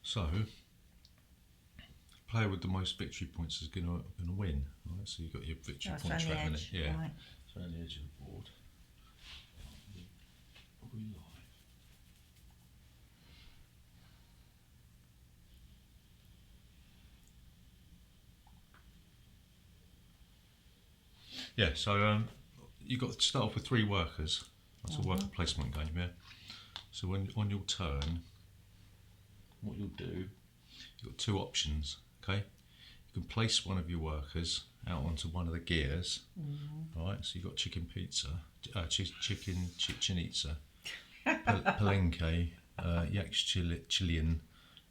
So, player with the most victory points is going to win. Right? So you've got your victory point track in it. Yeah. Right. So around the edge of the board. Are we live? Yeah, so you've got to start off with 3 workers. That's a worker placement game, yeah. So when on your turn, what you'll do, you've got 2 options, okay? You can place one of your workers out onto one of the gears, right? So you've got chicken pizza, chicken chichinitza, palenque, Chilean,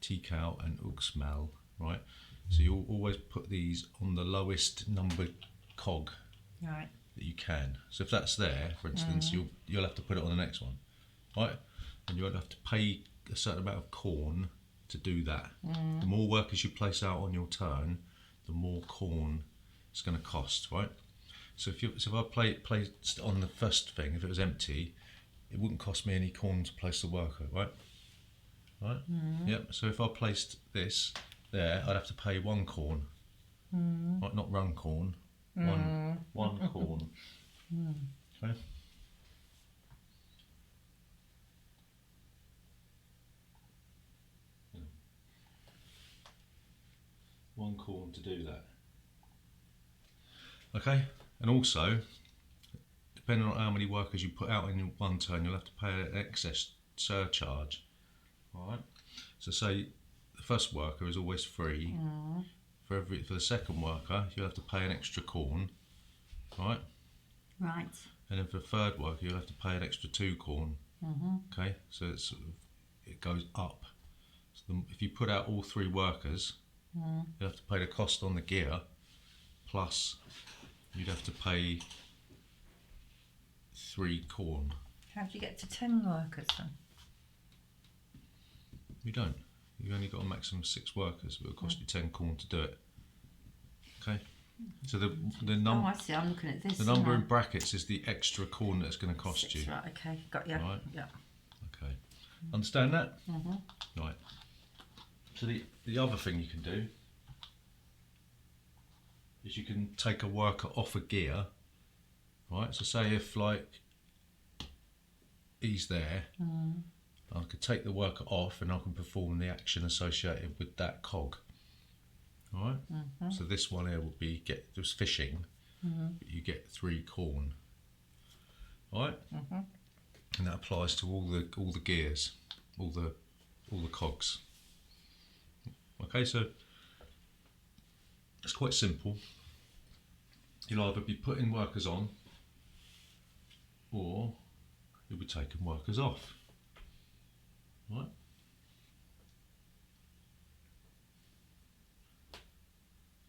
tikal and uxmal, right? So you'll always put these on the lowest numbered cog Right. that you can. So if that's there, for instance, you'll have to put it on the next one, right? And you'll have to pay a certain amount of corn to do that. The more workers you place out on your turn, the more corn it's going to cost, right? So if I placed on the first thing, if it was empty, it wouldn't cost me any corn to place the worker, right? Right? Yep. So if I placed this there, I'd have to pay 1 corn. Right, not run corn. One corn. Okay. 1 corn to do that. Okay, and also, depending on how many workers you put out in one turn, you'll have to pay an excess surcharge. Alright, so say the first worker is always free. For the second worker, you'll have to pay an extra corn. Right? Right. And then for the third worker, you'll have to pay an extra 2 corn. Okay, so it goes up. So if you put out all 3 workers, you'll have to pay the cost on the gear, plus you'd have to pay 3 corn. How do you get to 10 workers then? You don't. You've only got a maximum of 6 workers, but it'll cost you 10 corn to do it. Okay. So the Oh, I see. I'm looking at this. the number in brackets is the extra corn that's going to cost 6, you. right. Okay. Got you. Right. Yeah. Okay. Understand that? Right. So the other thing you can do is you can take a worker off a gear. Right. So say if like he's there, I could take the worker off and I can perform the action associated with that cog. Alright, so this one here will be just fishing, but you get 3 corn. Alright, and that applies to all the gears, all the cogs. Okay, so it's quite simple. You'll either be putting workers on, or you'll be taking workers off. Right.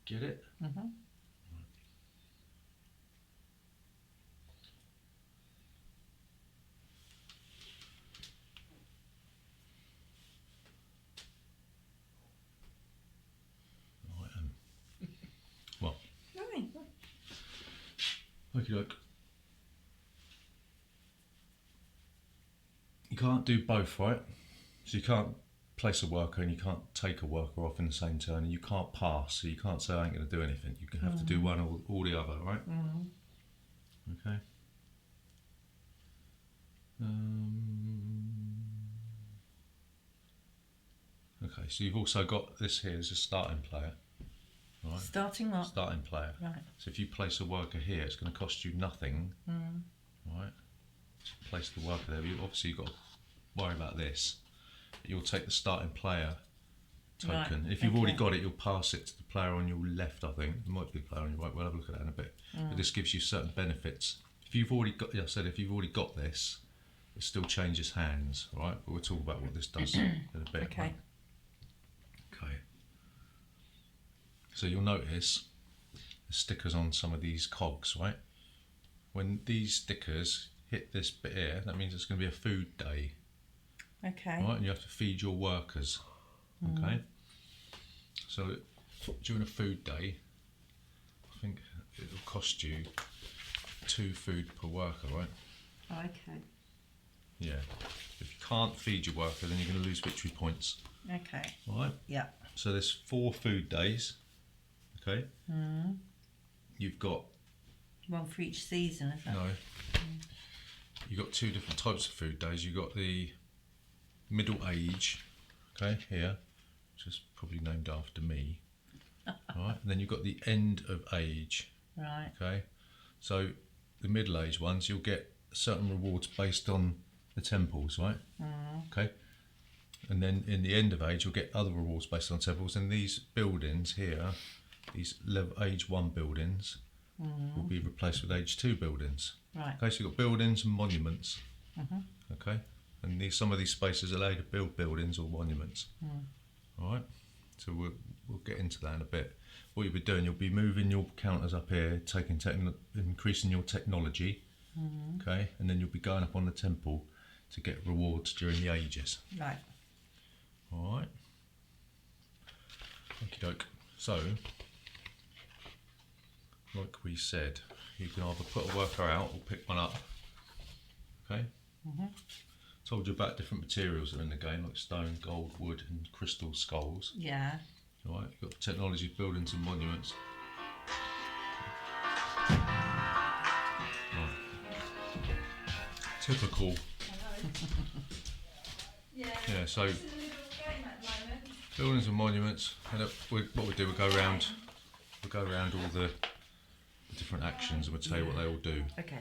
Get it? Right, well. Right. Okie doke. You can't do both, right? So you can't place a worker and you can't take a worker off in the same turn, and you can't pass, so you can't say I ain't going to do anything. You have to do one or the other, right? Okay. Okay, so you've also got this here as a starting player. Right? Starting what? Starting player. Right. So if you place a worker here, it's going to cost you nothing. Right? So place the worker there. Obviously you've got to worry about this. You'll take the starting player token. Right, If you've already got it, you'll pass it to the player on your left, I think. It might be the player on your right. We'll have a look at that in a bit. But this gives you certain benefits. If you've already got, if you've already got this, it still changes hands, right? But we'll talk about what this does in a bit. Okay. Right? Okay. So you'll notice the stickers on some of these cogs, right? When these stickers hit this bit here, that means it's going to be a food day. Okay. Right, and you have to feed your workers. Okay. So during a food day, I think it'll cost you 2 food per worker, right? Okay. Yeah. If you can't feed your worker, then you're going to lose victory points. Okay. All right. Yeah. So there's 4 food days. Okay. You've got One for each season, is that? no. You've got 2 different types of food days. You've got the middle age. Okay, here, which is probably named after me. All right. And then you've got the end of age. Right. Okay. So the middle age ones, you'll get certain rewards based on the temples, right? Okay. And then in the end of age, you'll get other rewards based on temples. And these buildings here, these age 1 buildings, will be replaced with age 2 buildings. Right. Okay, so you've got buildings and monuments. Okay. And some of these spaces allow you to build buildings or monuments. All right. So we'll get into that in a bit. What you'll be doing, you'll be moving your counters up here, increasing your technology. Okay, and then you'll be going up on the temple to get rewards during the ages. Right. All right. Okie doke. So, like we said, you can either put a worker out or pick one up. Okay. Told you about different materials that are in the game, like stone, gold, wood, and crystal skulls. Yeah. All right. You've got technology, buildings, and monuments. Typical. Yeah, so buildings and monuments, and what we do, we go around all the different actions, and we'll tell you what they all do. Okay.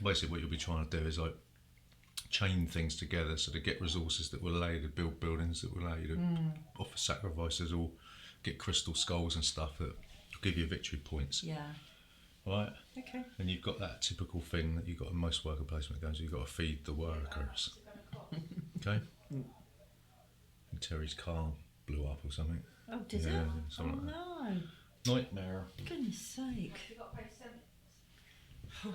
Basically, what you'll be trying to do is like chain things together so to get resources that will allow you to build buildings, that will allow you to offer sacrifices or get crystal skulls and stuff that will give you victory points. Yeah. Right. Okay. And you've got that typical thing that you've got in most worker placement games. You've got to feed the workers. Okay. And Terry's car blew up or something. Oh, did Yeah, it? something like no. that. Nightmare. Goodness sake. You've got to pay £70 to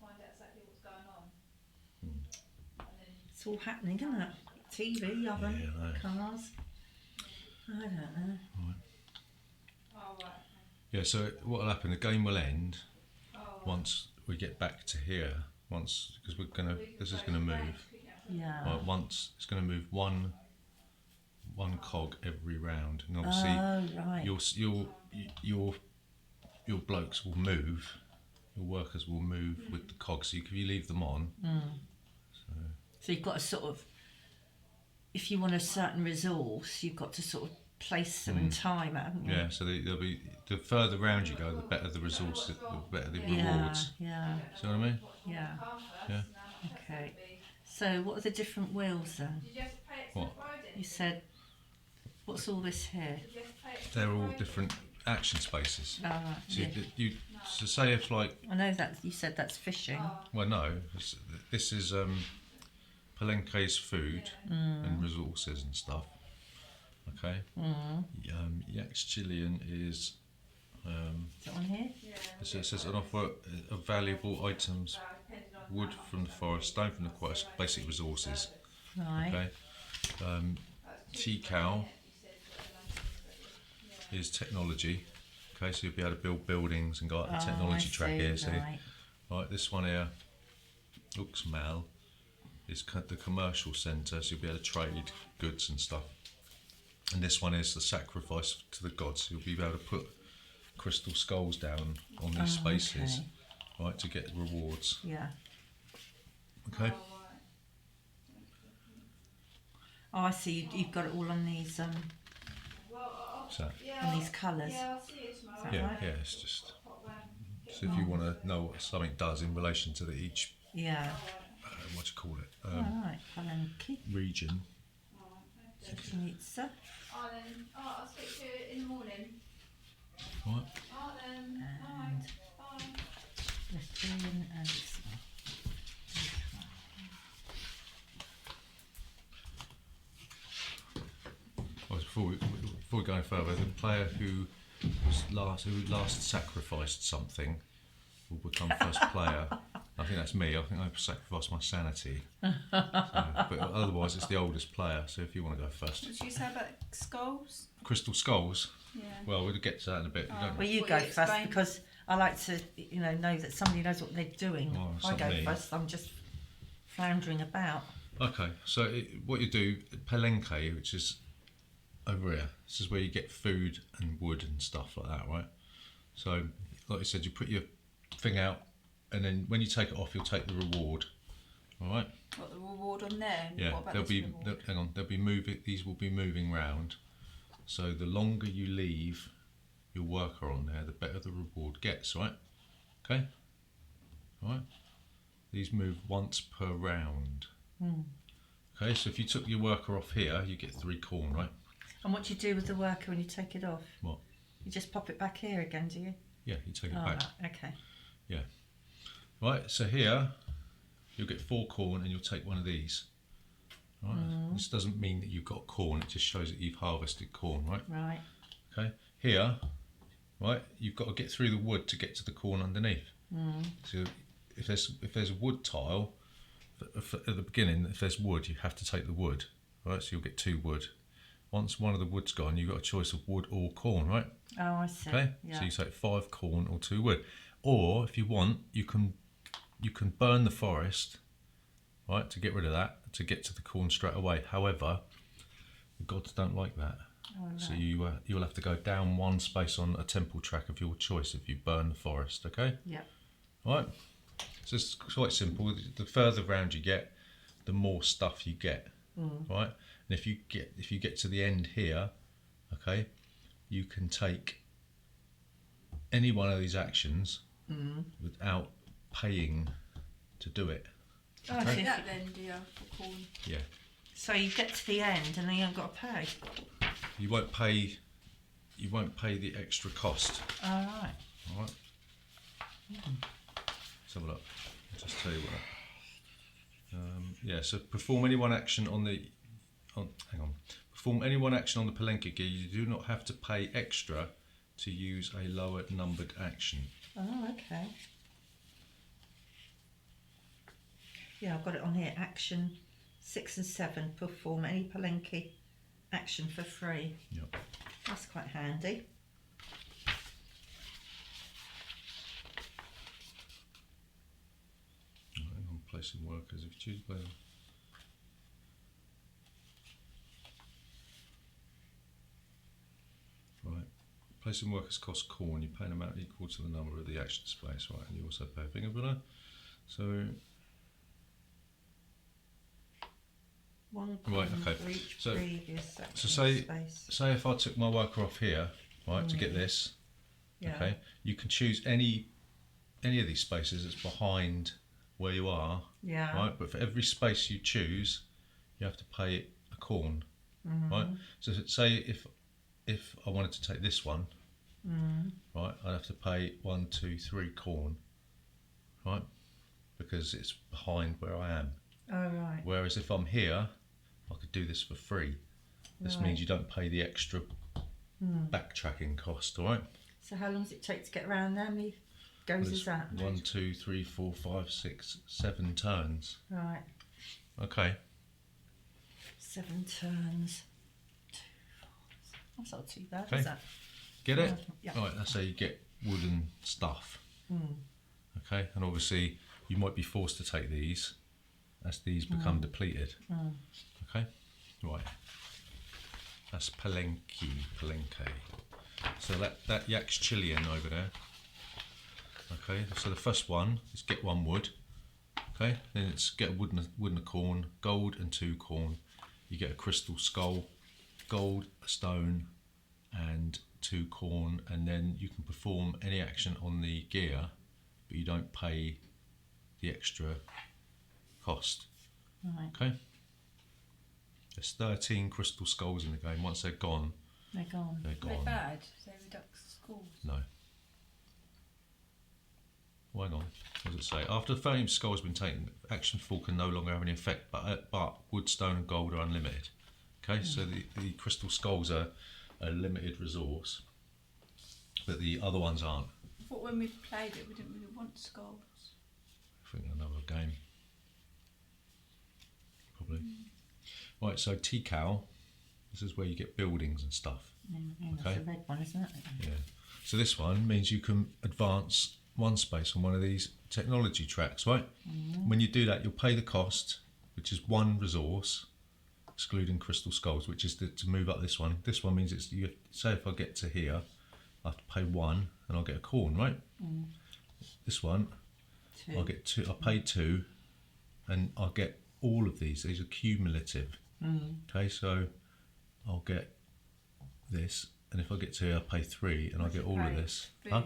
find out exactly what's going on. And then It's all happening, isn't it? TV, oven, Yeah, I know. cars. I don't know. oh right, Yeah. So what will happen? The game will end oh right. once we get back to here. Once, because this is gonna move. Yeah. Right, once it's gonna move one cog every round, and obviously Oh, right. your blokes will move, your workers will move with the cogs. So if you leave them on, So you've got to sort of, if you want a certain resource, you've got to sort of place them in time, haven't you? yeah. So they'll be, the further round you go, the better the resources, the better the Yeah, rewards. yeah, See what I mean? yeah. Yeah. Okay. So what are the different wheels then? Did you have to pay extra What? Friday? You said, what's all this here? Did you have to pay extra They're all Friday? different action spaces. Oh, right. So Yeah. so say if like, I know that you said that's fishing. well no, this is Palenque's food and resources and stuff. Okay. Yax Chilean is Is it on here? Yeah. so it says an offer of valuable items, Depending on wood from the forest, stone from the forest, basic resources. Right. Okay. Tea cow is technology. Okay, so you'll be able to build buildings and go up the technology track here. See, Right. right, this one here, Uxmal, is the commercial centre, so you'll be able to trade goods and stuff. And this one is the sacrifice to the gods. So you'll be able to put crystal skulls down on these spaces, okay. right, to get rewards. Yeah. Okay. Oh, I see. You've got it all on these So on these colours. Yeah, I'll see you tomorrow. yeah, right? yeah, it's just. So if you want to know what something does in relation to each, Yeah. what do you call it, All right. Palenque. region. Pizza. Oh, then, I'll speak to you in the morning. Right. Oh, then, And bye. Lithuanian and this one. Well, before we go any further, the player who last sacrificed something will become first player. I think that's me. I think I sacrificed my sanity. But otherwise, it's the oldest player. So if you want to go first, What did you say about skulls? crystal skulls. Yeah. Well, we'll get to that in a bit. We don't- Well, you What go you first explain. because I like to, know that somebody knows what they're doing. Oh, If I it's go not me. first, I'm just floundering about. Okay, so what you do, palenque, which is over here, this is where you get food and wood and stuff like that, right? So, like I said, you put your thing out, and then when you take it off, you'll take the reward. All right? What, the reward on there? Yeah, What about they'll this be. reward? Hang on, they'll be moving. These will be moving round. So the longer you leave your worker on there, the better the reward gets. Right? Okay. All right. These move once per round. Okay, so if you took your worker off here, you get 3 corn, right? And what do you do with the worker when you take it off? What? You just pop it back here again, do you? Yeah, you take it Oh, back. right, okay. Yeah. Right, so here you'll get 4 corn and you'll take one of these. Right. This doesn't mean that you've got corn, it just shows that you've harvested corn, right? Right. Okay. Here, right, you've got to get through the wood to get to the corn underneath. So if there's a wood tile at the beginning, if there's wood, you have to take the wood. Right, so you'll get 2 wood. Once one of the wood's gone, you've got a choice of wood or corn, right? Oh, I see. Okay, Yeah. so you take 5 corn or 2 wood, or if you want, you can burn the forest, right, to get rid of that, to get to the corn straight away. However, the gods don't like that, so you'll have to go down 1 space on a temple track of your choice if you burn the forest. Okay, Yeah. right. So it's quite simple. The further round you get, the more stuff you get, right? And if you get to the end here, okay, you can take any one of these actions without paying to do it. Oh, Okay. so, That then, do you, for corn? Yeah, so you get to the end and then you haven't got to pay. you won't pay the extra cost. All right. All right. Let's have a look. I'll just tell you what. Yeah. So perform any one action on the. Hang on. Perform any one action on the palenque gear. You do not have to pay extra to use a lower numbered action. Oh, okay. Yeah, I've got it on here. Action 6 and 7. Perform any palenque action for free. Yep. That's quite handy. Hang on. Placing workers. If you choose by. Right. Placing workers costs corn. You pay an amount equal to the number of the action space, right? And you also pay a finger builder. So. One Right, corn okay. for each So- previous action So space. say if I took my worker off here, right, to get this, Yeah. okay, you can choose any of these spaces that's behind where you are, Yeah. right? But for every space you choose, you have to pay a corn, right? So say if I wanted to take this one, right, I'd have to pay 1, 2, 3 corn, right, because it's behind where I am. Oh, right. Whereas if I'm here, I could do this for free. This Right. means you don't pay the extra backtracking cost, all right? So how long does it take to get around there? How many goes is that? 1, 2, 3, 4, 5, 6, 7 turns. Right. Okay. 7 turns. 2, 4. That's not too bad, Okay. is that? Get it? Yeah. All right, that's how you get wooden stuff. Okay, and obviously you might be forced to take these as these become depleted. Okay, right. That's palenque. So that yak's Chilean over there. Okay, so the first one is get 1 wood. Okay, then it's get a wood and a corn, gold and 2 corn. You get a crystal skull, gold, a stone, and 2 corn, and then you can perform any action on the gear, but you don't pay the extra cost. Right. Okay. There's 13 crystal skulls in the game. Once they're gone, They're gone. they're Are they gone. bad? They reduce schools. No. Well, hang on. What does it say? After the 13 skull has been taken, action fall can no longer have any effect, but wood, stone, and gold are unlimited. Okay, so the crystal skulls are a limited resource, but the other ones aren't. I thought when we played it, we didn't really want skulls. I think another game. Probably. Right, so Tikal, this is where you get buildings and stuff. Yeah, Okay. That's the red one, isn't it? Yeah. So this one means you can advance one space on one of these technology tracks, right? When you do that, you'll pay the cost, which is one resource, excluding crystal skulls, which is to move up this one. This one means it's, you say if I get to here, I have to pay 1 and I'll get a corn, right? This one, 2. I'll get 2, I'll pay 2 and I'll get all of these. These are cumulative. Okay, so I'll get this, and if I get to here, I'll pay 3 and I'll get all of this. Food. Huh?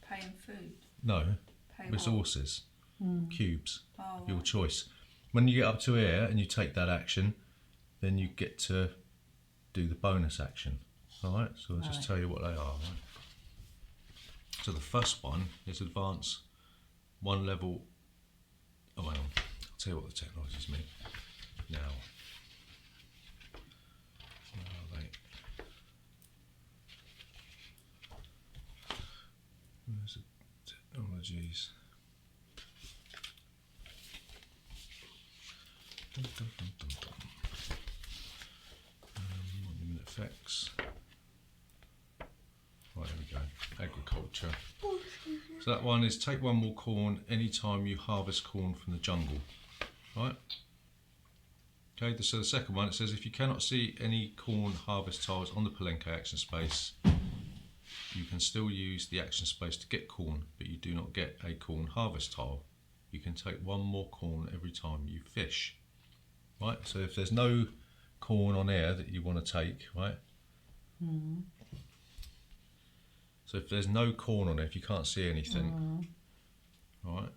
Paying food. No, Pay what? resources, cubes, Oh, your right. choice. When you get up to here and you take that action, then you get to do the bonus action. All right, so I'll just Right. tell you what they are. Right? So the first one is advance one level. Oh, hang on. I'll tell you what the technologies mean now. Where are they? Where's the technologies? Dum, dum, dum, dum, dum. Monument effects. Right, here we go. Agriculture. So that one is take one more corn anytime you harvest corn from the jungle. Right? Okay, so the second one, it says if you cannot see any corn harvest tiles on the Palenque action space, you can still use the action space to get corn, but you do not get a corn harvest tile. You can take one more corn every time you fish. Right, so if there's no corn on air that you want to take, right? So if there's no corn on it, if you can't see anything, right,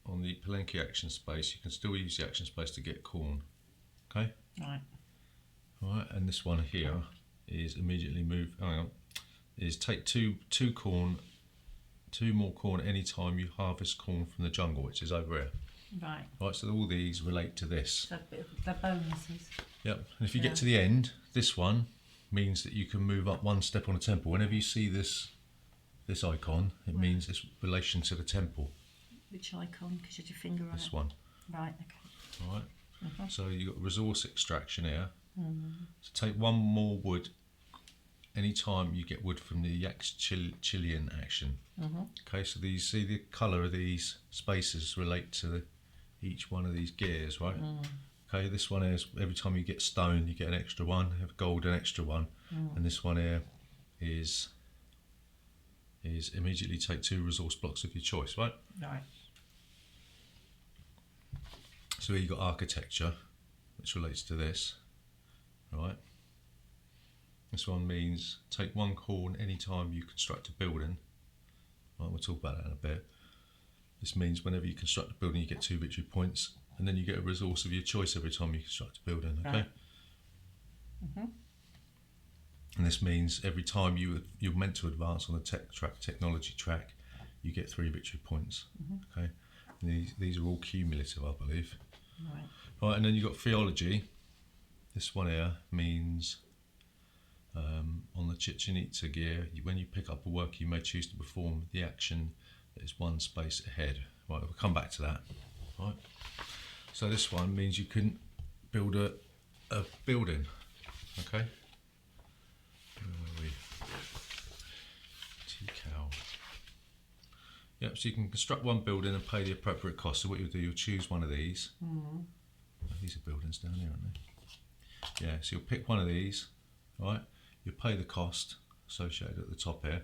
on the Palenque action space, you can still use the action space to get corn. Okay? Right. Right, and this one here is immediately move. Hang on, is take two more corn anytime you harvest corn from the jungle, which is over here. Right. Right, so all these relate to this. So the bonuses. Yep. And if you Yeah. get to the end, this one means that you can move up one step on a temple. Whenever you see this icon, it means it's relation to the temple. Which icon? Because you had your finger on This it. one. Right. Okay. All right. So you got resource extraction here. So take one more wood anytime you get wood from the Chilean action. Okay. So these, see the colour of these spaces relate to each one of these gears, right? Okay. This one is every time you get stone, you get an extra one. Have gold, an extra one, and this one here is immediately take 2 resource blocks of your choice, right? Right. So here you've got architecture, which relates to this, right? This one means take 1 corn anytime you construct a building. Right, we'll talk about that in a bit. This means whenever you construct a building, you get 2 victory points, and then you get a resource of your choice every time you construct a building, okay? Right. And this means every time you're meant to advance on the technology track, you get 3 victory points, okay? And these are all cumulative, I believe. Right. Right, and then you've got theology. This one here means on the Chichen Itza gear, when you pick up a work, you may choose to perform the action that is 1 space ahead. Right, we'll come back to that. Right. So this one means you can build a building. Okay. Where are we? T-cow. Yep, so you can construct 1 building and pay the appropriate cost. So what you'll do, you'll choose one of these. Oh, these are buildings down here, aren't they? Yeah, so you'll pick one of these, right? You'll pay the cost associated at the top here,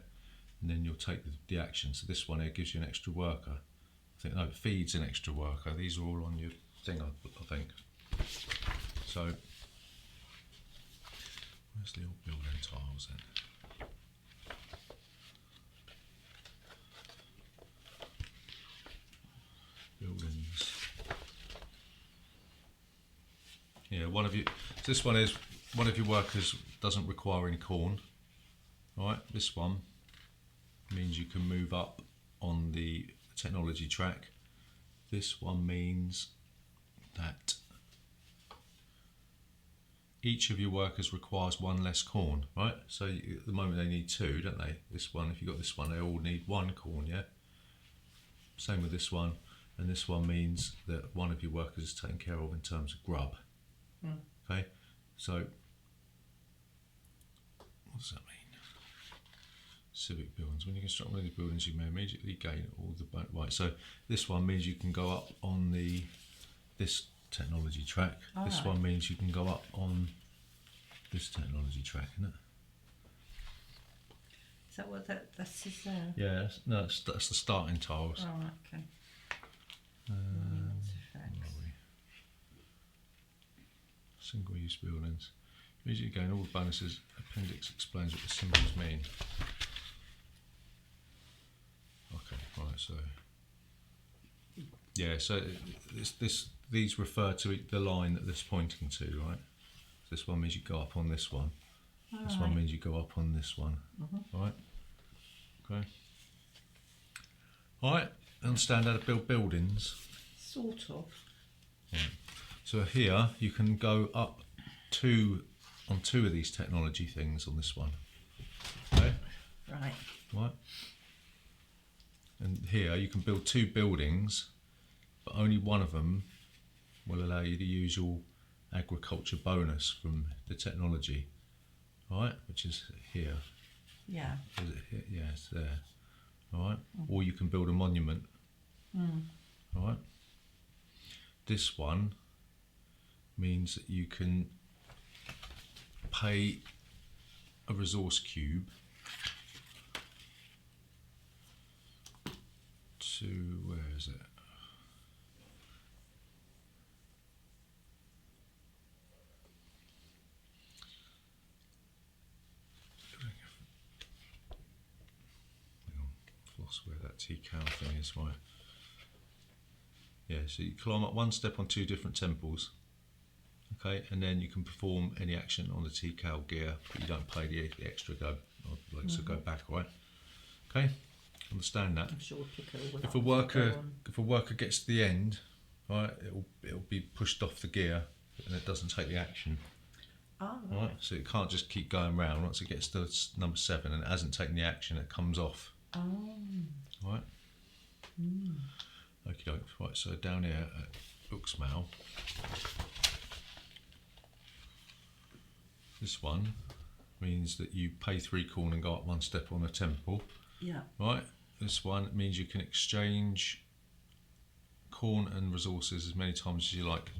and then you'll take the action. So this one here gives you an extra worker. I think, no, it feeds an extra worker. These are all on your thing, I think. So, where's the old building tiles then? Buildings. Yeah, one of you. So this one is one of your workers doesn't require any corn. Right, this one means you can move up on the technology track. This one means that each of your workers requires 1 less corn, right? So at the moment they need 2, don't they? This one, if you've got this one, they all need 1 corn, yeah? Same with this one. And this one means that one of your workers is taken care of in terms of grub. Okay, so what does that mean? civic buildings. When you construct one of these buildings, you may immediately gain all the right. So this one means you can go up on this technology track. This Alright. one means you can go up on this technology track, isn't it? Is that what this is there? Yeah. No, that's the starting tiles. Oh, right, okay. Where are we? Single-use buildings. Immediately gain all the bonuses. Appendix explains what the symbols mean. Okay, right. So yeah, so these refer to the line that this pointing to, right? This one means you go up on this one. This one means you go up on this one. Right? Okay. Alright, understand how to build buildings? Sort of. Right. So here you can go up on two of these technology things on this one. Okay? Right. Right? And here you can build two buildings, but only one of them will allow you the usual agriculture bonus from the technology. Right? Which is here. Yeah. Is it here? Yeah, it's there. Alright? Or you can build a monument. Alright? This one means that you can pay a resource cube to, where is it? I've lost where that TCal thing is, right? Yeah, so you climb up one step on two different temples. Okay, and then you can perform any action on the TCal gear, but you don't pay the extra go, so go back, right? Okay, understand that. I'm sure Pico will. If a worker gets to the end, right, it'll be pushed off the gear, and it doesn't take the action. Oh, Right, so it can't just keep going round. Once it gets to number 7 and it hasn't taken the action, it comes off. Oh. Right. Okie doke. Right, so down here at Uxmal, this one means that you pay 3 corn and go up one step on a temple. Yeah. Right. This one means you can exchange corn and resources as many times as you like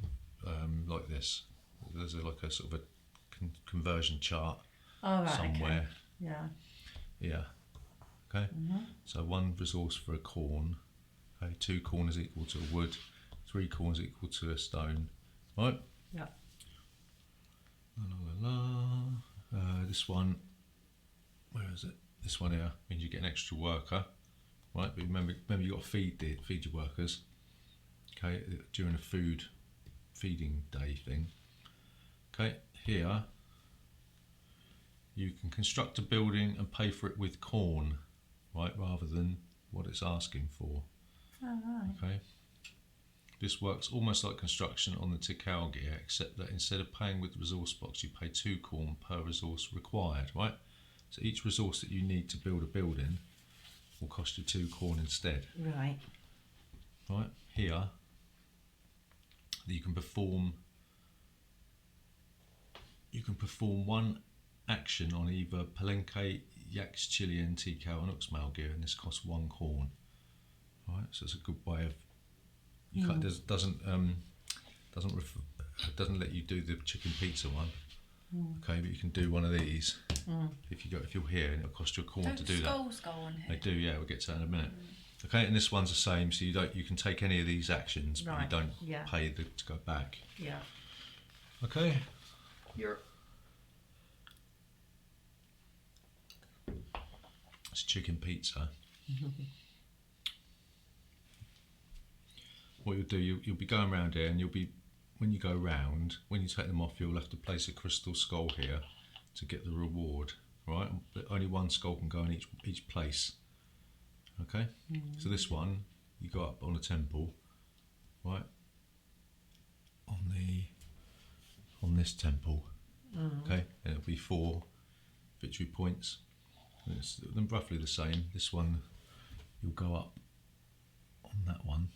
this. There's like a sort of a conversion chart Oh, right. somewhere. Okay. Yeah. Yeah. Okay. So 1 resource for a corn. Okay. 2 corn is equal to a wood. 3 corn is equal to a stone. Right. Yeah. This one, where is it? This one here means you get an extra worker, right? But remember you got to feed your workers. Okay, during a feeding day thing. Okay, here you can construct a building and pay for it with corn, right, rather than what it's asking for. Oh, right. Okay. This works almost like construction on the Tikal gear, except that instead of paying with the resource box, you pay 2 corn per resource required, right? So each resource that you need to build a building will cost you 2 corn instead. Right. Right? Here, you can perform one action on either Palenque, Yax, Chilean, Tikal and Uxmal gear, and this costs 1 corn. Right? So it's a good way of doesn't let you do the chicken pizza one. Okay, but you can do one of these if you're here, and it'll cost you a corn to do that. Skulls go on here. They do, yeah. We'll get to that in a minute. Okay, and this one's the same. So you can take any of these actions, but you Right, don't yeah. pay to go back. Yeah. Okay. It's chicken pizza. What you'll do, you'll be going around here, and when you go round, when you take them off, you'll have to place a crystal skull here to get the reward, right? But only 1 skull can go in each place. Okay? So this one, you go up on a temple, right? On this temple. Okay? And it'll be 4 victory points. And it's roughly the same. This one, you'll go up on that one.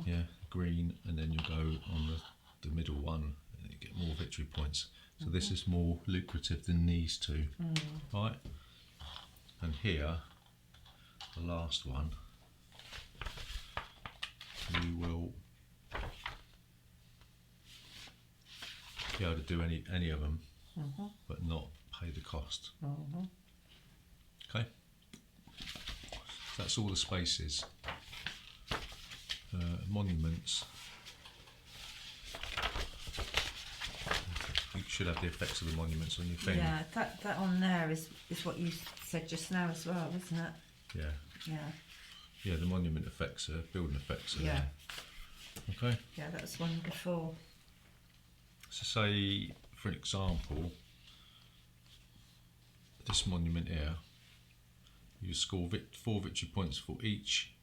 Yeah, green, and then you go on the middle one, and you get more victory points. So this is more lucrative than these two, right? and here, the last one, you will be able to do any of them, but not pay the cost. Okay, so that's all the spaces. Monuments. You should have the effects of the monuments on your thing. Yeah, that on there is what you said just now as well, isn't it? Yeah. Yeah. Yeah, the monument effects are building effects are Yeah. there. Okay. Yeah, that was one before. So say, for example, this monument here, you score 4 victory points for each.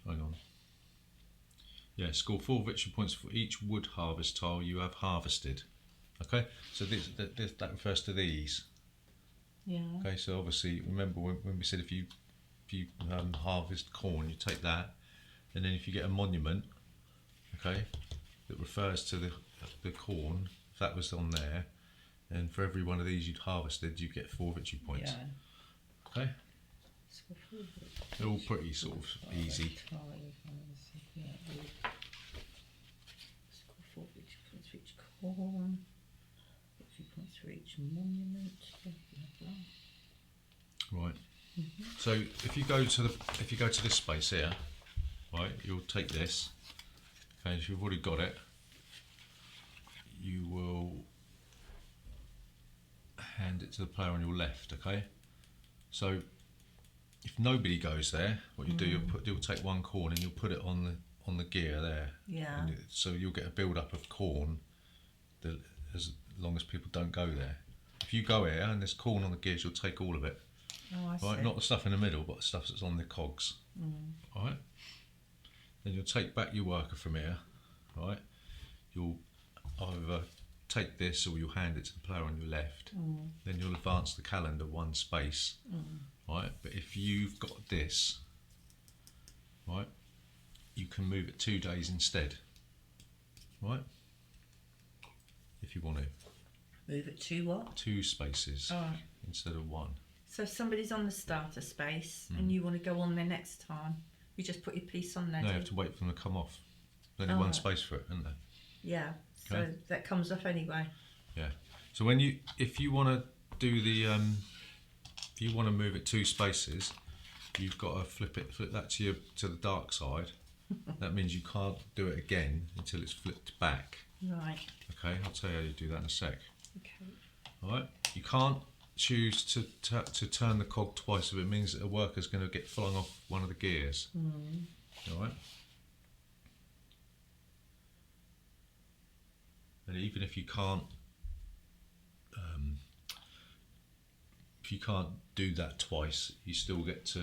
Hang on. Yeah, score 4 victory points for each wood harvest tile you have harvested. Okay, so that refers to these. Yeah. Okay, so obviously remember when we said if you harvest corn, you take that, and then if you get a monument, okay, that refers to the corn, if that was on there, and for every one of these you'd harvested, you get 4 victory points. Yeah. Okay, they're all pretty sort of easy. Score 4 victory points for each corn. Victory points for each monument. Right. So if you go to this space here, right, you'll take this. Okay, if you've already got it, you will hand it to the player on your left. Okay. So if nobody goes there, what you do, you'll take one corn and you'll put it on the gear there. Yeah. And so you'll get a build up of corn as long as people don't go there. If you go here and there's corn on the gears, you'll take all of it. Oh, I Right, see. not the stuff in the middle, but the stuff that's on the cogs. Right. Then you'll take back your worker from here. Right. You'll either take this or you'll hand it to the player on your left. Then you'll advance the calendar 1 space. Right. But if you've got this, right, you can move it 2 days instead. Right. If you want to. Move it to what? 2 spaces Oh. instead of 1. So if somebody's on the starter space and you want to go on there next time, you just put your piece on there. No, you do have to wait for them to come off. There's Oh, only 1 right. space for it, isn't there? Yeah. So Okay. that comes off anyway. Yeah. So if you want to do if you want to move it 2 spaces, you've got to flip that to the dark side. That means you can't do it again until it's flipped back. Right. Okay, I'll tell you how you do that in a sec. Okay. All right. You can't choose to turn the cog twice if it means that a worker's going to get flung off one of the gears. All right. And even if you can't do that twice, you still get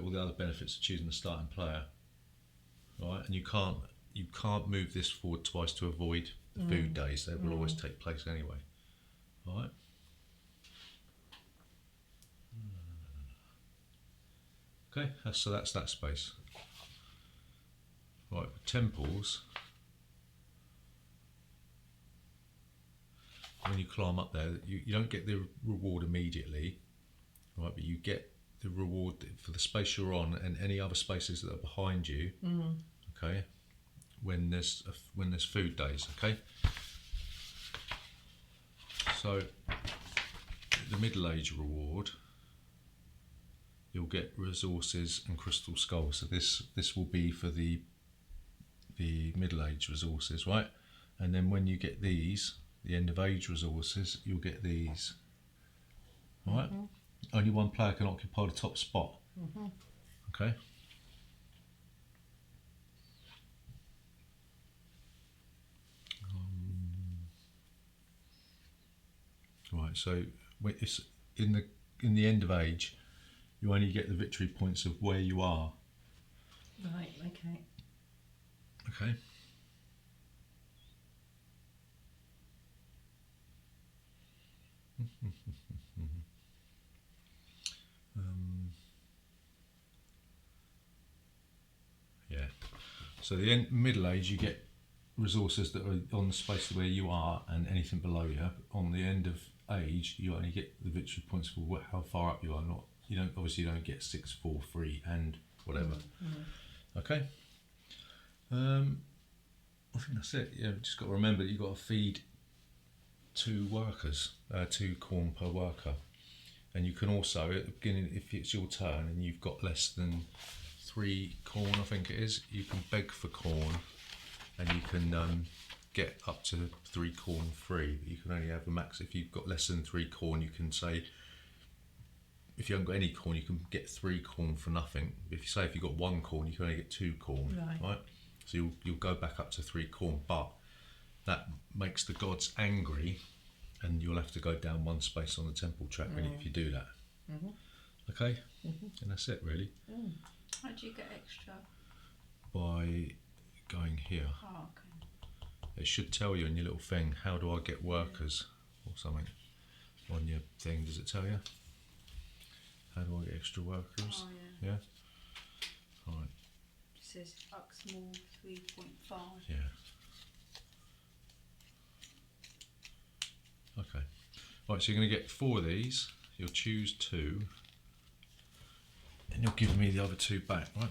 all the other benefits of choosing the starting player. All right, and you can't move this forward twice to avoid the food days. They will always take place anyway. All right. Okay, so that's that space. Right, with temples, when you climb up there, you don't get the reward immediately, right? But you get the reward for the space you're on and any other spaces that are behind you. Okay, when there's food days. Okay, so the middle age reward, you'll get resources and crystal skulls. So this will be for the middle age resources, right? And then when you get these, the end of age resources, you'll get these. All right. Only 1 player can occupy the top spot. Okay. Right. So it's in the end of age, you only get the victory points of where you are. Right. Okay. Okay. Yeah. So the middle age, you get resources that are on the space where you are and anything below you. On the end of age, you only get the victory points for how far up you are. Not you don't obviously you don't get 6, 4, 3, and whatever. Okay. I think that's it. Yeah, just got to remember that you've got to feed 2 workers, 2 corn per worker, and you can also at the beginning, if it's your turn and you've got less than 3 corn, I think it is, you can beg for corn, and you can get up to 3 corn free. But you can only have a max if you've got less than 3 corn. You can say if you haven't got any corn, you can get 3 corn for nothing. If you've got 1 corn, you can only get 2 corn, right? So you'll go back up to 3 corn, but that makes the gods angry, and you'll have to go down 1 space on the temple track if you do that. Okay, and that's it really. How do you get extra? By going here. Oh, okay. It should tell you in your little thing, how do I get workers or something on your thing. Does it tell you? How do I get extra workers? Oh, yeah. Yeah? Alright. It says Uxmore 3.5. Yeah. Okay. Right, so you're going to get 4 of these. You'll choose 2. And you'll give me the other 2 back, right?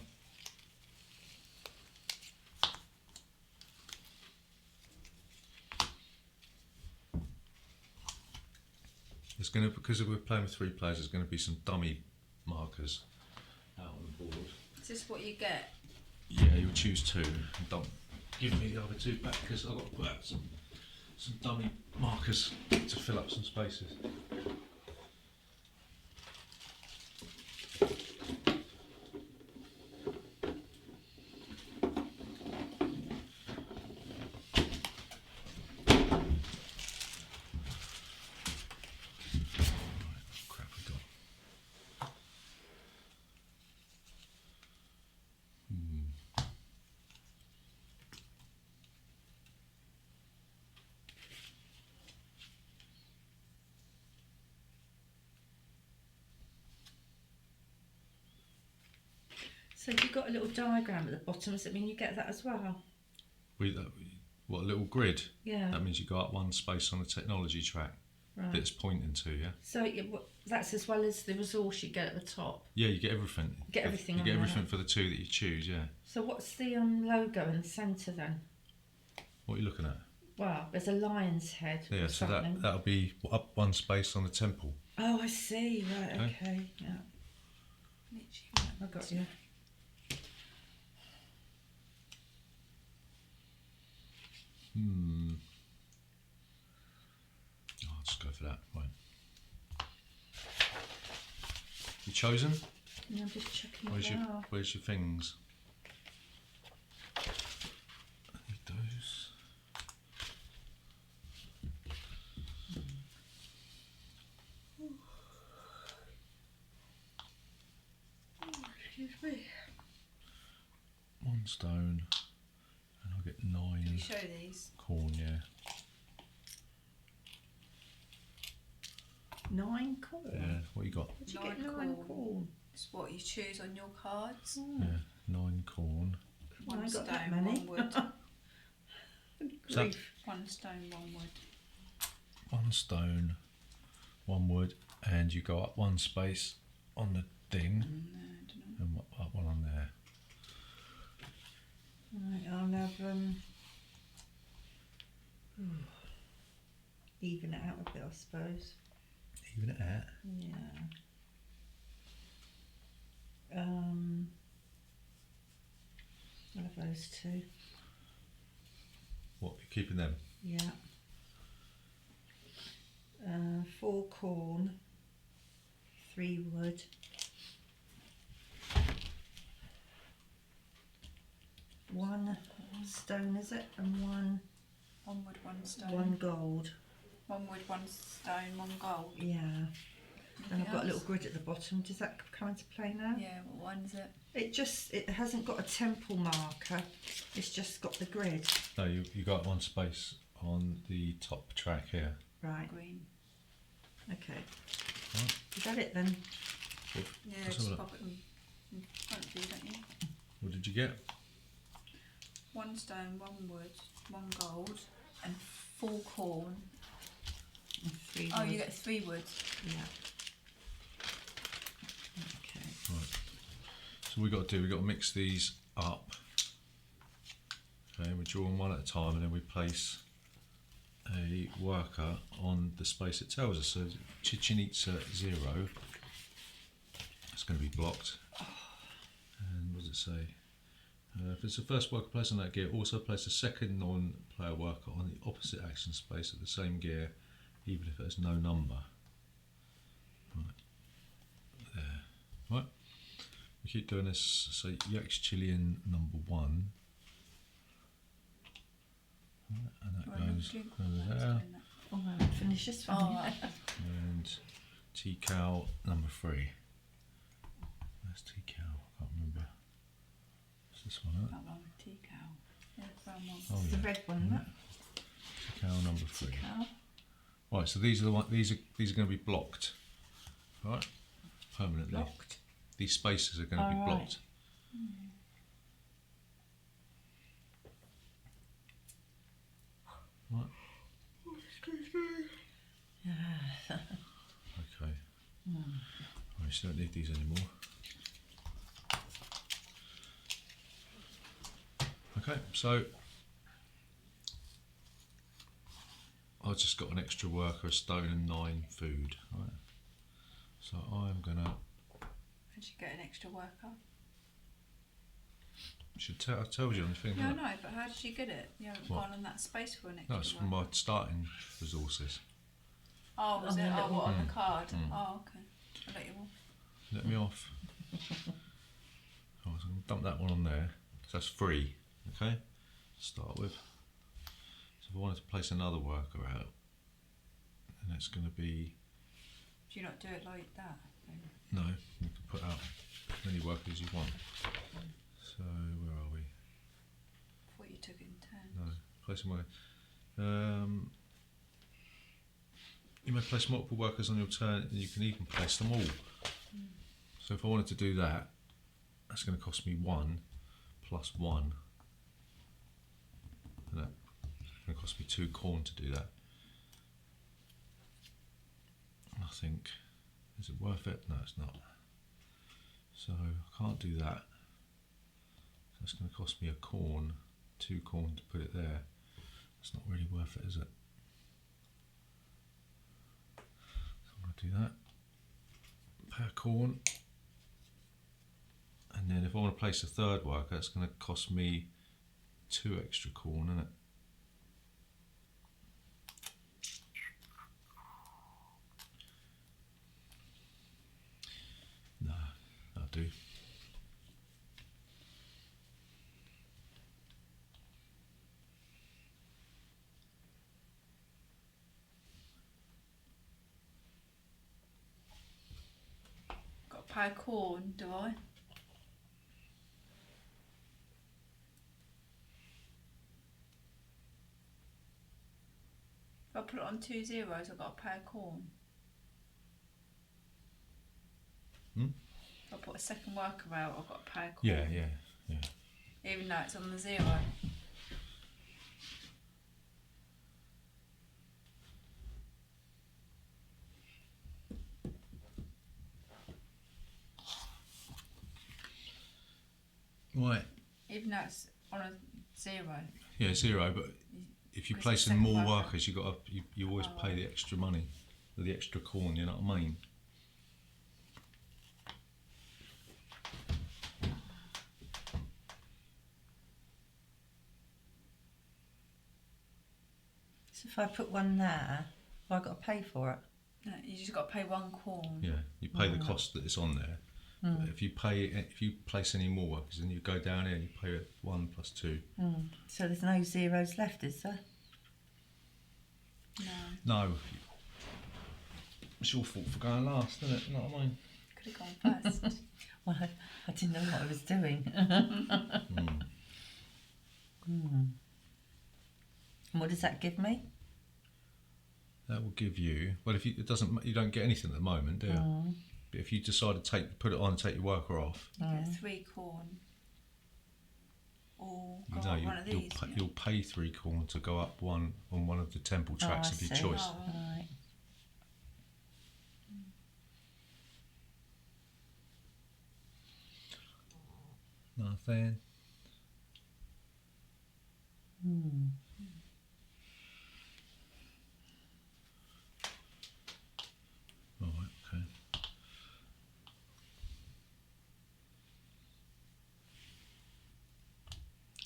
It's going to, because we're playing with 3 players, there's going to be some dummy markers out on the board. Is this what you get? Yeah, you'll choose 2 and don't give me the other 2 back because I've got to put out some dummy markers to fill up some spaces. So you've got a little diagram at the bottom. Does it mean you get that as well? What, a little grid? Yeah. That means you go up 1 space on the technology track that it's pointing to, yeah? So that's as well as the resource you get at the top? Yeah, you get everything. You get everything You on get there. everything for the 2 that you choose, yeah. So what's the logo in the centre then? What are you looking at? Well, there's a lion's head. Yeah, or so something. that'll be up 1 space on the temple. Oh, I see. Right, okay. Yeah. Literally. I got you. I'll just go for that. Right. You chosen? Yeah, I'm just checking Where's it your out. Where's your things? I need those. Excuse me. 1 stone, and I'll get 9 Can you show these? corn. Yeah. 9 corn? Yeah. What you got? Did you 9 get 9 corn. corn? It's what you choose on your cards. Yeah. 9 corn. I 1 ain't got that stone, many. 1 wood. So- Grief. 1 stone, 1 wood. 1 stone, 1 wood, and you go up 1 space on the thing, and up 1 on there. Right, I'll have even it out a bit, I suppose. Even it out. Yeah. I'll have those 2. What, you're keeping them? Yeah. 4 corn, 3 wood. 1 stone, is it? And 1 wood, 1 stone. 1 gold. 1 wood, 1 stone, 1 gold. Yeah. And Anything I've got a little else? grid at the bottom. Does that come into play now? Yeah, what one is it? It hasn't got a temple marker. It's just got the grid. No, you got 1 space on the top track here. Right. Green. Okay. Right. Is that it then? Yeah, Let's have a just look. pop it in front of you, don't you? What did you get? 1 stone, 1 wood, 1 gold, and 4 corn. And 3 3 Oh, wood. you get 3 wood. Yeah. Okay. Right. So we've got to mix these up. Okay, we draw them one at a time, and then we place a worker on the space it tells us. So Chichen Itza 0, it's going to be blocked. And what does it say? If it's the first worker placed on that gear, also place a second non-player worker on the opposite action space of the same gear, even if it has no number. Right. There. Right. We keep doing this. So Yax Chilean number 1. Right, and that goes over there. Oh, I haven't finished this one Oh, yet. And T-Cow number 3. Where's T-Cow? I can't remember. What's this one? that one with tea cow. Yeah, the brown one. Oh It's the yeah. red one, isn't it? T-Cow number 3. Cow. Right, so these are the one. These are going to be blocked. Right, permanently. Blocked. These spaces are going to be Oh, right. blocked. Right. Okay. Right, so don't need these anymore. Okay, so I've just got an extra worker, a stone and 9 food. Right. So I'm gonna. Did you get an extra worker? I told you on the thing. Yeah, I didn't I? know, but how did you get it? You haven't What? gone on that space for an extra No, it's from worker. my starting resources. Oh, was On it? the Oh, little- what, on the card? Mm. Oh, okay. I'll let you off. Let me off. Oh, so I'm gonna dump that one on there. So that's free. Okay. To start with. So if I wanted to place another worker out, then it's going to be Do you not do it like that? no. You can put out as many workers as you want. So where are we? I thought you took it in turn. No, placing my. You may place multiple workers on your turn, and you can even place them all. So if I wanted to do that, that's going to cost me 1 plus 1. And that's going to cost me 2 corn to do that. And I think, is it worth it? No, it's not. So I can't do that. So it's going to cost me a corn, 2 corn to put it there. It's not really worth it, is it? So I'm going to do that. Pay a corn. And then if I want to place a third worker, it's going to cost me 2 extra corn, isn't it? No, that'll do. Got to pay corn, do I? If I put it on 2 zeros, I've got to pay a corn. Hmm? If I put a second worker out, I've got to pay a corn. Yeah. Even though it's on the 0. Right. Even though it's on a 0. Yeah, 0. But if you Because place it's in more second worker. workers, you always Oh, pay right. the extra money, or the extra corn. You know what I mean? So if I put one there, have I got to pay for it? No, you just got to pay 1 corn. Yeah, you pay the cost that it's on there. But if you place any more workers, then you go down here and you pay it 1 plus 2. So there's no zeros left, is there? No, No, it's your fault for going last, isn't it? You know what I mean? could have gone first. Well, I didn't know what I was doing. And what does that give me? That will give you. Well, if you you don't get anything at the moment, do you? But if you decide to put it on and take your worker off, You get 3 corn. Or go no, on one of these. yeah. you'll pay 3 corn to go up one on one of the temple tracks I of your see. choice. Oh, Right. Nothing. Right, okay.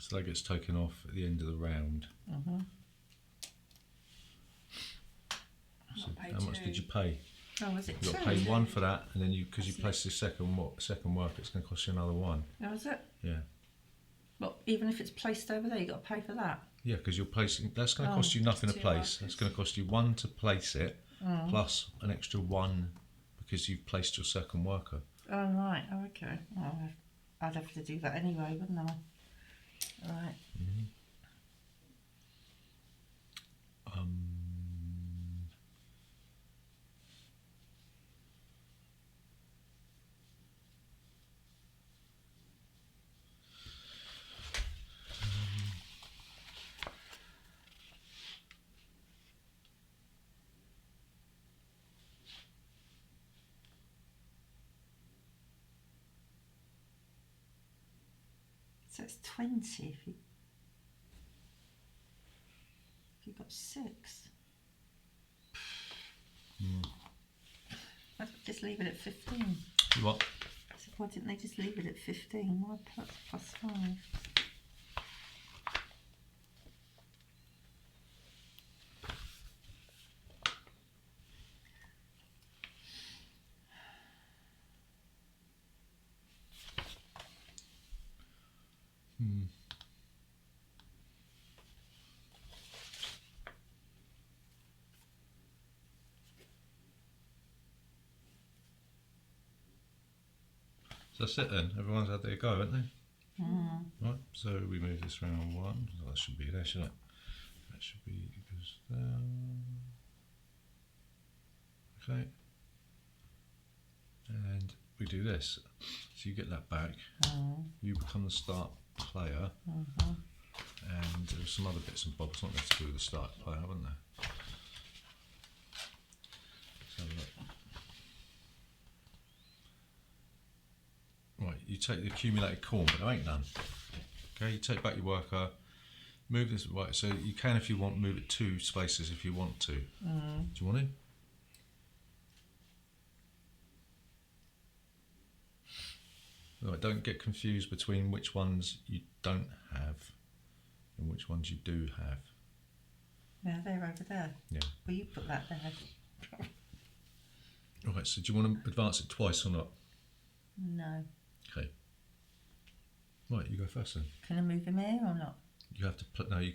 So that gets taken off at the end of the round. So how much did you pay? Oh, was it You got to pay one for that, and then because you place the second work, it's going to cost you another one. Oh, is it? Yeah. Well, even if it's placed over there, you got to pay for that. Yeah, because you're placing. That's going to cost you nothing to place. That's going to cost you one to place it, plus an extra one because you've placed your second worker. Oh right. Oh okay. Oh, I'd have to do that anyway, wouldn't I? Right. So it's 20 if you got 6. Why don't they just leave it at 15? You what? So why didn't they just leave it at 15? Why plus 5? So that's it then. Everyone's had their go, haven't they? Right. So we move this round one. Oh, that should be there, shouldn't it? That should be goes there. Okay. And we do this. So you get that back. You become the start player. And there's some other bits and bobs not there to do with the start player, haven't there? Let's have a look. Right, you take the accumulated corn, but there ain't none. Okay, you take back your worker, move this, right, so you can, if you want, move it 2 spaces if you want to. Do you want to? Right, don't get confused between which ones you don't have and which ones you do have. Yeah, they're over there. Yeah. Well, you put that there. Right, so do you want to advance it twice or not? No. Okay. Right, you go first then. Can I move him here or not? You have to put, no, you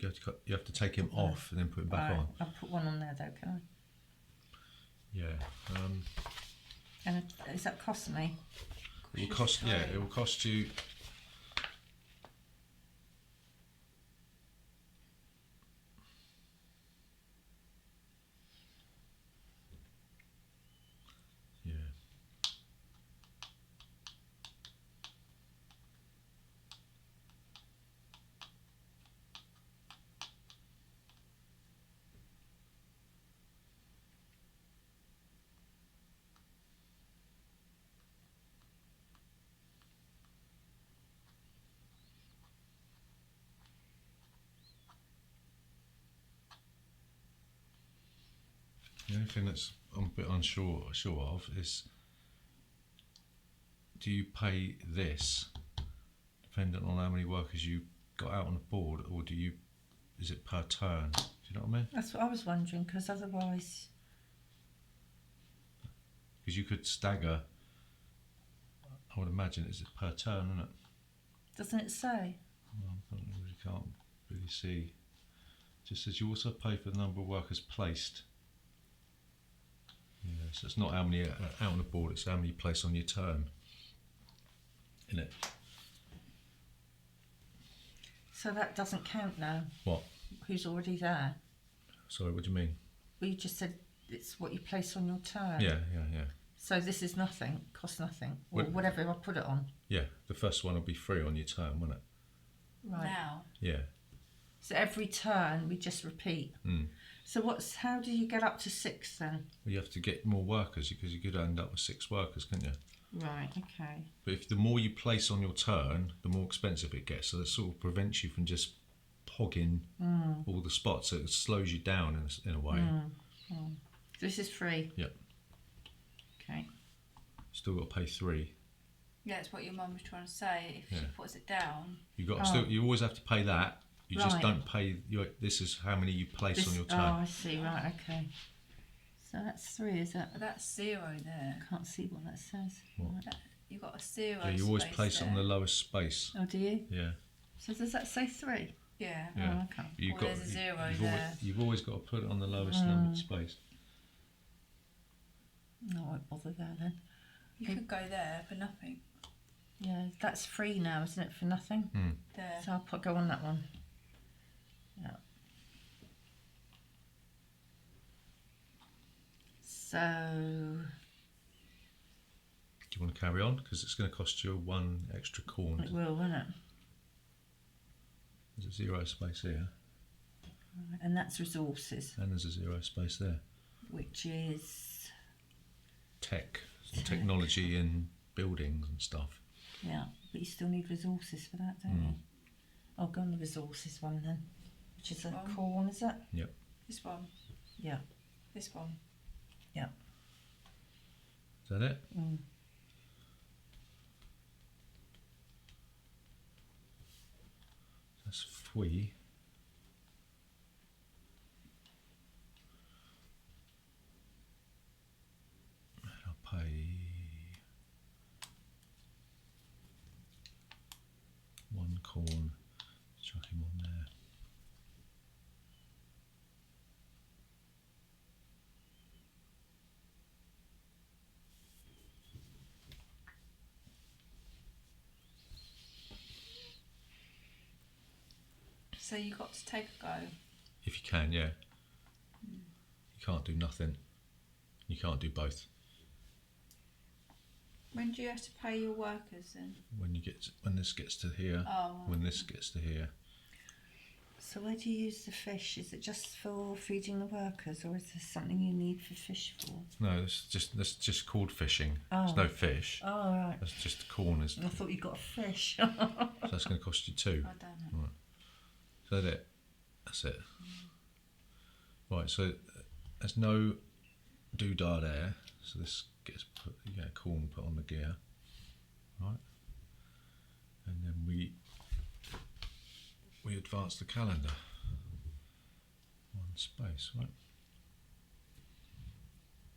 have to take him off and then put him back on. I'll put one on there though, can I? Yeah. And is that cost me? It will cost. Yeah, it will cost you. Yeah. The only thing that's I'm a bit unsure of is, do you pay this dependent on how many workers you got out on the board, or is it per turn? Do you know what I mean? That's what I was wondering, because otherwise... Because you could stagger, I would imagine it's per turn, isn't it? Doesn't it say? Well, I really can't really see. It just says you also pay for the number of workers placed. Yeah, so it's not how many out on the board, it's how many you place on your turn. Isn't it? So that doesn't count now? What? Who's already there? Sorry, what do you mean? Well, you just said it's what you place on your turn. Yeah. So this is nothing, costs nothing, or whatever I put it on. Yeah, the first one will be free on your turn, won't it? Right. Now. Yeah. So every turn we just repeat. So how do you get up to 6 then? Well, you have to get more workers because you could end up with 6 workers, can't you? Right, okay. But if the more you place on your turn, the more expensive it gets. So that sort of prevents you from just pogging all the spots. So it slows you down in a way. This is free? Yep. Okay. Still got to pay 3. Yeah, that's what your mum was trying to say. If she Yeah. puts it down, You got you always have to pay that. You just Right. don't pay. This is how many you place on your Oh, turn. I see, right, okay. So that's 3, is that? but that's 0 there. I can't see what that says. What? You've got a 0. Yeah, you always space place it on there. the lowest space. Oh, do you? Yeah. So does that say 3? Yeah. Yeah. Oh, okay. You've Well, there's a 0 you've there. always, you've always got to put it on the lowest numbered space. No, I won't bother there then. You could go there for nothing. Yeah, that's free now, isn't it, for nothing? There. So I'll go on that one. Yeah. So, Do you want to carry on? Because it's going to cost you 1 extra corn. it will, won't it? There's a 0 space here, And that's resources, and there's a 0 space there. which is, Tech, technology in buildings and stuff. yeah, but you still need resources for that, don't you? I'll go on the resources one then, which is a corn, is it? Yep. This one. Yeah. This one. Yeah. Is that it? That's 3. And I'll pay 1 corn. Chuck him on there. So you got to take a go. If you can, yeah. You can't do nothing. You can't do both. When do you have to pay your workers then? When this gets to here, Oh. when this gets to here. So where do you use the fish? Is it just for feeding the workers, or is there something you need for fish for? No, that's just called fishing. There's Oh. no fish. Oh, right. That's just corn. Is I thought you got a fish. so that's going to cost you 2. I don't know. Right. So that's it. That's it. Right. So there's no doodah there. So this gets put. You get corn put on the gear. Right. And then we advance the calendar. 1 space. Right.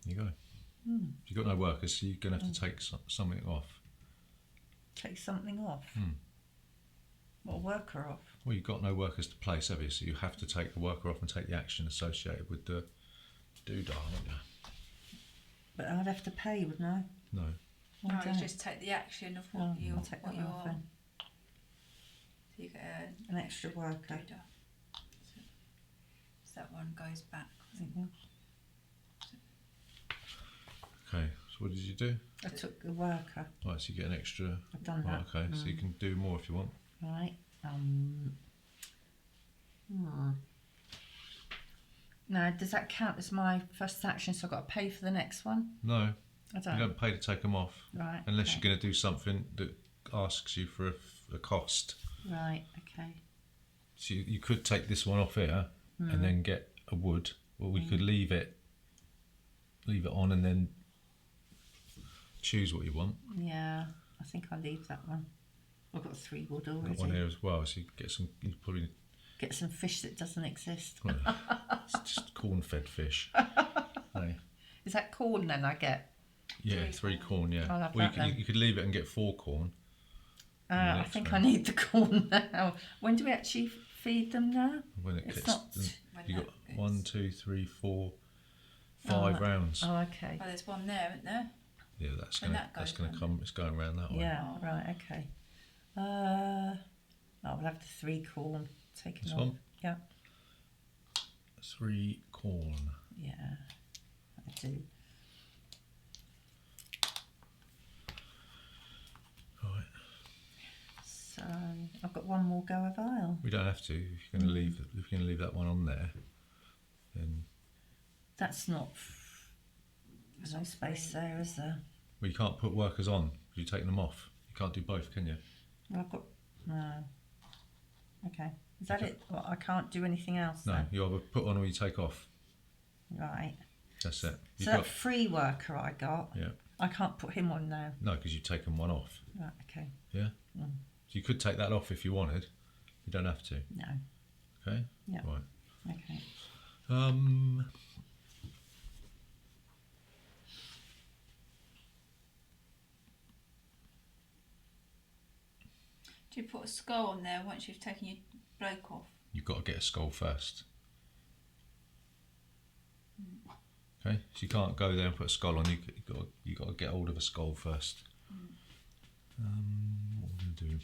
There you go. You've got no workers, so you're going to have to take something off. Take something off. What, a worker off? Well, you've got no workers to place, have you? So you have to take the worker off and take the action associated with the doodah, haven't you? But I'd have to pay, wouldn't I? No. Why No, you don't? just take the action of what Oh, you I'll take what that you one off are. then. So you get An extra worker. doodah. So that one goes back. I think, well, Okay, so what did you do? I took the worker. Right, so you get an extra. I've done Right, that. okay, so you can do more if you want. Right. Now, does that count as my first action? So I've got to pay for the next one? No, I don't. you don't pay to take them off. Right. Unless okay. you're going to do something that asks you for a cost. Right, okay. So you could take this one off here and then get a wood, or we could leave it on and then choose what you want. Yeah, I think I'll leave that one. I've got 3 wood Got already. one here as well, so you get some. You probably Get some fish that doesn't exist. it's just corn-fed fish. Hey. Is that corn then I get? Yeah, 3 corn. Yeah. I'll have Well, that then. you could leave it and get 4 corn. I next think one. I need the corn now. When do we actually feed them now? When it It's gets, not- When you that got gets- 1, 2, 3, 4, 5 rounds. Oh, okay. Oh, there's one there, isn't there? Yeah, that's And gonna that goes come. round. It's going around that way. Yeah, right, okay. Oh, we'll have the 3 corn taken This off. one? Yeah, 3 corn. yeah, I do. Right. So I've got one more go of ale. We don't have to. If you're going to leave that one on there, then That's not. There's no space there, is there? Well, you can't put workers on because you're taking them off. You can't do both, can you? Well, I've got no. Okay, is that it? Well, I can't do anything else. No, then? you either put on or you take off. Right. That's it. So You've that got, free worker I got, yeah. I can't put him on now. No, because you've taken one off. Right. Okay. Yeah. Mm. So you could take that off if you wanted. You don't have to. No. Okay. Yeah. Right. Okay. Do you put a skull on there once you've taken your bloke off? You've got to get a skull first. Okay, so you can't go there and put a skull on. You got to get hold of a skull first. What we're going to do?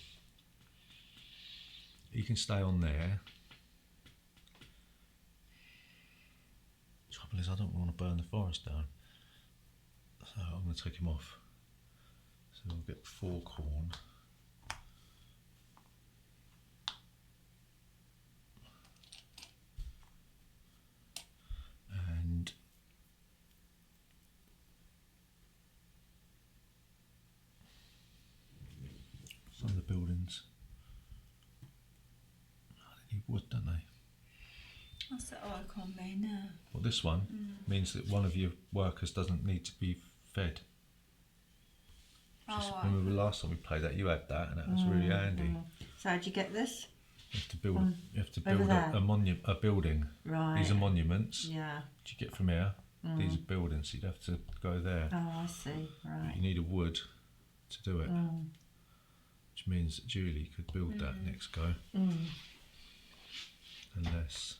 You can stay on there. Trouble is, I don't want to burn the forest down, so I'm going to take him off. So we'll get 4 corn. And some of the buildings, they need wood, don't they? What's that icon mean now? Well, this one means that one of your workers doesn't need to be fed. Oh, Remember the last time we played that, you had that, and that was really handy. So how'd you get this? You have to build. You have to over build there? a building. Right. These are monuments. Yeah. Which you get from here. These are buildings. So you'd have to go there. Oh, I see. Right. You need a wood to do it, which means that Julie could build that next go. Unless.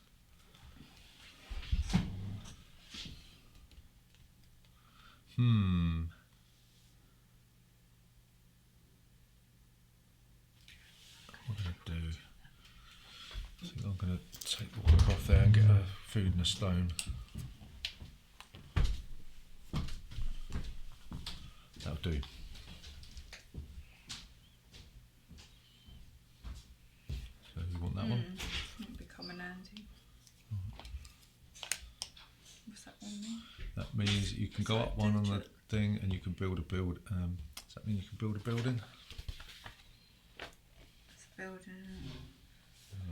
What do I do? I think I'm going to take the work off there and get her food and a stone. That'll do. So you want that one? It'll become an handy. What's that one mean? That means you can go up one on the thing and you can build a build. Does that mean you can build a building? It's a building.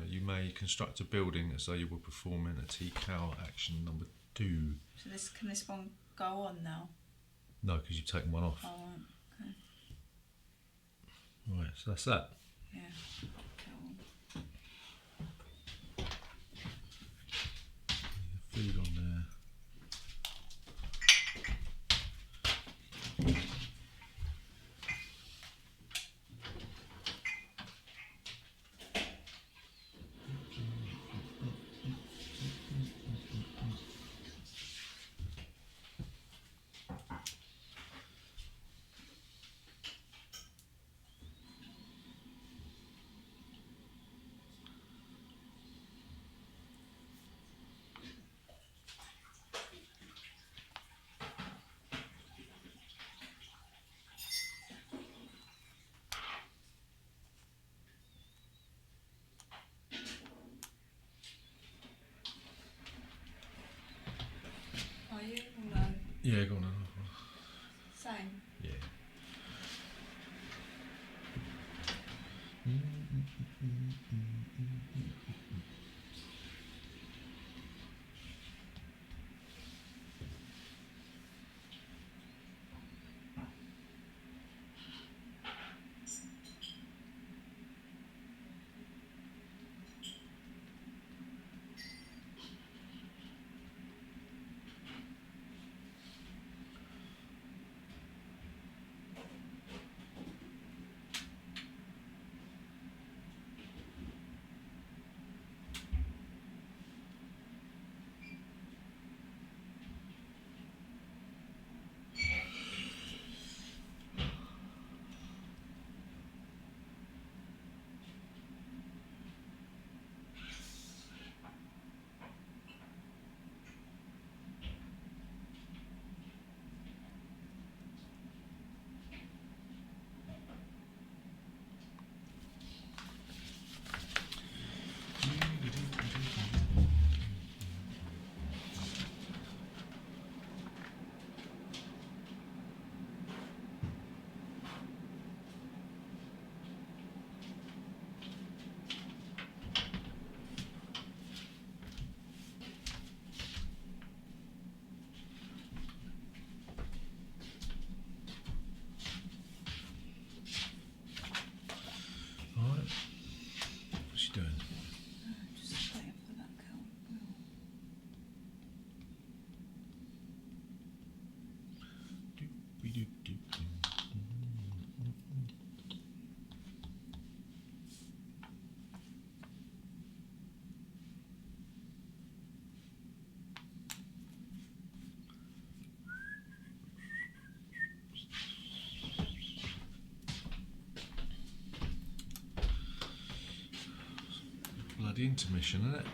You may construct a building as though you were performing a T-cow action number 2. So can this one go on now? No, because you've taken one off. Oh, okay. Right, so that's that. Yeah. Food on there. Are you? Or no? Yeah, go on. Same. Yeah. intermission, isn't it?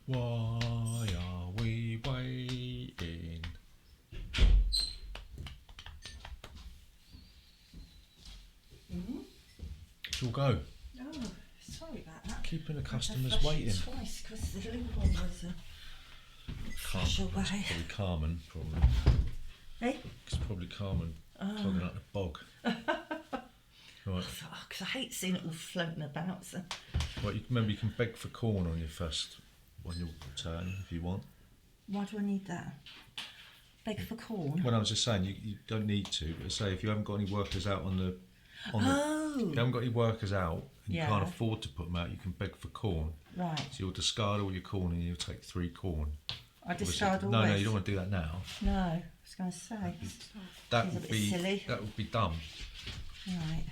Why are we waiting? Shall we go? Oh, sorry about that. Keeping the I had to customers flush it waiting. twice because the little one was flush away. Probably Carmen, probably. Hey? It's probably Carmen clogging up the bog. Right. Because I hate seeing it all floating about. So. Right, remember you can beg for corn on your turn if you want. Why do I need that? Beg for corn? Well, I was just saying you don't need to, but say if you haven't got any workers out if you haven't got any workers out and you can't afford to put them out, you can beg for corn. Right. So you'll discard all your corn and you'll take 3 corn. I discard all No, this? you don't want to do that now. No, I was going to say. That Seems a would bit be silly. That would be dumb, Right.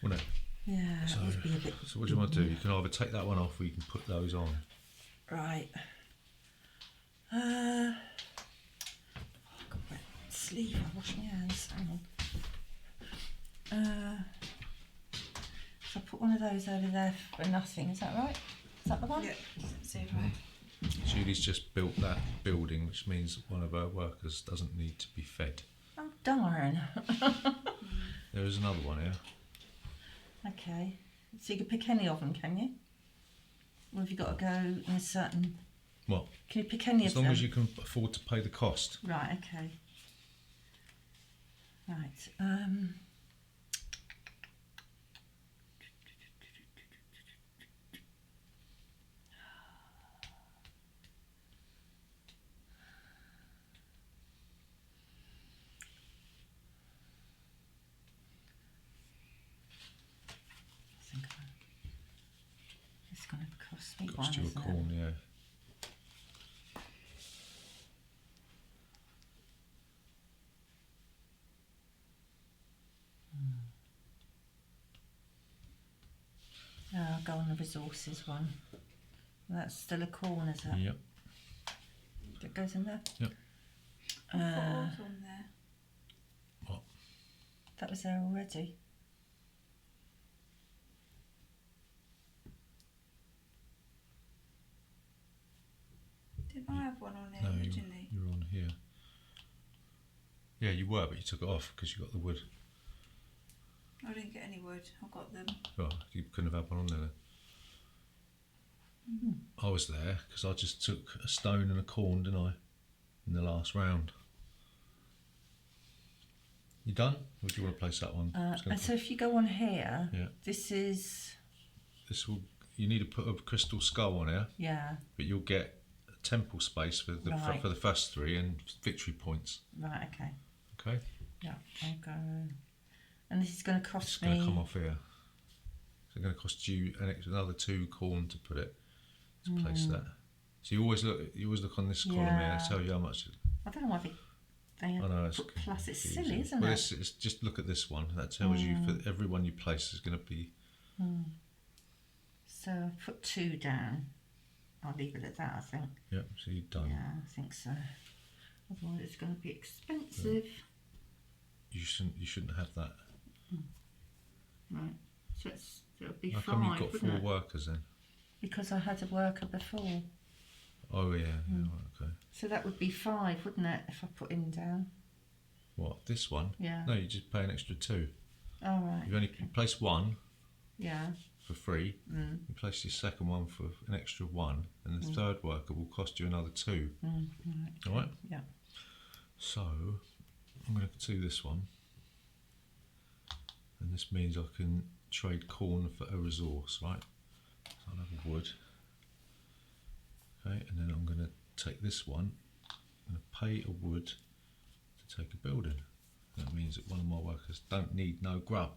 wouldn't it? Yeah, that would be a bit... So what do you want to do? You can either take that one off or you can put those on. Right. I've got a wet sleeve. I'll wash my hands. Hang on. So I put one of those over there for nothing. Is that right? Is that the one? Yeah, zero. Julie's just built that building, which means one of her workers doesn't need to be fed. Oh, darn. There is another one here. Okay. So you can pick any of them, can you? Or have you got to go in a certain... What? Can you pick any of As them? long as you can afford to pay the cost. Right, okay. Right. I think it's going to cost me Cost you a isn't it? corn, yeah. I'll go on the resources one. That's still a corn, is it? Yep. That goes in there? Yep. I thought I was on there. What? That was there already. Didn't I have one on there No, originally? you're on here. Yeah, you were, but you took it off because you got the wood. I didn't get any wood. I got them. Oh, you couldn't have had one on there then. I was there because I just took a stone and a corn, didn't I? In the last round. You done? Or do you want to place that one? And so if you go on here, Yeah. this is... This will. You need to put a crystal skull on here, Yeah, but you'll get a temple space for the Right. for the first 3 and victory points. right, okay. Okay. Yeah, I'll go... And this is going to It's cost going me... to come off here. So it's going to cost you another 2 corn to put it. To place that. So you always look on this column here. Yeah. Tell you how much. I don't know why they I know it's put plus. It's confusing. silly, isn't well, it? It's just look at this one. That tells you for every one you place is going to be. So I've put 2 down. I'll leave it at that, I think. Yep. So you've done. Yeah, I think so. Otherwise it's going to be expensive. You shouldn't have that. Right. So it'll be How 5, come you've got 4 wouldn't it? workers then? Because I had a worker before. Oh yeah. Yeah, right, okay. So that would be 5, wouldn't it, if I put him down? What, this one? Yeah. No, you just pay an extra 2. Oh, right. You've only you place 1 Yeah. for free. You place your second one for an extra 1, and the third worker will cost you another 2. Right. All right. Yeah. So I'm going to do this one, and this means I can trade corn for a resource, right? So I'll have wood. Okay, and then I'm going to take this one I'm going to pay a wood to take a building. That means that one of my workers don't need no grub.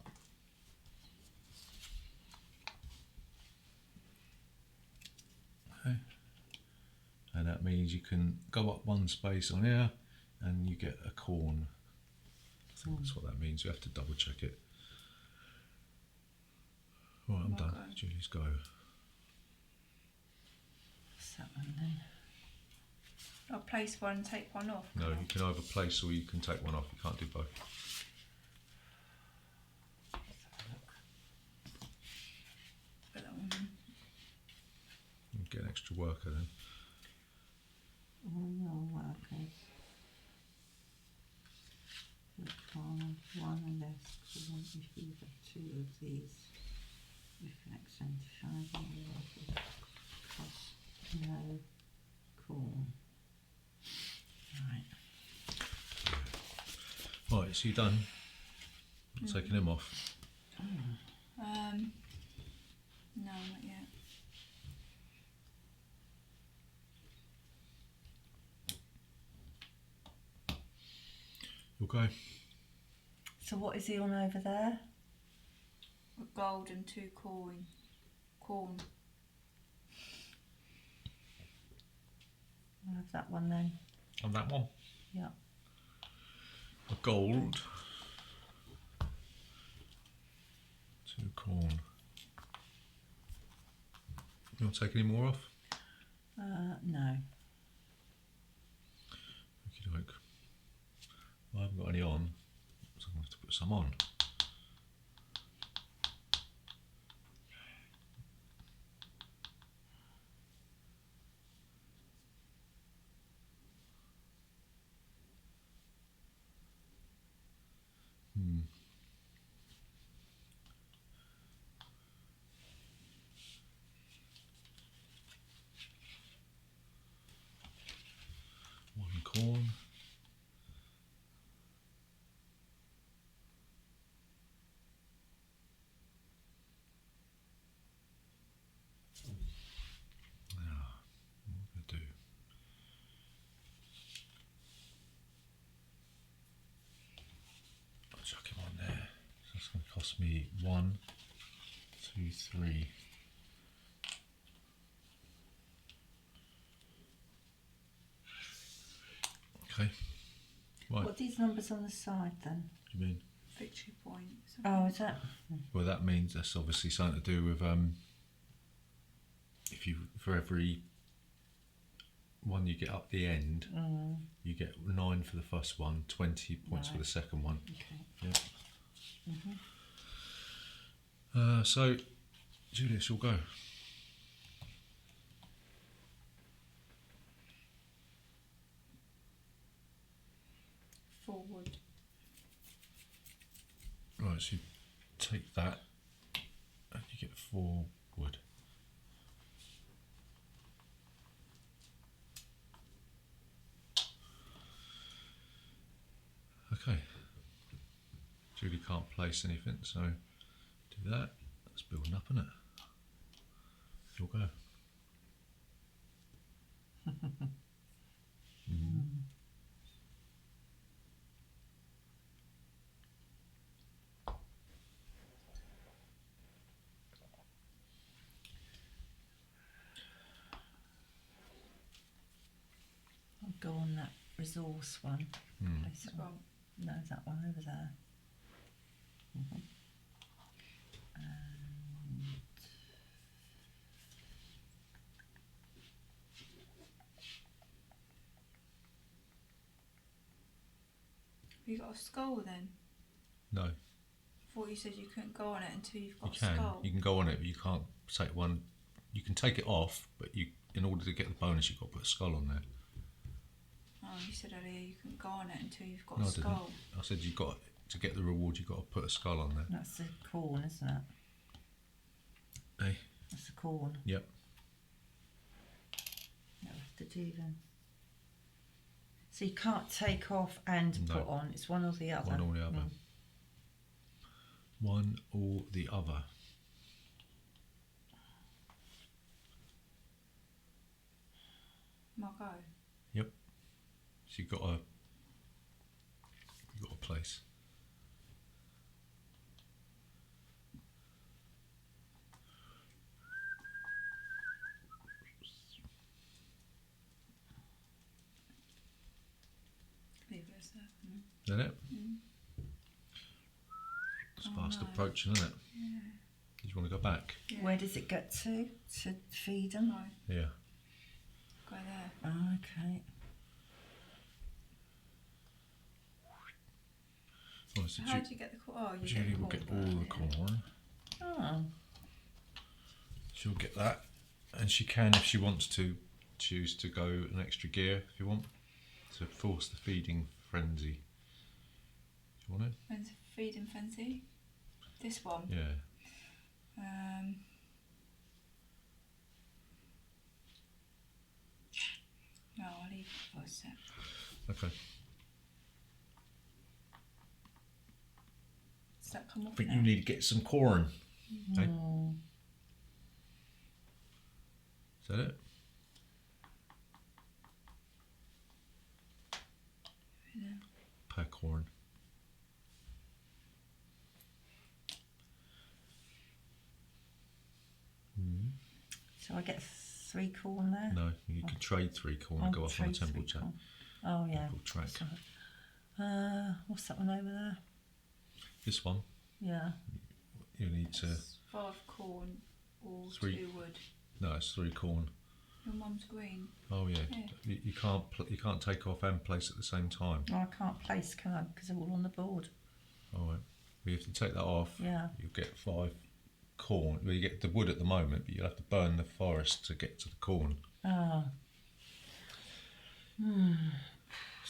Okay. And that means you can go up one space on here and you get a corn. I think that's what that means. You have to double check it. Right, I'm done. Julie's go. What's that one then? I'll place one and take one off. No, you can either place or you can take one off. You can't do both. Put that one in. You get an extra worker then. All your workers. One less corn if you have two of these. Reflects and shines on the workers. Cost no corn. Right. Right, so you're done. Taking him off. No, not yet. Okay. So what is he on over there? A gold and 2 corn. I'll have that one then. On that one. Yeah. A gold. 2 corn. You want to take any more off? No. Okey doke. I haven't got any on, so I'm going to have to put some on. One corn. Chuck him on there. So that's going to cost me 1, 2, 3. Okay. Right. What are these numbers on the side then? What do you mean? Victory points. Oh, is that? Well, that means that's obviously something to do with if you, for every one you get up the end, you get 9 for the first one, 20 points for the second one. Okay. Yeah. So, Julius, you'll go. Forward. Right, so you take that and you get 4 wood. Okay. Julie can't place anything, so do that. That's building up, isn't it? You'll go. I'll go on that resource one. Place it on. Well, No, that one over there. you got a skull then? No, I thought you said you couldn't go on it until you've got you a can. skull. You can go on it, but you can't take one. You can take it off, but you, in order to get the bonus, you've got to put a skull on there. Oh, you said earlier you couldn't go on it until you've got No, a I didn't. skull. I said you've got to get the reward. You've got to put a skull on there. That's the corn, isn't it? Hey. That's the corn. Yep. That we have to do then. So you can't take off and No. put on. It's one or the other. One or the other. One or the other. My go. Yep. you've got a place. Leave it as that. Is that it? It's fast approaching, isn't it? Yeah. Did you want to go back? Yeah. Where does it get to feed them? No, Yeah. go there. Oh, okay. Well, so How do you get the corn? Oh, you Julie get will the get corn. all the Yeah. corn. Oh, She'll get that, and she can, if she wants to, choose to go an extra gear if you want, to force the feeding frenzy. Do you want it? When's feeding frenzy? This one. Yeah. No, I'll leave it for a sec. Okay. Does that come I off think now? you need to get some corn. Okay. Is that it? Yeah. Per corn. so I get 3 corn there? No, you can trade 3 corn I'll and go off on a trade temple 3 chat. corn. Oh yeah. Temple track. So, what's that one over there? This one, Yeah. you need to. It's 5 corn or 3. 2 wood. No, it's 3 corn. Your mum's green. Oh yeah. Yeah. You can't. You can't take off and place at the same time. Oh, I can't place, can I? Because they're all on the board. All right. Well, you have to take that off. Yeah. You get 5 corn. Well, you get the wood at the moment, but you'll have to burn the forest to get to the corn. Oh.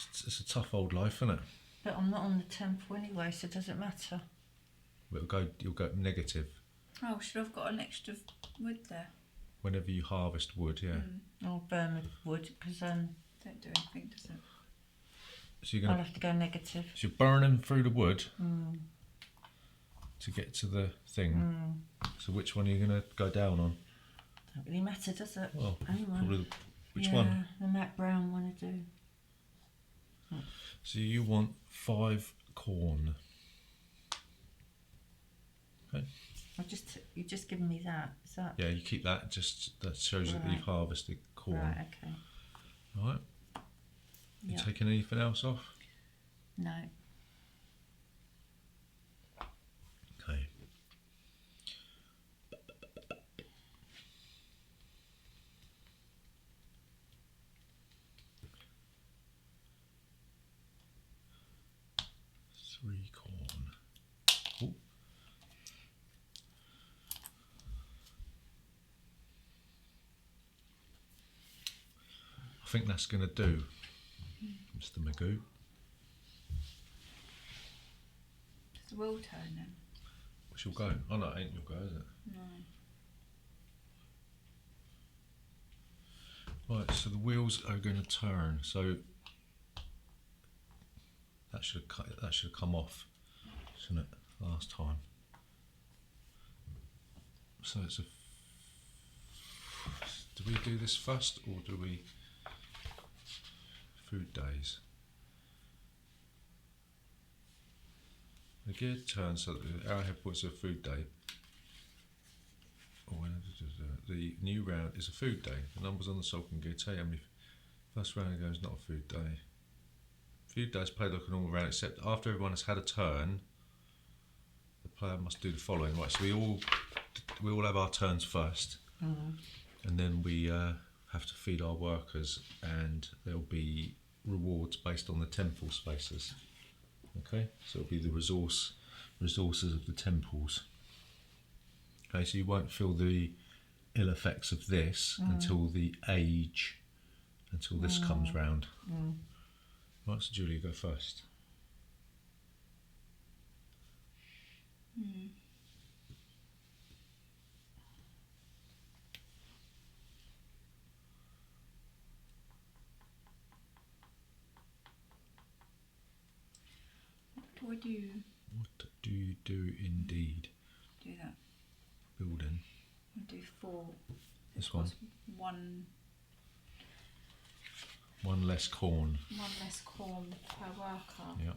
It's a tough old life, isn't it? But I'm not on the temple anyway, so does it matter? You'll go negative Oh, should I've got an extra wood there? whenever you harvest wood. Yeah. I'll burn the wood because Don't do anything, does it? So you're I'll gonna. have to go negative. So you're burning through the wood to get to the thing. So which one are you gonna go down on? Don't really matter, does it? Well, Anyway. probably which Yeah, one? the Mac Brown one I do. So you want 5 corn. Okay. You've just given me that. Is that Yeah, you keep that. Just that shows that Right. you've harvested corn. right? Okay. All right. You Yeah. taking anything else off? No. Okay. Three corn. Oh. I think that's going to do, Mr. Magoo. Does the wheel turn then? She'll go. Oh no, it ain't your go, is it? No. Right, so the wheels are going to turn. So that should have come off, shouldn't it? Last time. So it's a. Do we do this first or do we? Food days. The gear turns so that the arrowhead puts a food day. Oh, the new round is a food day. The numbers on the Tzolk'in gear tell you how many. First round goes not a food day. Food day is played like a normal round, except after everyone has had a turn, the player must do the following. Right, so we all have our turns first, and then we have to feed our workers, and there'll be rewards based on the temple spaces. Okay, so it'll be the resources of the temples. Okay, so you won't feel the ill effects of this until the age, until this comes round. Right, so Julia, go first. What do I do? What do you do indeed? Do that. Building. I do 4. This one. One. 1 less corn. 1 less corn per worker. Yeah.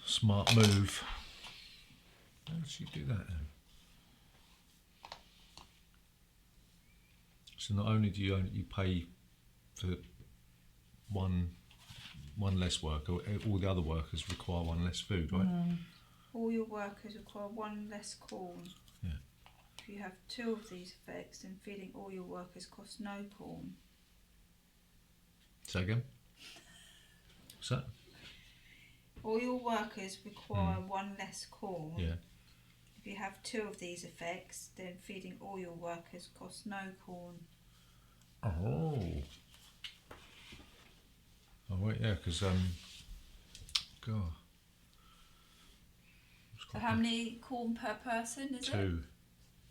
Smart move. How did you do that then? So not only do you pay for one less worker, all the other workers require 1 less food, right? All your workers require 1 less corn. Yeah. If you have 2 of these effects, then feeding all your workers costs no corn. Say again? What's that? All your workers require 1 less corn. Yeah. If you have 2 of these effects, then feeding all your workers costs no corn. Oh. Oh wait, yeah, because God. So how many corn per person is it? 2.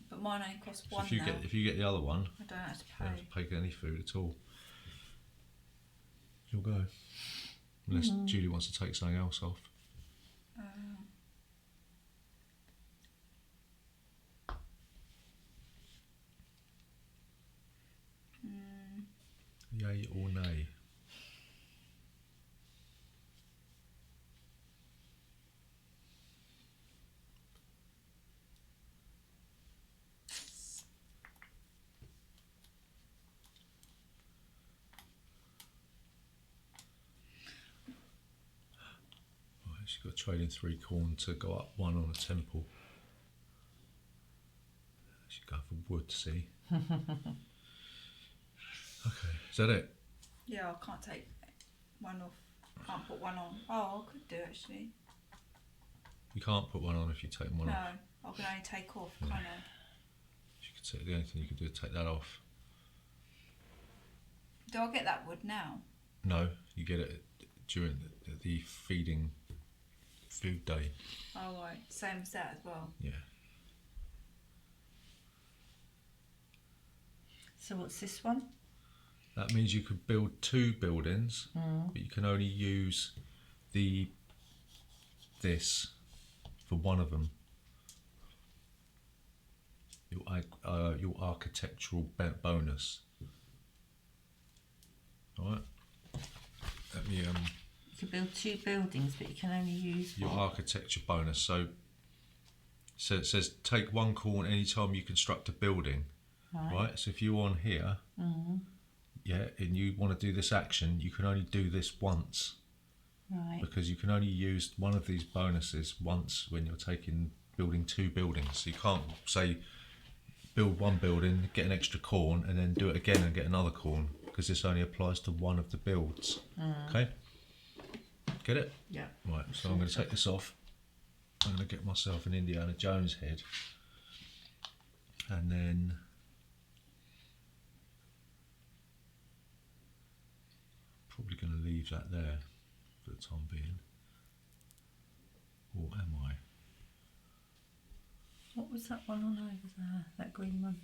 But mine only costs So 1 if you now. get any other one, I don't have to you pay. don't have to pay any food at all. You'll go. Unless Julie wants to take something else off. Yay or nay? Right, she's got to trade in 3 corn to go up 1 on a temple. She's going for wood, see? Okay, is that it? Yeah, I can't take 1 off. Can't put 1 on. Oh, I could do actually. You can't put 1 on if you take 1 No, off. I can only take off, can't I? You could take, the only thing you could do is take that off. Do I get that wood now? No, you get it during the feeding food day. Oh, right. Same as that as well. Yeah. So what's this one? That means you could build 2 buildings, but you can only use this for 1 of them. Your architectural bonus. All right. Let me You can build 2 buildings, but you can only use your one. architecture bonus. So it says take 1 corn anytime you construct a building. Right. So if you're on here, yeah, and you want to do this action, you can only do this once. Right. Because you can only use one of these bonuses once when you're building 2 buildings. So you can't say build 1 building, get an extra corn, and then do it again and get another corn, because this only applies to 1 of the builds. Okay? Get it? Yeah. Right, so I'm going to take this off. I'm going to get myself an Indiana Jones head. And then probably going to leave that there for the time being. Or am I? What was that one on over there? That green one?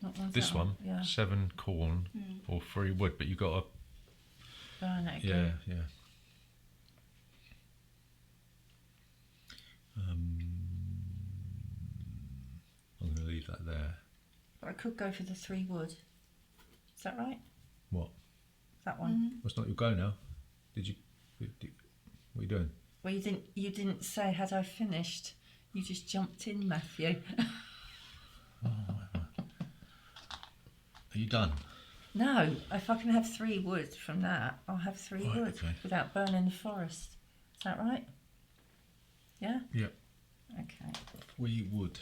What was This that one, Yeah. 7 corn or 3 wood, but you got to, Burn it yeah, again. yeah. I'm going to leave that there. But I could go for the 3 wood. Is that right? What? That one. Well, it's not your go now. What are you doing? Well, you didn't say had I finished. You just jumped in, Matthew. Are you done? No, if I can have 3 wood from that, I'll have 3 Right, wood okay. without burning the forest. Is that right? Yeah? Yep. Okay. 3 wood.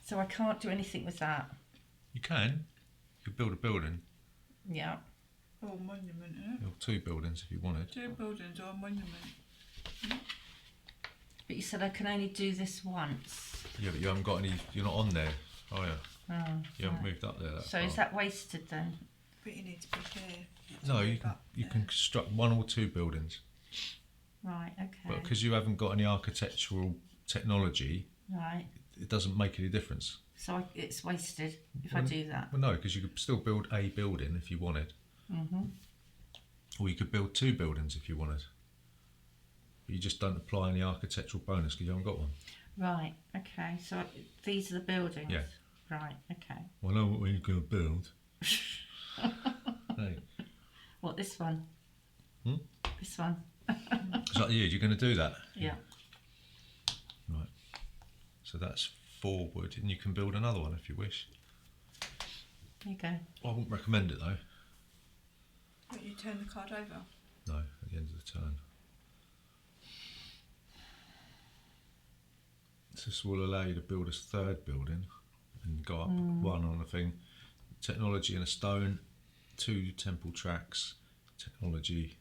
So I can't do anything with that. You can. You could build a building. Yeah. Oh, monument, eh? Build 2 buildings if you wanted. 2 buildings or a monument. But you said I can only do this once. Yeah, but you haven't got any. You're not on there, are you? Oh, You haven't right. moved up there. So is that wasted then? But you need to be here. No, you can construct 1 or 2 buildings, Right, okay. but because you haven't got any architectural technology, Right. it doesn't make any difference. So it's wasted if I do that. Well, no, because you could still build a building if you wanted, or you could build 2 buildings if you wanted. But you just don't apply any architectural bonus because you haven't got one. Right, okay, so these are the buildings? Yeah. Right, okay. Well, I know what you're going to build. Hey, What, this one? Hmm? This one? it's like you. You're going to do that. Yeah. Right. So that's 4 wood, and you can build another one if you wish. There you go. I wouldn't recommend it though. Won't you turn the card over? No, at the end of the turn. This will allow you to build a 3rd building and go up 1 on a thing. Technology and a stone, 2 temple tracks, technology.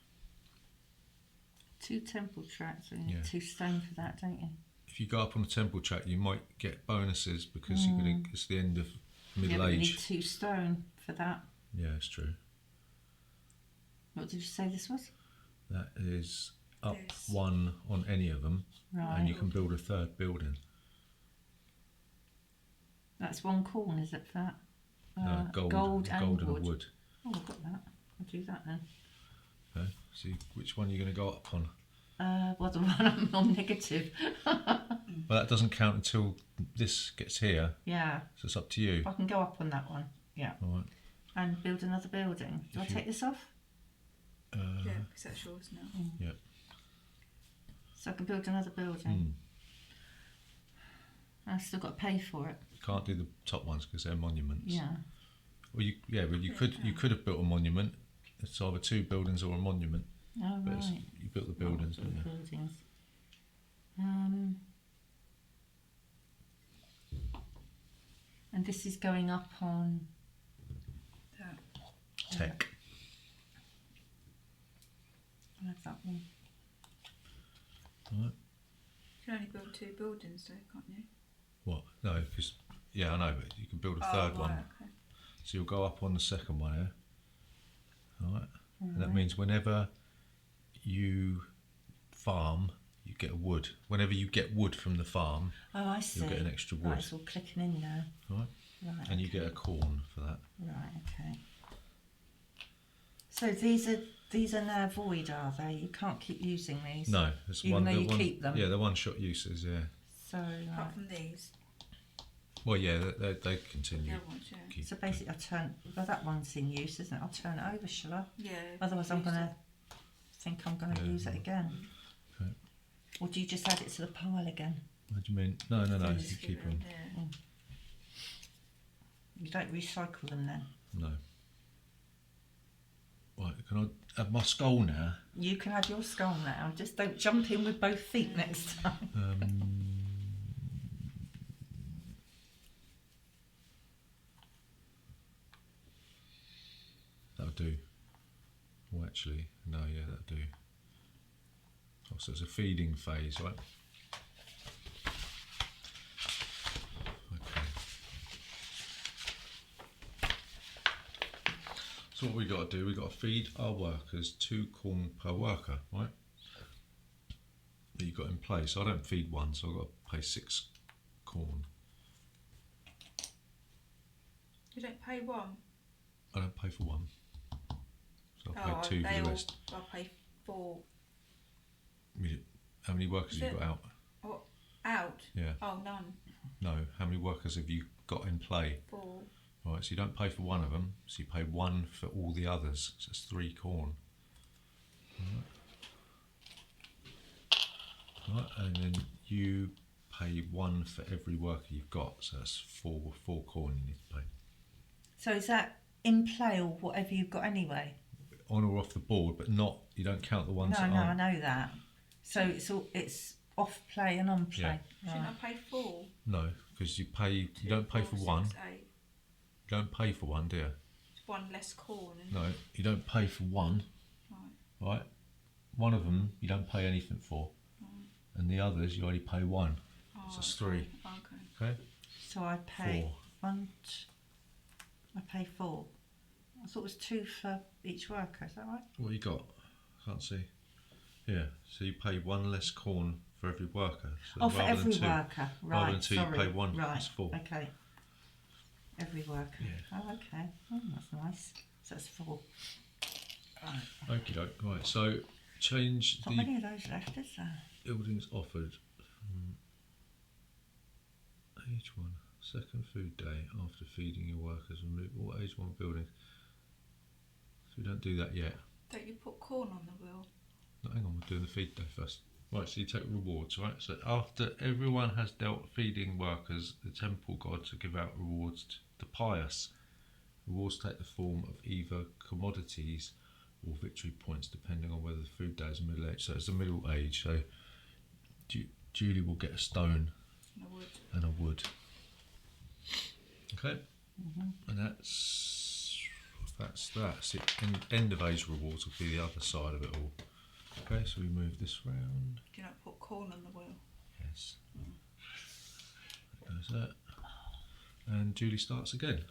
2 temple tracks, and you Yeah. need 2 stone for that, don't you? If you go up on a temple track, you might get bonuses because you're gonna, it's the end of middle Yeah, but you need age. 2 stone for that. Yeah, it's true. What did you say this was? That is up This. 1 on any of them, Right. and you can build a 3rd building. That's 1 corn, is it, for that? Gold and and wood. wood. Oh, I've got that. I'll do that then. Okay. See which one you're going to go up on. Well, the one I'm on negative. Well, that doesn't count until this gets here, Yeah, so it's up to you. I can go up on that one. Yeah. All right. And build another building. Do I If you- take this off? Yeah, because that's yours now. Yeah. So I can build another building. I've still got to pay for it. You can't do the top ones because they're monuments. Yeah. Well, you could have built a monument. It's either 2 buildings or a monument. Oh, But right. you built the buildings, Build didn't you? buildings. And this is going up on That. Tech. I have that one. All right. You can only build 2 buildings though, can't you? What? No, because I know, but you can build a 3rd one. Okay. So you'll go up on the 2nd one here. All right. And that Right. means whenever you farm, you get wood. Whenever you get wood from the farm, Oh, I see. you'll get an extra Right, wood. it's all clicking in now. Right. Right. And you get a corn for that. Right, okay. So these are now void, are they? You can't keep using these. No, it's Even though the you keep them? Yeah, they're one-shot uses. Yeah. So Apart from these, Well, yeah, they the continue. other ones, yeah. Keep- so basically, well, that one's in use, isn't it? I'll turn it over, shall I? Yeah. Otherwise, I'm use gonna think I'm gonna Yeah. use it again. Okay. Or do you just add it to the pile again? What do you mean? No, it. you Just keep give them. it, yeah. You don't recycle them then. No. Right, can I have my skull now? You can have your skull now. Just don't jump in with both feet next time. That'll do. Oh, actually, no, yeah, that'll do. Oh, so it's a feeding phase, right? Okay. So what we got to do, we got to feed our workers 2 corn per worker, right? That you got in place. I don't feed 1, so I've got to pay 6 corn. You don't pay 1. I don't pay for 1. So I Oh, pay 2 for they the all. rest. I pay 4. How many workers have you got out? Oh, out. Yeah. Oh, none. No. How many workers have you got in play? 4. Right, so you don't pay for 1 of them, so you pay 1 for all the others. So it's 3 corn. Right, and then you pay 1 for every worker you've got, so that's 4 corn you need to pay. So is that in play or whatever you've got anyway? On or off the board, but not, you don't count the ones No, that I aren't. know that. So it's off play and on play. Shouldn't Right. I pay 4? No, because you don't pay for 4, 1. 6, 8. You don't pay for 1, do you? It's 1 less corn. And No, you don't pay for 1, Right. right? One of them you don't pay anything for, and the others you only pay 1. Oh, So it's 3. Okay. Okay. So I pay 4. I pay 4. I thought it was 2 for each worker. Is that right? What you got? Can't see. Yeah. So you pay 1 less corn for every worker. So Oh, for rather every than 2, worker. Right. rather than 2, sorry. you pay 1. Right. That's 4. Okay. Every worker. Yeah. Oh, okay. Oh, that's nice. So that's 4. Right. Okie doke. Right. So change Not the many of those left, is there? buildings offered. Age 1, second food day after feeding your workers. Remove all age 1 buildings. So we don't do that yet. Don't you put corn on the wheel? No, hang on, we're doing the feed day first. Right, so you take rewards, right? So after everyone has dealt feeding workers, the temple gods will give out rewards to the pious. Rewards take the form of either commodities or victory points, depending on whether the food day is middle age. So it's a middle age. So Julie will get a stone And I would. and a wood. Okay, and that's that. So end of age rewards will be the other side of it all. Okay, so we move this round. Do you not put corn on the wheel? Yes. That goes that. And Julie starts again.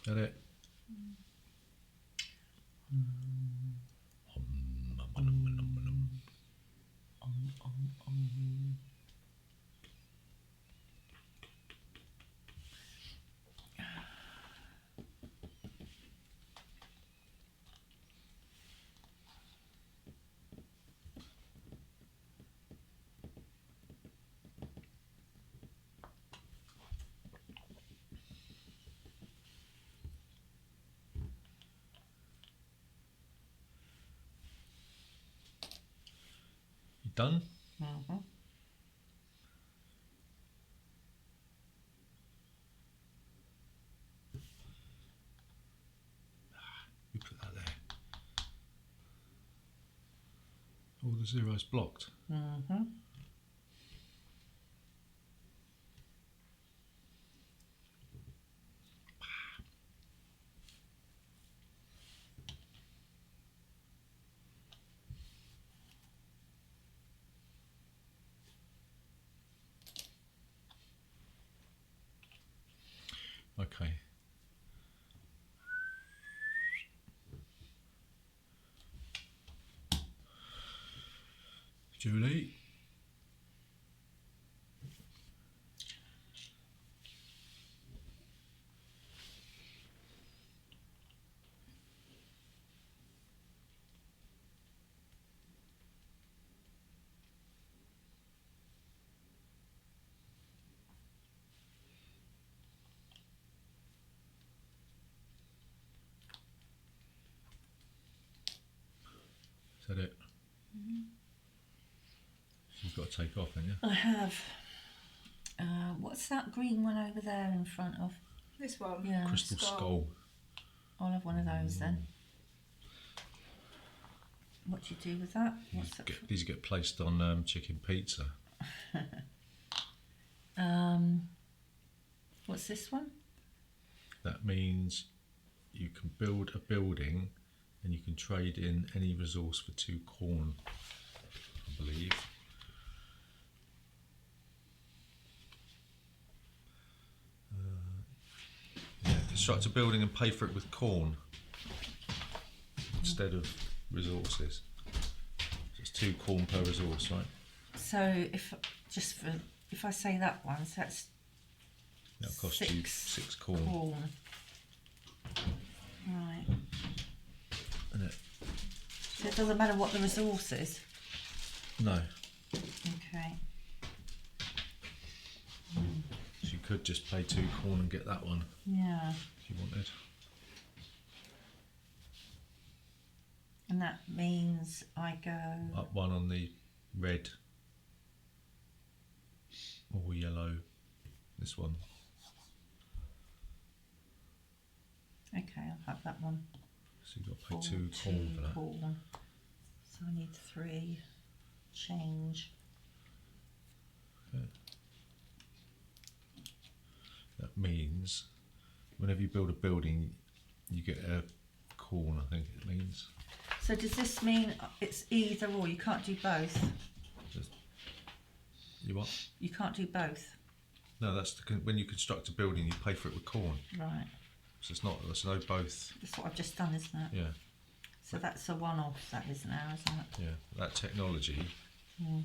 Got it? You done? Mm-hmm. You put that there. All the zeros blocked. Mm-hmm. Okay. Julie. Is that it? You've got to take off, haven't you? I have. What's that green one over there in front of? This one? Yeah. Crystal skull. I'll have one of those then. What do you do with that? What's that? These get placed on chicken pizza. What's this one? That means you can build a building and you can trade in any resource for 2 corn, I believe. Yeah, construct a building and pay for it with corn instead of resources. So it's 2 corn per resource, right? So if I say that one, so that's That'll cost you 6 corn. corn. Right. Isn't it? So it doesn't matter what the resource is. No. Okay. So you could just pay 2 corn and get that one Yeah. if you wanted. And that means I go. Up 1 on the red or yellow. This one. Okay, I'll have that one. So you've got to pay 2 corn for that. Corn. So I need 3 change. Okay. That means whenever you build a building, you get a corn, I think it means. So does this mean it's either or? You can't do both. Just, you what? You can't do both. No, that's when you construct a building, you pay for it with corn. Right. So it's not. It's no both. That's what I've just done, isn't it? Yeah, So that's a one-off, that is now, isn't it? yeah. That technology. Mm.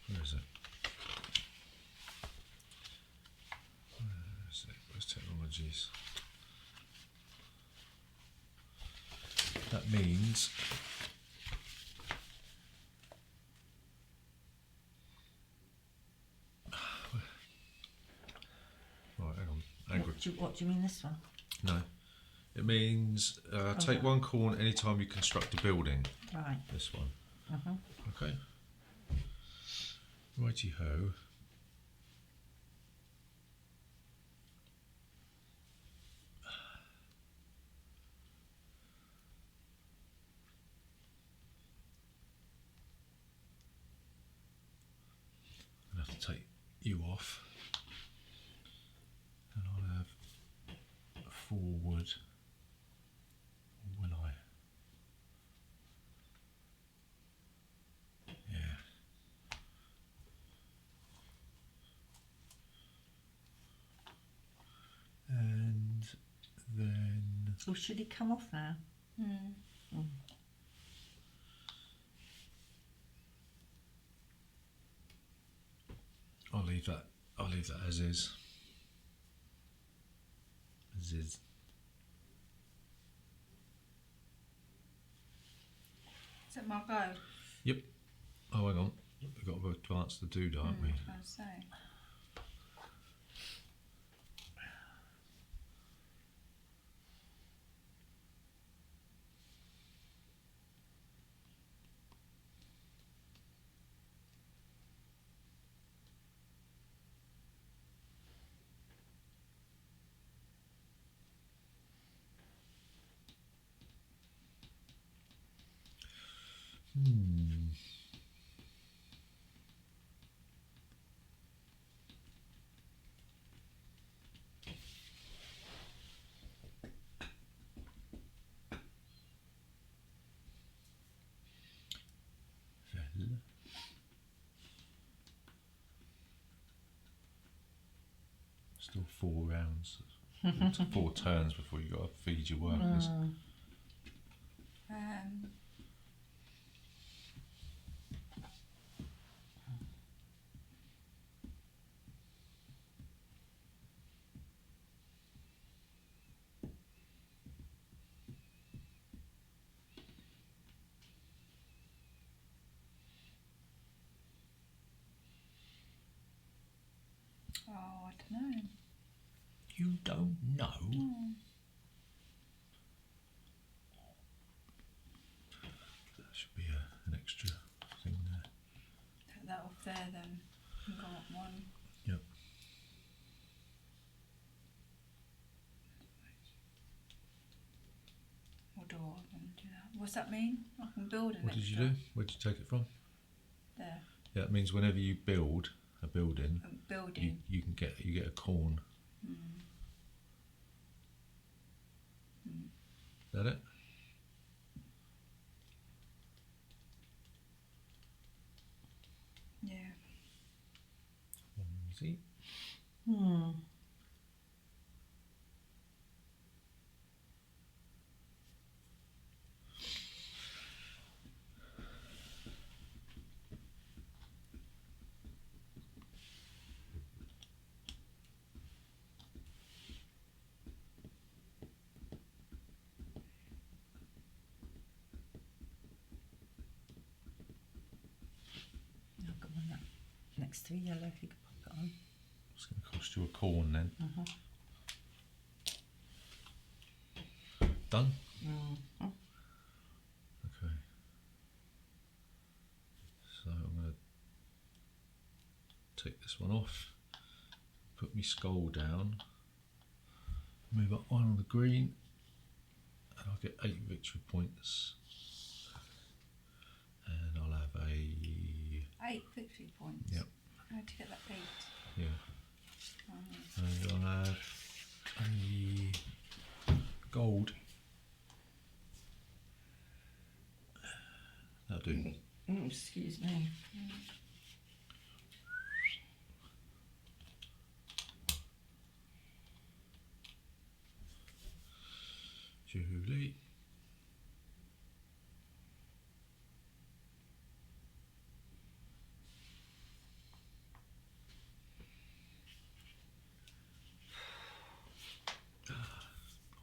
Where is it? Where is it? Where's technologies? That means. Right, hang on. What do you mean this one? No. It means take one corn anytime you construct a building. Right. This one. Uh-huh. Okay. Righty ho. I'll have to take you off. And I'll have 4 wood. Or will I? Yeah. And then Oh, should he come off now? Mm. I'll leave that as is. As is. Is it my go? Yep. Oh, hang on. We've got to advance the dude, haven't we? I was going to say. Still 4 rounds. 4 turns before you got to feed your workers. Oh, I don't know. You don't know? That should be an extra thing there. Take that off there then. And go up one. Yep. Or do I want to do that? What's that mean? I can build an What did you extra. do? Where did you take it from? There. Yeah, it means whenever you build a building, Building. you get a corn. Is that it? Yeah. Easy. I've got one next to yellow, if you could pop it on. It's going to cost you a corn then. Done? Okay. So I'm going to take this one off, put my skull down, move up 1 on the green, and I'll get 8 victory points. And I'll have a... 8 victory points. Yep. How'd you get that 8? Yeah. And I'll have a gold. That'll do. Excuse me. Slowly.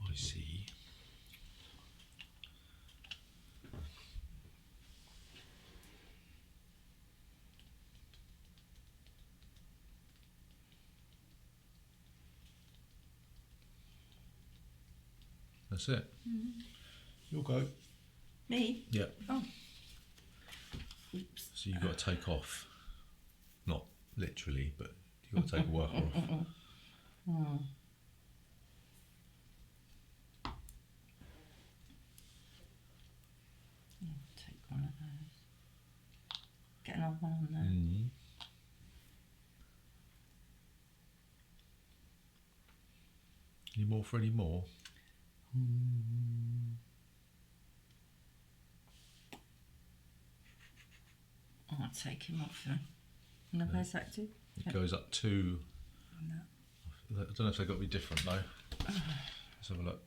I see. That's it. You'll go. Me? Yeah. Oh. Oops. So you've got to take off. Not literally, but you've got to take a worker off. Take one of those. Get another one on there. Any more for any more? I'll take him off then. And then where's that to? It goes up to. I don't know if they've got to be different though. Let's have a look.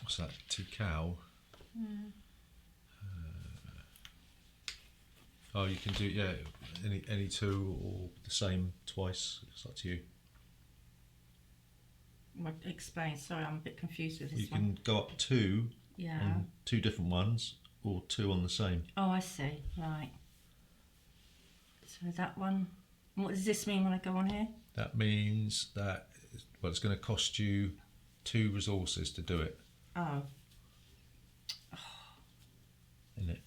What's that? Cow. Oh, you can do any two or the same twice. It's up to you. Well, explain. Sorry, I'm a bit confused with this You one. can go up two Yeah. on two different ones, or two on the same. Oh, I see. Right. So that one. What does this mean when I go on here? That means that it's going to cost you 2 resources to do it. Oh. Isn't it?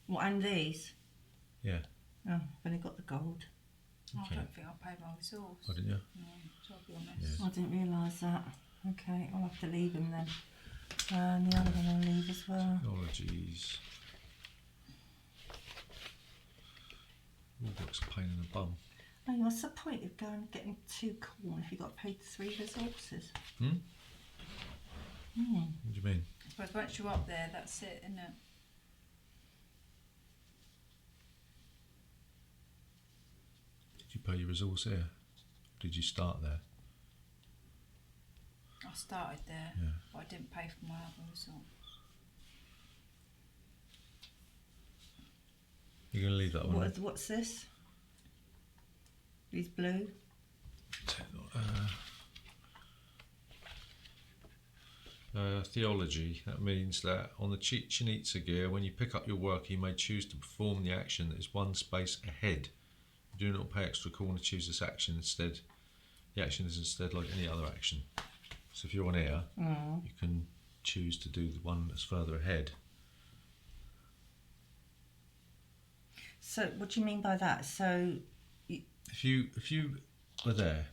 What, and these? Yeah. Oh, I've only got the gold. Okay. I don't think I paid my resource. Oh, didn't you? No, so I'll be honest. Yeah. I didn't realise that. Okay, I'll have to leave him then. And the other one I'll leave as well. Technologies. All looks a pain in the bum. Oh, what's the point of going and getting 2 corn if you've got to pay 3 resources? What do you mean? I suppose once you're up there, that's it, isn't it? Did you pay your resource here? Did you start there? I started there, Yeah. but I didn't pay for my other resource. You're going to leave that one? What's this? These blue? Theology. That means that on the Chichen Itza gear, when you pick up your work, you may choose to perform the action that is 1 space ahead. You do not pay extra corn to choose this action. Instead, the action is instead like any other action. So if you're on here, you can choose to do the one that's further ahead. So what do you mean by that? So If you were there,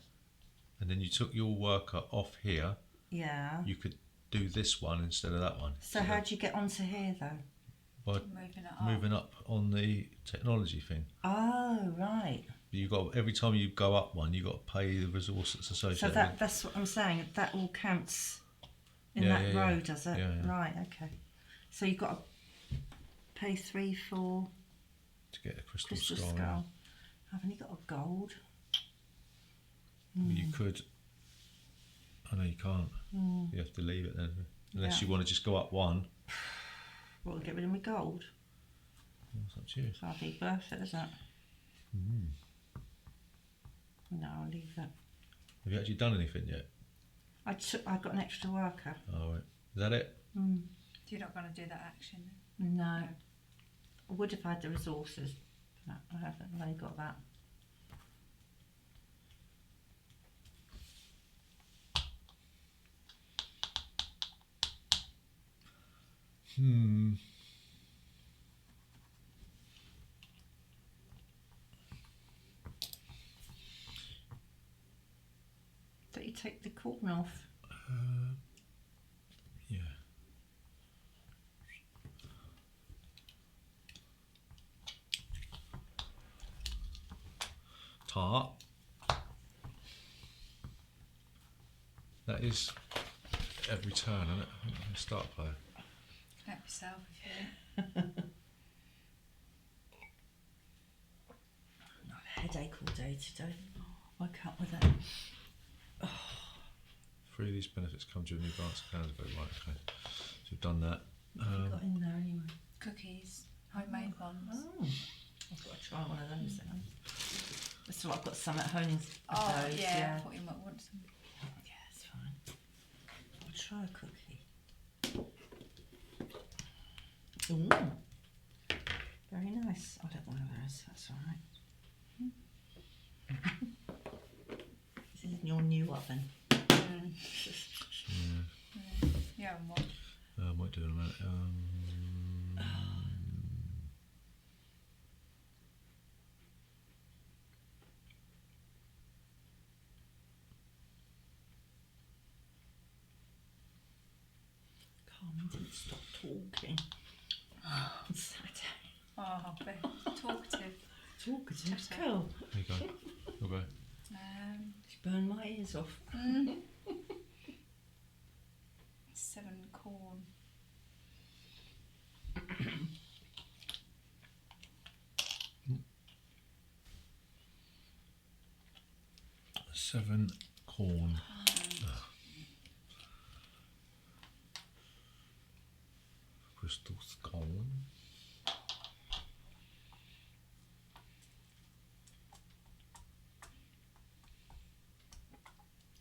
and then you took your worker off here, yeah. you could do this one instead of that one. So how do you get onto here though? By Moving it up. moving up on the technology thing. Oh right. You got every time you go up one, you got to pay the resource that's So associated. with that's what I'm saying. That all counts in Yeah, that yeah, row, yeah. does it? Yeah, yeah. Right. Okay. So you've got to pay 3 for to get a crystal, crystal skull. skull. I've only got a gold. You could. I know you can't. You have to leave it then, unless Yeah. you want to just go up one. Well, get rid of my gold. It's up to you. That'll be worth it, isn't it? No, I'll leave it. Have you actually done anything yet? I got an extra worker. Oh, right. Is that it? You're not going to do that action then? No. I would have had the resources, but I haven't. I've only got that. Don't you take the corn off? Yeah. Tart. That is every turn, isn't it? I think I'm start player. Help yourself if you want. I've had a headache all day today. Woke up with it. 3 of these benefits come during the advanced calendar vote. Right, okay. So we've done that. What have you got in there anyway? Cookies, homemade ones. Oh, I've got to try one of those then. So I've got some at home. Of Oh, those, yeah, I thought you might want some. Yeah, it's fine. I'll try a cookie. Ooh, very nice. I don't want those, that's all right. This is in your new oven. Yeah, and what? I might do it in a minute. Carmen didn't stop talking. On Saturday. Oh, talkative. Talkative girl. There you go. Okay. She burned my ears off. 7 corn. Seven corn. Crystal skull.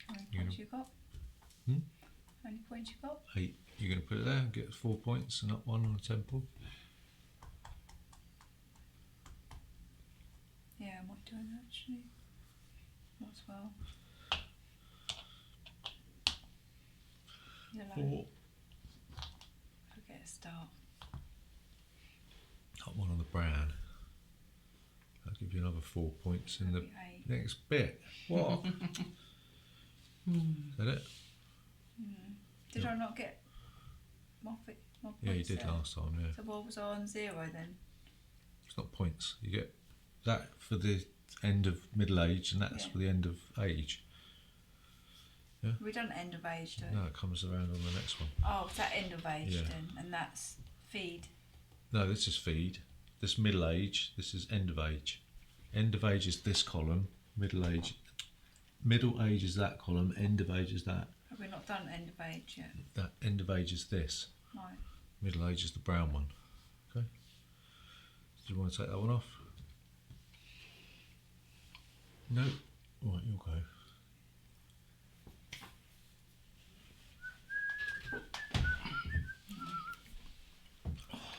How many You points you got? Hmm? How many points you got? 8. You're going to put it there and get 4 points and up 1 on the temple. Yeah, I might do that actually. Might as well. Yellow. 4. Forget a start. Up 1 on the brown. That'll give you another 4 points in the That'll be 8. next bit. What? Is that it? Did Yeah. I not get my points? Yeah, you did there? last time, yeah. So what was I on 0 then? It's not points. You get that for the end of middle age and that's Yeah. for the end of age. We done end of age, do we? No, it comes around on the next one. Oh, it's that end of age Yeah. then, and that's feed. No, this is feed. This middle age, this is end of age. End of age is this column, middle age is that column, end of age is that. Have we not done end of age yet? That end of age is this. Right. Middle age is the brown one. Okay. Do you want to take that one off? No. Right, you'll go.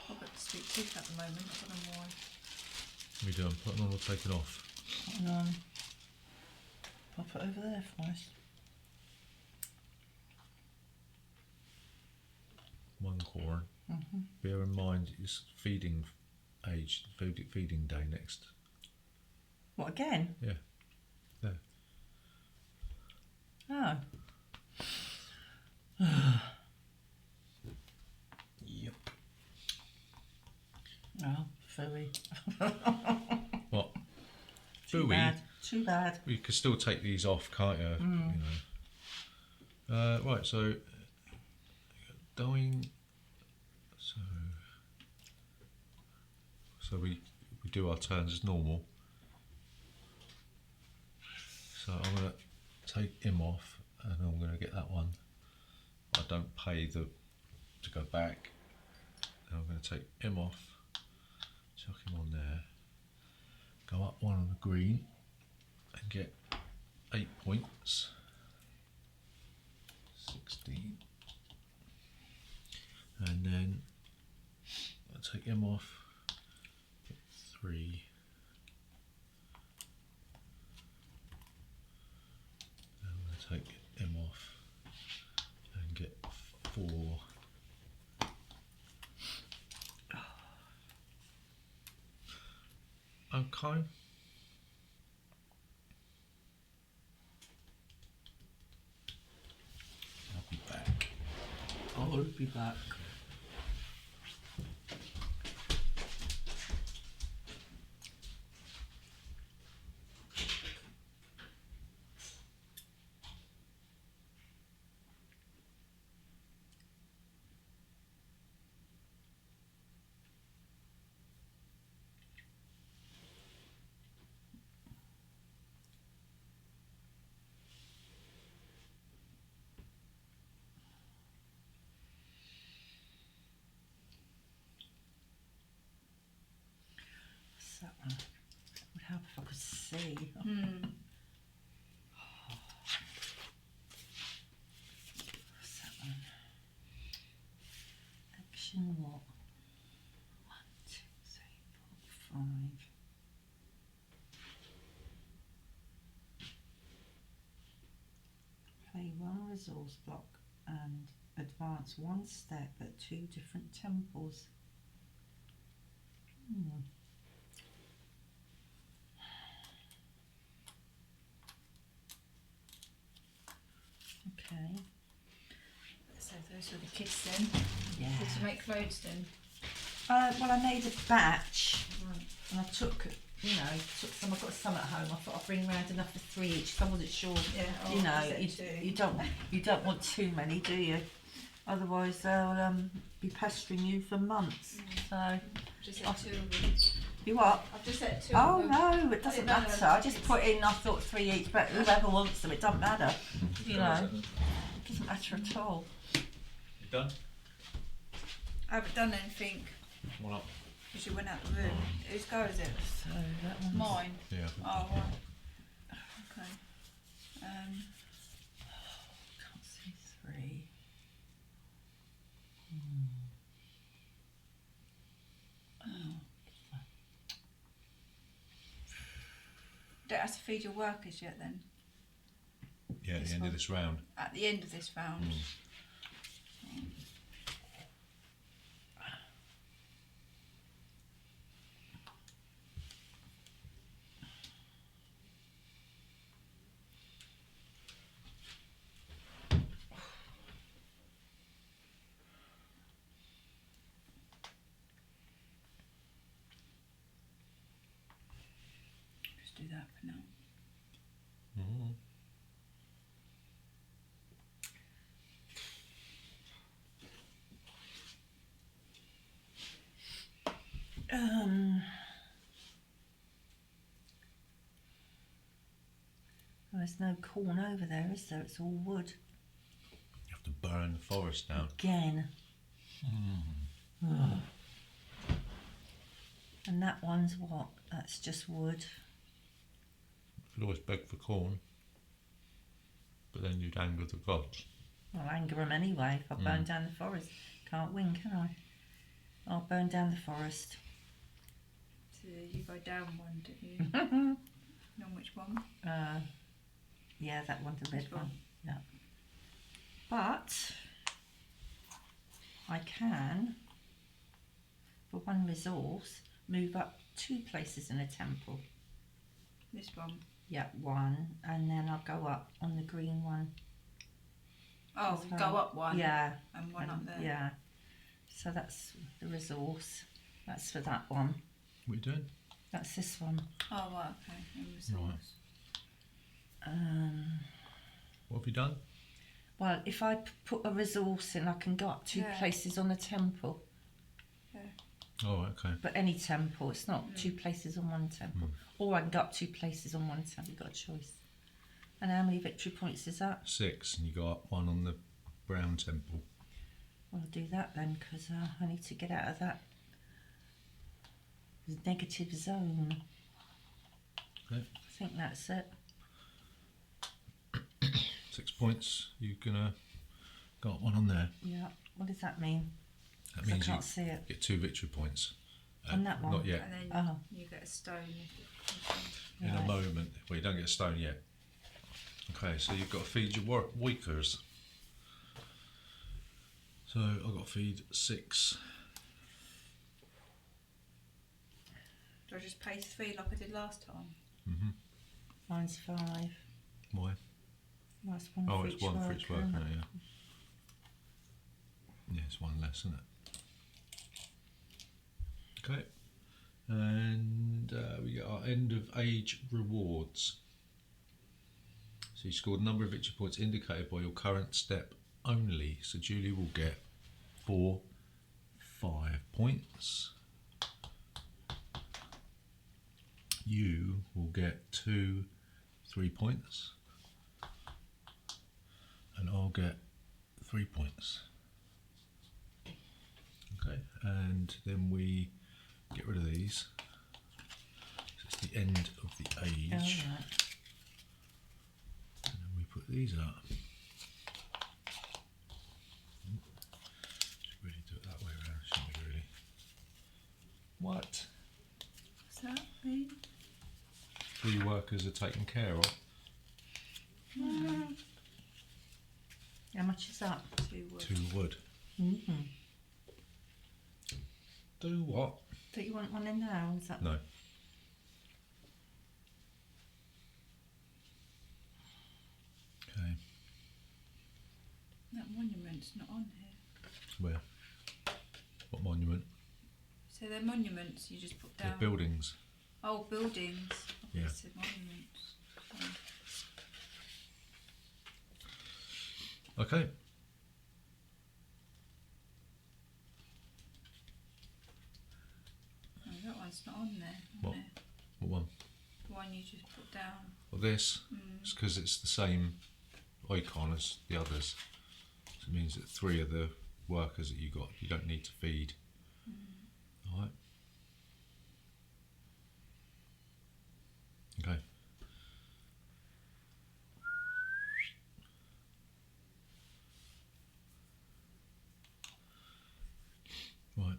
I've got sweet tooth at the moment, I don't know why. We do. I'm putting on or taking off. Putting on. Pop it over there for us. 1 corn. Bear in mind it's feeding age, feeding day next. What, again? Yeah. There. Oh. Yep. Oh, phooey. What? Too Phooey? bad. Too bad. You can still take these off, can't you? You know. Right, so dying. So we do our turns as normal. So I'm going to take him off, and I'm going to get that one. I don't pay to go back. And I'm going to take him off, chuck him on there, go up 1 on the green, and get 8 points. 16. And then I'll take him off, get 3. And I'm going to take him off and get 4. Okay. I'll be back. I'll be back. see. What's that one? Action what? 1, 2, 3, 4, 5. Play one resource block and advance one step at 2 different temples. Okay. So those are the kids then. Yeah. Did you make loads then? Well, I made a batch Right. and I took some. I've got some at home. I thought I'd bring round enough for 3 each. 'Cause I wasn't sure. Yeah. You know, you don't want too many, do you? Otherwise, they'll be pestering you for months. So Just had 2 of them. you what? I've just had 2 Oh of them. no, it doesn't didn't know matter. there I was just kids. put in. I thought 3 each, but whoever wants them, it doesn't matter. You know, it doesn't matter at all. You done? I haven't done anything One up. because you went out the room. Whose go is it? So that one's Mine. Yeah. Oh, right. Okay. Can't see 3. Don't have to feed your workers yet then? Yeah, at This the end one. of this round. At the end of this round? Just do that for now. Mm. Well, there's no corn over there, is there? It's all wood. You have to burn the forest down. Again. Ugh. And that one's what? That's just wood. You could always beg for corn, but then you'd anger the gods. I'll anger them anyway if I burn down the forest. Can't win, can I? I'll burn down the forest. So you go down one, didn't you? Know which one? Yeah, that one's the red This one. one? Yeah. But I can, for one resource, move up 2 places in a temple. This one. Yeah, 1, and then I'll go up on the green one. Oh, as go well. up one. Yeah. And one up there. Yeah. So that's the resource. That's for that one. What are you doing? That's this one. Oh, right, okay. And resource. What have you done? Well, if I put a resource in, I can go up 2 Yeah. places on a temple. Oh, okay. But any temple, it's not 2 places on one temple. Or I can go up 2 places on one temple. You've got a choice. And how many victory points is that? 6, and you go up 1 on the brown temple. Well, I'll do that then, because I need to get out of that negative zone. Okay. I think that's it. 6 points. You can go up 1 on there. Yeah. What does that mean? That 'Cause I means you can't see it. get 2 victory points. On that one? Not yet. And then Oh. you get a stone. In a Right. moment. Well, you don't get a stone yet. Okay, so you've got to feed your workers. So I've got to feed 6. Do I just pay 3 like I did last time? Mine's 5. Why? That's 1 Oh, for it's each 1 for each worker worker. now, yeah. Yeah, it's 1 less, isn't it? Okay. And we get our end of age rewards. So you scored a number of victory points indicated by your current step only. So Julie will get 4, 5 points. You will get 2, 3 points. And I'll get 3 points. Okay, and then we get rid of these. So it's the end of the age. Oh, right. And then we put these up. Should really do it that way around, shouldn't we, really? What? What's that mean? 3 workers are taken care of. How much is that? 2 wood. 2 wood. Mm-hmm. Do what? Don't you want one in now? Is that? No. Okay. That monument's not on here. Where? What monument? So they're monuments you just put They're down. buildings. Oh, buildings. I Yeah. said monuments. Okay. Oh, that one's not on there. What? There. What one? The one you just put down. Well, this. Mm. It's because it's the same icon as the others. So it means that 3 of the workers that you got, you don't need to feed. Alright. Okay. Right.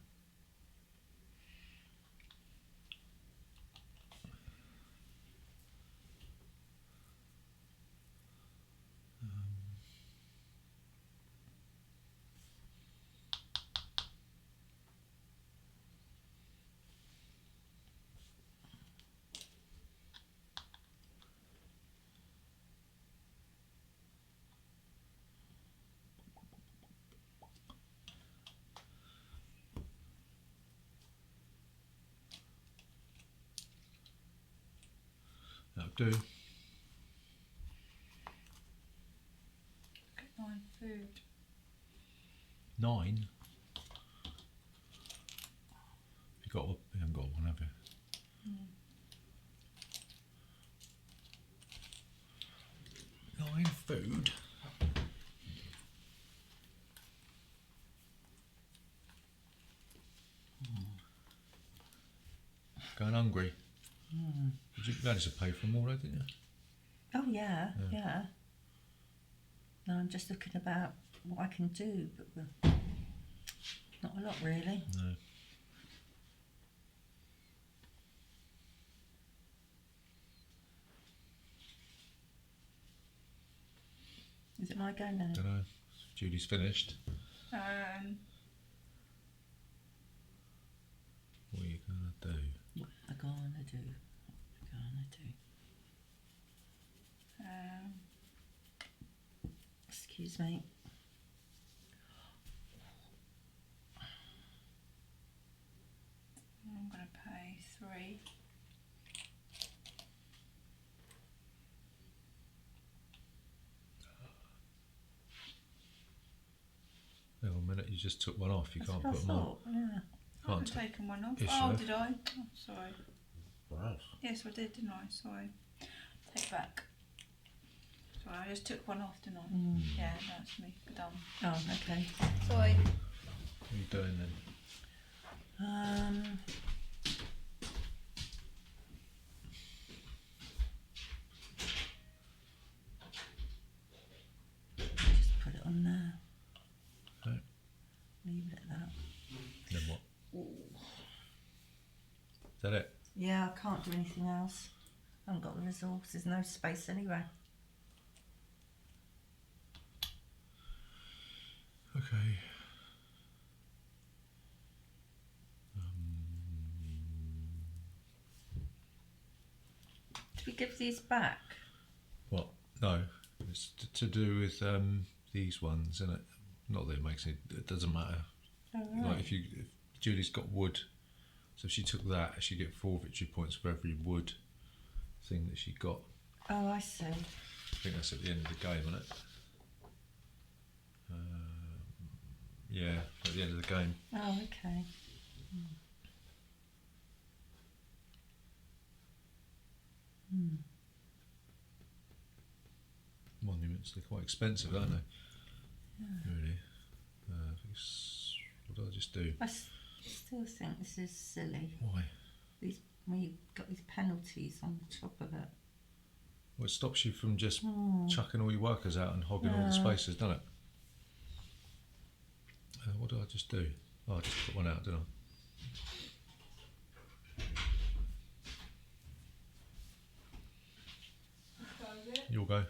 That'll do. Get 9 food. 9. You got? You haven't got one, have you? Mm. 9 food. Going hungry. Did you manage to pay for them all, didn't you? Oh, yeah, Yeah. yeah. No, I'm just looking about what I can do, but not a lot really. No. Is it my go now? Don't know. Judy's finished. Um, What are you gonna do? What am I gonna do? What am I gonna do? Excuse me. I'm going to pay 3. Hang on a minute, you just took one off. You That's can't what I put them on. thought, yeah. I haven't Can't take. taken one off. Yes, you Oh, have. did I? Oh, sorry. Wow. Yes, I did, didn't I? Sorry. Take it back. Sorry, I just took one off, didn't I? Mm. Yeah, that's me. Done. Oh, okay. Sorry. What are you doing then? Just put it on there. Okay. Leave it at that. Then what? Ooh. Is that it? Yeah, I can't do anything else. I haven't got the resources, no space anyway. Okay. Do we give these back? What? No. It's to do with these ones, isn't it? Not that it makes it doesn't matter. Oh, right. Like if Julie's got wood, so if she took that, she get 4 victory points for every wood thing that she got. Oh, I see. I think that's at the end of the game, isn't it? Yeah, at the end of the game. Oh, okay. Monuments, they're quite expensive, aren't they? Really. What did I just do? I still think this is silly. Why? These Well, you've got these penalties on top of it. Well, it stops you from just chucking all your workers out and hogging all the Yeah. spaces, doesn't it? What did I just do? Oh, I just put one out, didn't I? Let's go with it. You'll go.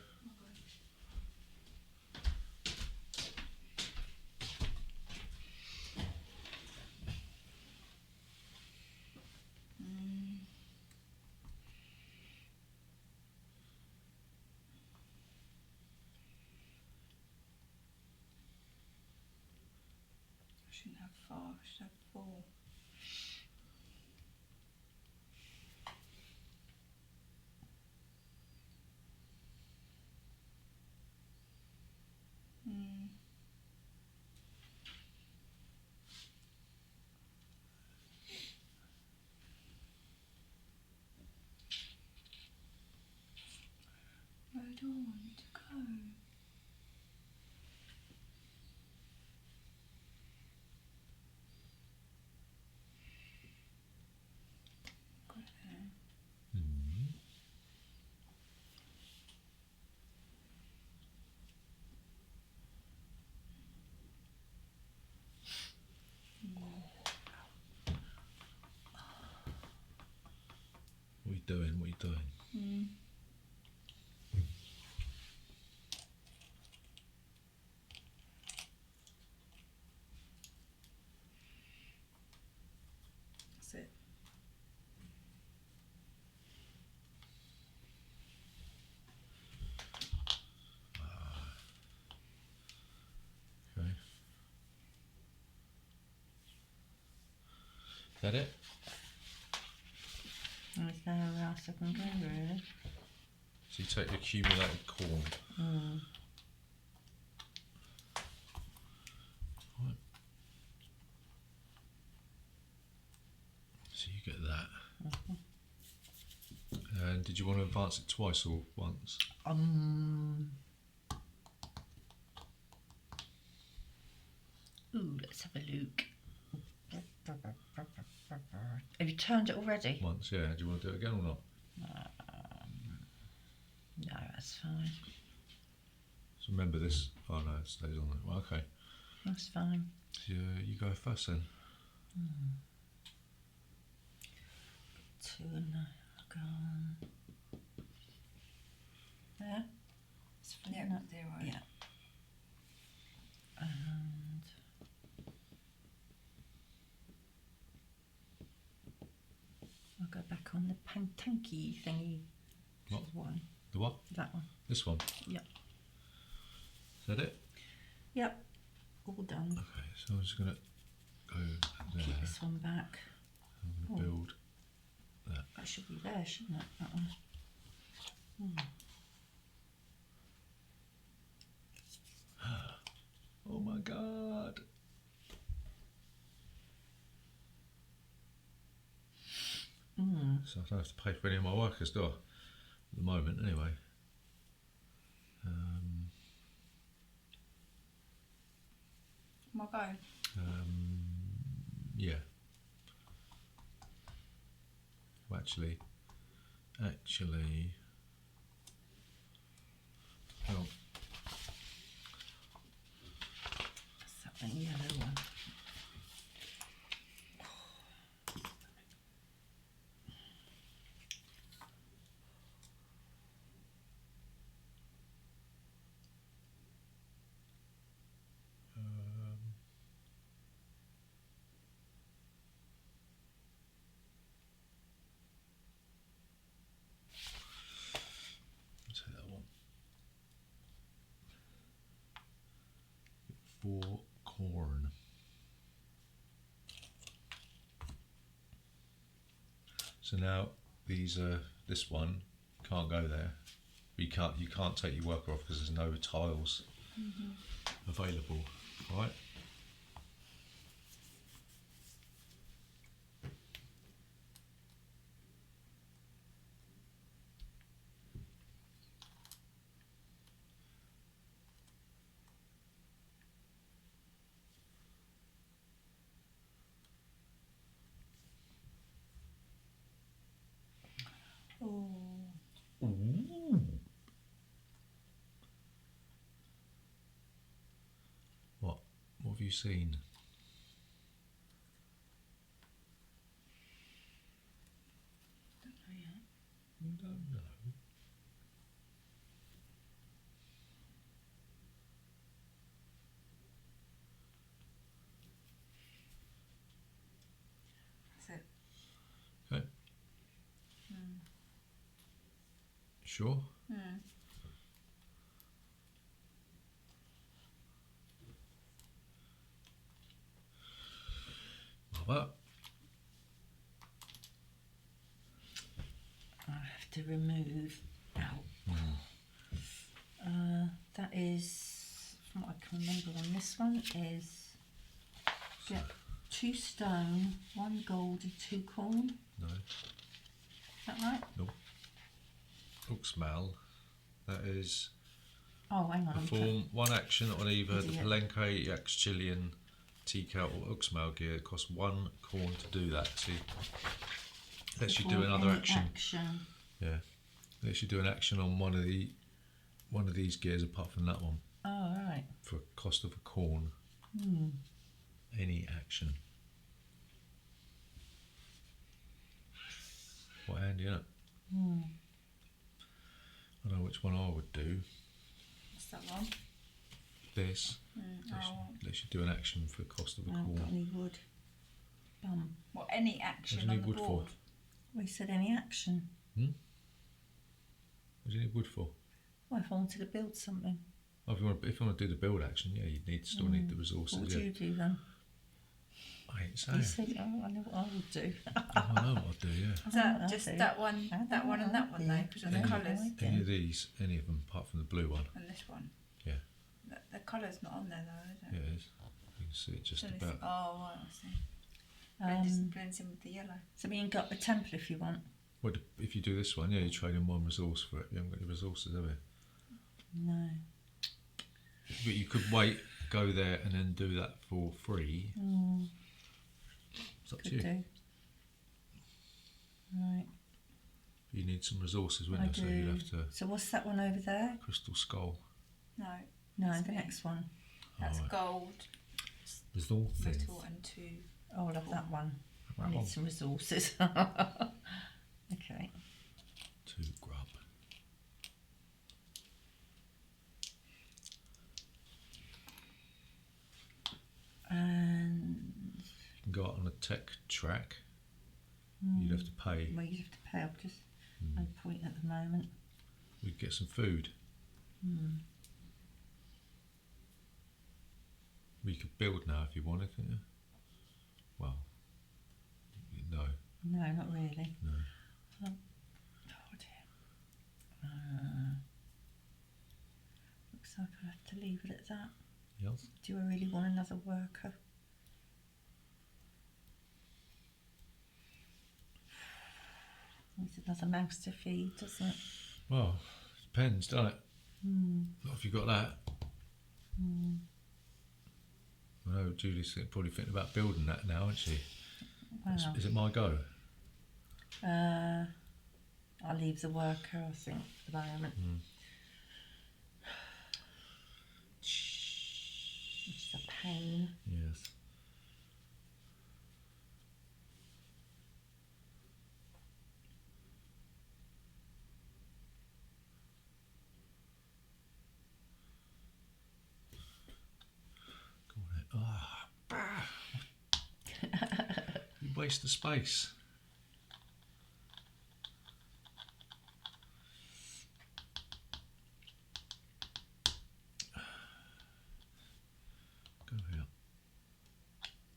I shouldn't have 5, I should have 4. Where do I want to go? Got it there. What are you doing? What are you doing? That's it. Okay. Is that it? There's nowhere else I can go, really. So you take the accumulated corn. Right. So you get that. And did you want to advance it twice or once? Ooh, let's have a look. Have you turned it already? Once, yeah. Do you want to do it again or not? No, that's fine. So remember this. Oh no, it stays on there. Well, okay. That's fine. So you go first then. 2 and gone. There? It's fine, Yeah, isn't it? 0. Yeah. And I'll go back on the pantanky thingy. Which What? is one. The what? That one. This one. Yep. Is that it? Yep. All done. Okay, so I'm just going to go there. Keep this one back. I'm going to build that. That should be there, shouldn't it? That one. Oh my god! So I don't have to pay for any of my workers, do I? At the moment, anyway. Am I going? Yeah. Well, actually, oh, That's that yellow one. I'll take that one. 4 corn. So now this one can't go there. You can't take your worker off because there's no tiles available, right? What have you seen? Don't know yet. You don't know. That's it. Okay. Mm. Sure. Mm. Mother. I have to remove out. That is, from what I can remember on this one, is get 2 stone, 1 gold and 2 corn. No. Is that right? Uxmal. That is Oh, hang on. I'm perform one action on either the Idiot. Palenque, Yaxchilian, Tikal or Uxmal gear. It costs 1 corn to do that. See, lets you do perform another any action. action. Lets you do an action on one of these gears apart from that one Oh, right. for a cost of a corn. Any action. What handy, innit? I know which one I would do. What's that one? This Oh, lets you do an action for the cost of a I haven't got corn. any wood. Bum. what, any What action do you on need the wood board? for? We said any action. What do you need wood for? Well, if I wanted to build something, Oh, if you want to do the build action, yeah, you'd still need the resources. what would Yeah. you do then? I ain't You saying. said, oh, I know what I would do. I know what I'd do. Yeah. Is that I just do. that one, I and don't that one know. though, because of the Yeah. colours, Any of these, any of them, apart from the blue one. and this one? Yeah. The colour's not on there though, is Yeah, it? it is. You can see it just So it's- about. Oh, right, I see. Blends in with the yellow. So we can got the temple if you want. Well, if you do this one, yeah, you trade in 1 resource for it. You haven't got any resources, have you? No. But you could wait, go there, and then do that for free. It's up to Could you. do. Right. You need some resources, I wouldn't you? So you'd do. have to So what's that one over there? crystal skull. No, No, That's the me. next one. that's Alright. gold, Resources. little, and 2. Oh, I'll have that one. I That need one. some resources. Okay. 2 grub. And You can go out on a tech track. You'd have to pay. well, you have to pay. I've just no point at the moment. We'd get some food. We could build now if you wanted, couldn't you? Well, no. No, not really. No. Oh dear. Looks like I have to leave it at that. Yes. Do I really want another worker? Needs another mouse to feed, doesn't it? Well, depends, doesn't it? Not if you've got that. I know Julie's probably thinking about building that now, isn't she? Wow. Is it my go? I'll leave the worker, I think, at the moment. Which is a pain. Yes. Go on then. You waste the space. Go here.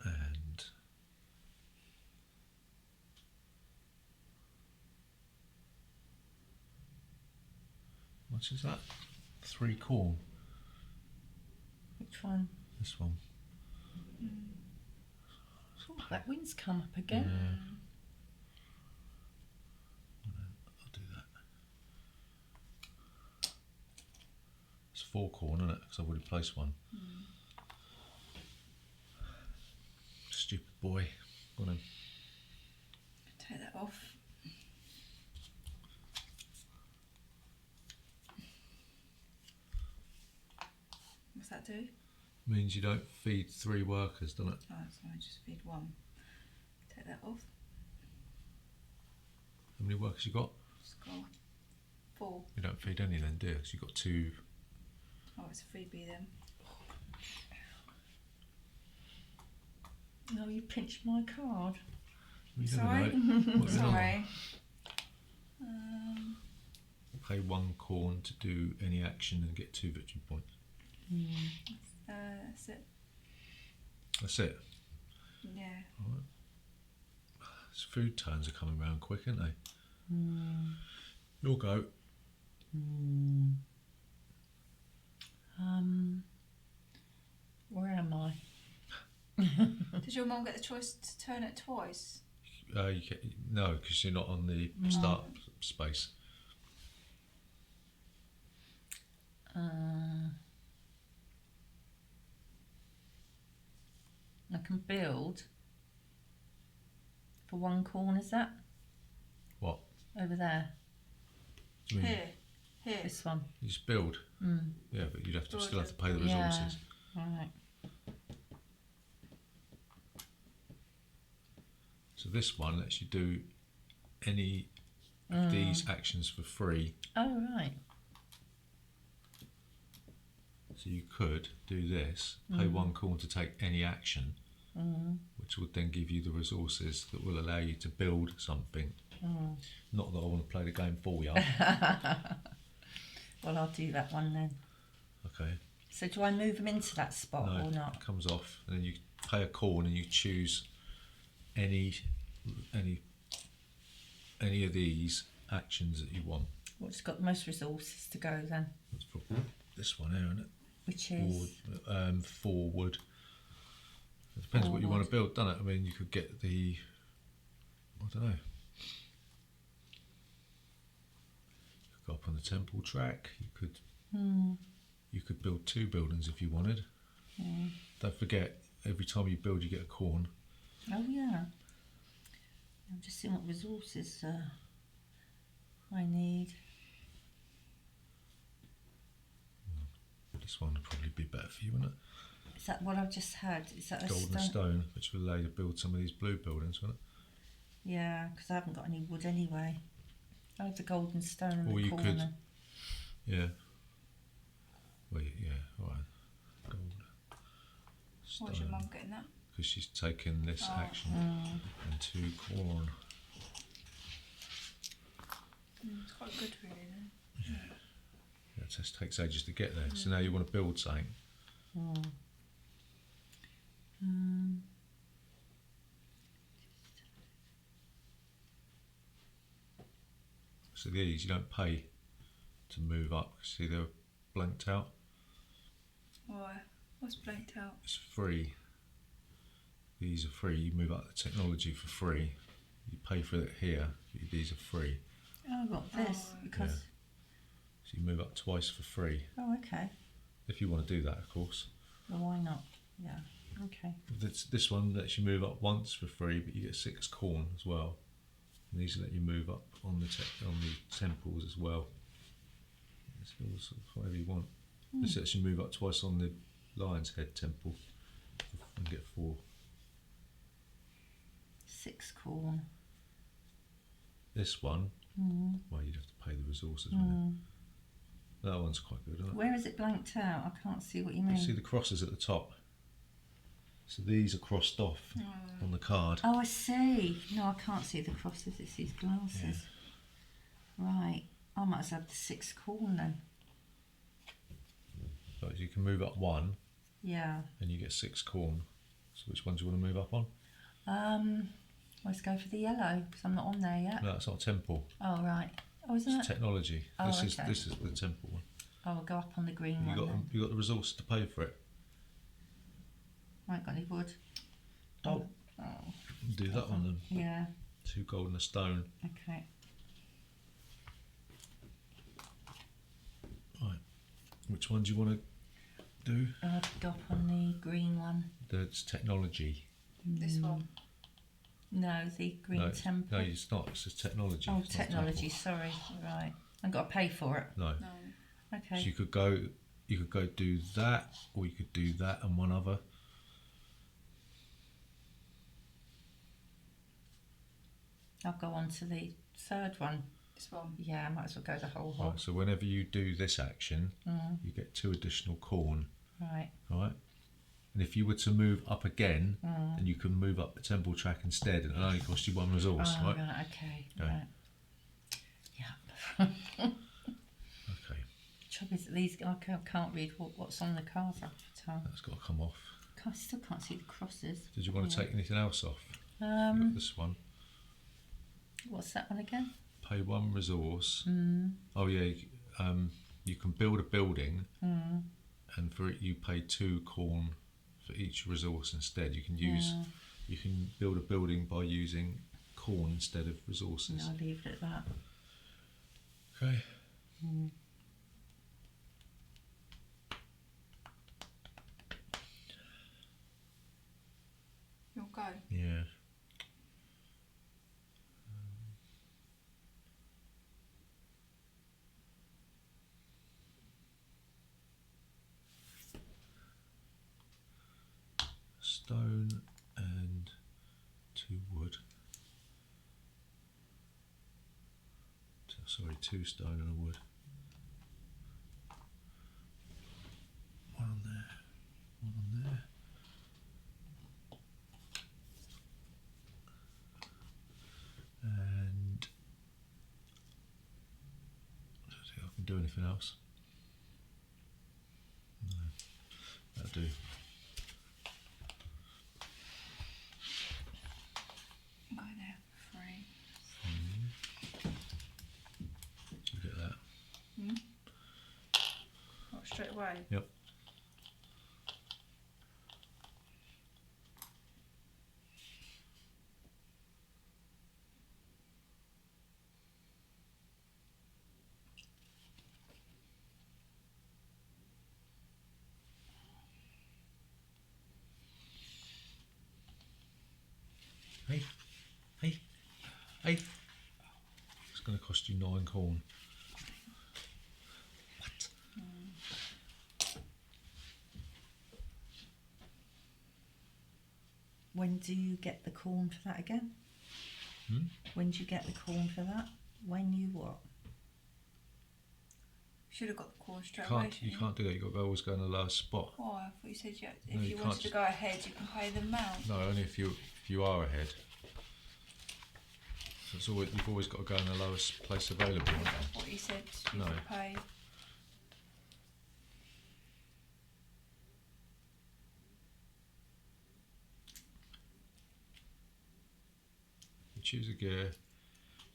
And much is that? 3 corn. Which one? This one. Oh, that wind's come up again. I'll do that. It's 4 corn, isn't it? Because I've already placed one. Stupid boy. Go on then. Take that off. What's that do? means you don't feed 3 workers, doesn't it? Oh, so I just feed one. Take that off. How many workers you got? Just go 4. You don't feed any then, do you? 'Cause you've got 2. Oh, it's a freebie then. No, you pinched my card. You never Sorry. know. What you know. Sorry. Pay 1 corn to do any action and get 2 victory points. That's it. That's it. Yeah. Alright. These food turns are coming round quick, aren't they? You'll go. Where am I? Did your mum get the choice to turn it twice? No, because you're not on the start space. I can build for 1 corn, is that? What? Over there, Do you mean Here. this one. you just build? Yeah, but you'd have to still have to pay the Yeah. resources. Right. So this one lets you do any of these actions for free. Oh, right. So you could do this, pay 1 corn to take any action, which would then give you the resources that will allow you to build something. Not that I want to play the game for you. Well, I'll do that one then. Okay. So do I move them into that spot No, or not? it comes off, and then you pay a corn and you choose any of these actions that you want. What's got the most resources to go then? That's probably this one here, isn't it? Which is? Forward. It depends what you want to build, doesn't it? I mean, you could get the, I don't know. You could go up on the temple track. You could build 2 buildings if you wanted. Don't forget, every time you build, you get a corn. Oh, yeah. I'm just seeing what resources I need. This one would probably be better for you, wouldn't it? Is that what I've just had? Is that a Golden stone, which will allow you to build some of these blue buildings, wouldn't it? Yeah, because I haven't got any wood anyway. I have the golden stone in Or the you corner. could- Yeah. Wait, yeah, alright. Gold. Why's your mum getting that? Because she's taken this action and 2 corn. It's quite good really then. That test takes ages to get there. So now you want to build something. So these you don't pay to move up. See, they're blanked out. Why? What's blanked out? It's free. These are free. You move up the technology for free. You pay for it here. These are free. Oh, I've got this because. So you move up twice for free. Oh, okay. If you want to do that, of course. Well, why not? Yeah. Okay. This one lets you move up once for free, but you get 6 corn as well. And these let you move up on the temples as well. It's all sort of whatever you want. This lets you move up twice on the Lion's Head temple and get 4. 6 corn. This one, well, you'd have to pay the resources. Wouldn't you? That one's quite good, isn't it? Where is it blanked out? I can't see what you mean. You see the crosses at the top. So these are crossed off on the card. Oh, I see. No, I can't see the crosses. It's these glasses. Right. I might as well have the 6 corn then. So you can move up 1 Yeah. and you get 6 corn. So which one do you want to move up on? Let's go for the yellow because I'm not on there yet. No, it's not a temple. Oh, right. Oh, isn't It's it? technology. Oh, this okay. is the temple one. Oh, I'll go up on the green one then. You got the resource to pay for it. I ain't got any wood. Oh. Do that one then. Yeah. 2 gold and a stone. Okay. Right. Which one do you want to do? I'll go up on the green one. It's technology. This one. No, the green temple. No, it's not. It's just technology. Oh, It's not technology. temple. Sorry. Right. I've got to pay for it. No. No. Okay. So you could go. you could go do that, or you could do that and one other. I'll go on to the third one. This one. Yeah, I might as well go the whole hog. Right, so whenever you do this action, you get 2 additional corn. Right. Right? And if you were to move up again, then you can move up the temple track instead, and it only costs you 1 resource, Oh, right? right, okay. Okay. Right. Yeah. Okay, Trouble is that these, I can't read what's on the cards half the time. that's got to come off. I still can't see the crosses. Did you want to take anything else off? You've Um, got this one. what's that one again? Pay 1 resource. Oh yeah, you can build a building, and for it you pay 2 corn for each resource instead. You can use, you can build a building by using corn instead of resources. No, I'll leave it at that. Okay. You'll go. Yeah. Stone and 2 wood. Sorry, 2 stone and a wood. 1 on there, 1 on there. And I don't think I can do anything else. No, that'll do. Go there for free. You get that. What, straight away? Yep. Hey, hey, hey. It's going to cost you 9 corn. What? When do you get the corn for that again? When do you get the corn for that? When you what? Should have got the corn straight away. You can't do that. You've got to always go in the lowest spot. Why? I thought you said you had, No, if you you can't wanted to just- go ahead, you can pay them out. No, only if you are ahead. So it's always, you've always got to go in the lowest place available. I thought you said you No. could pay. You choose a gear.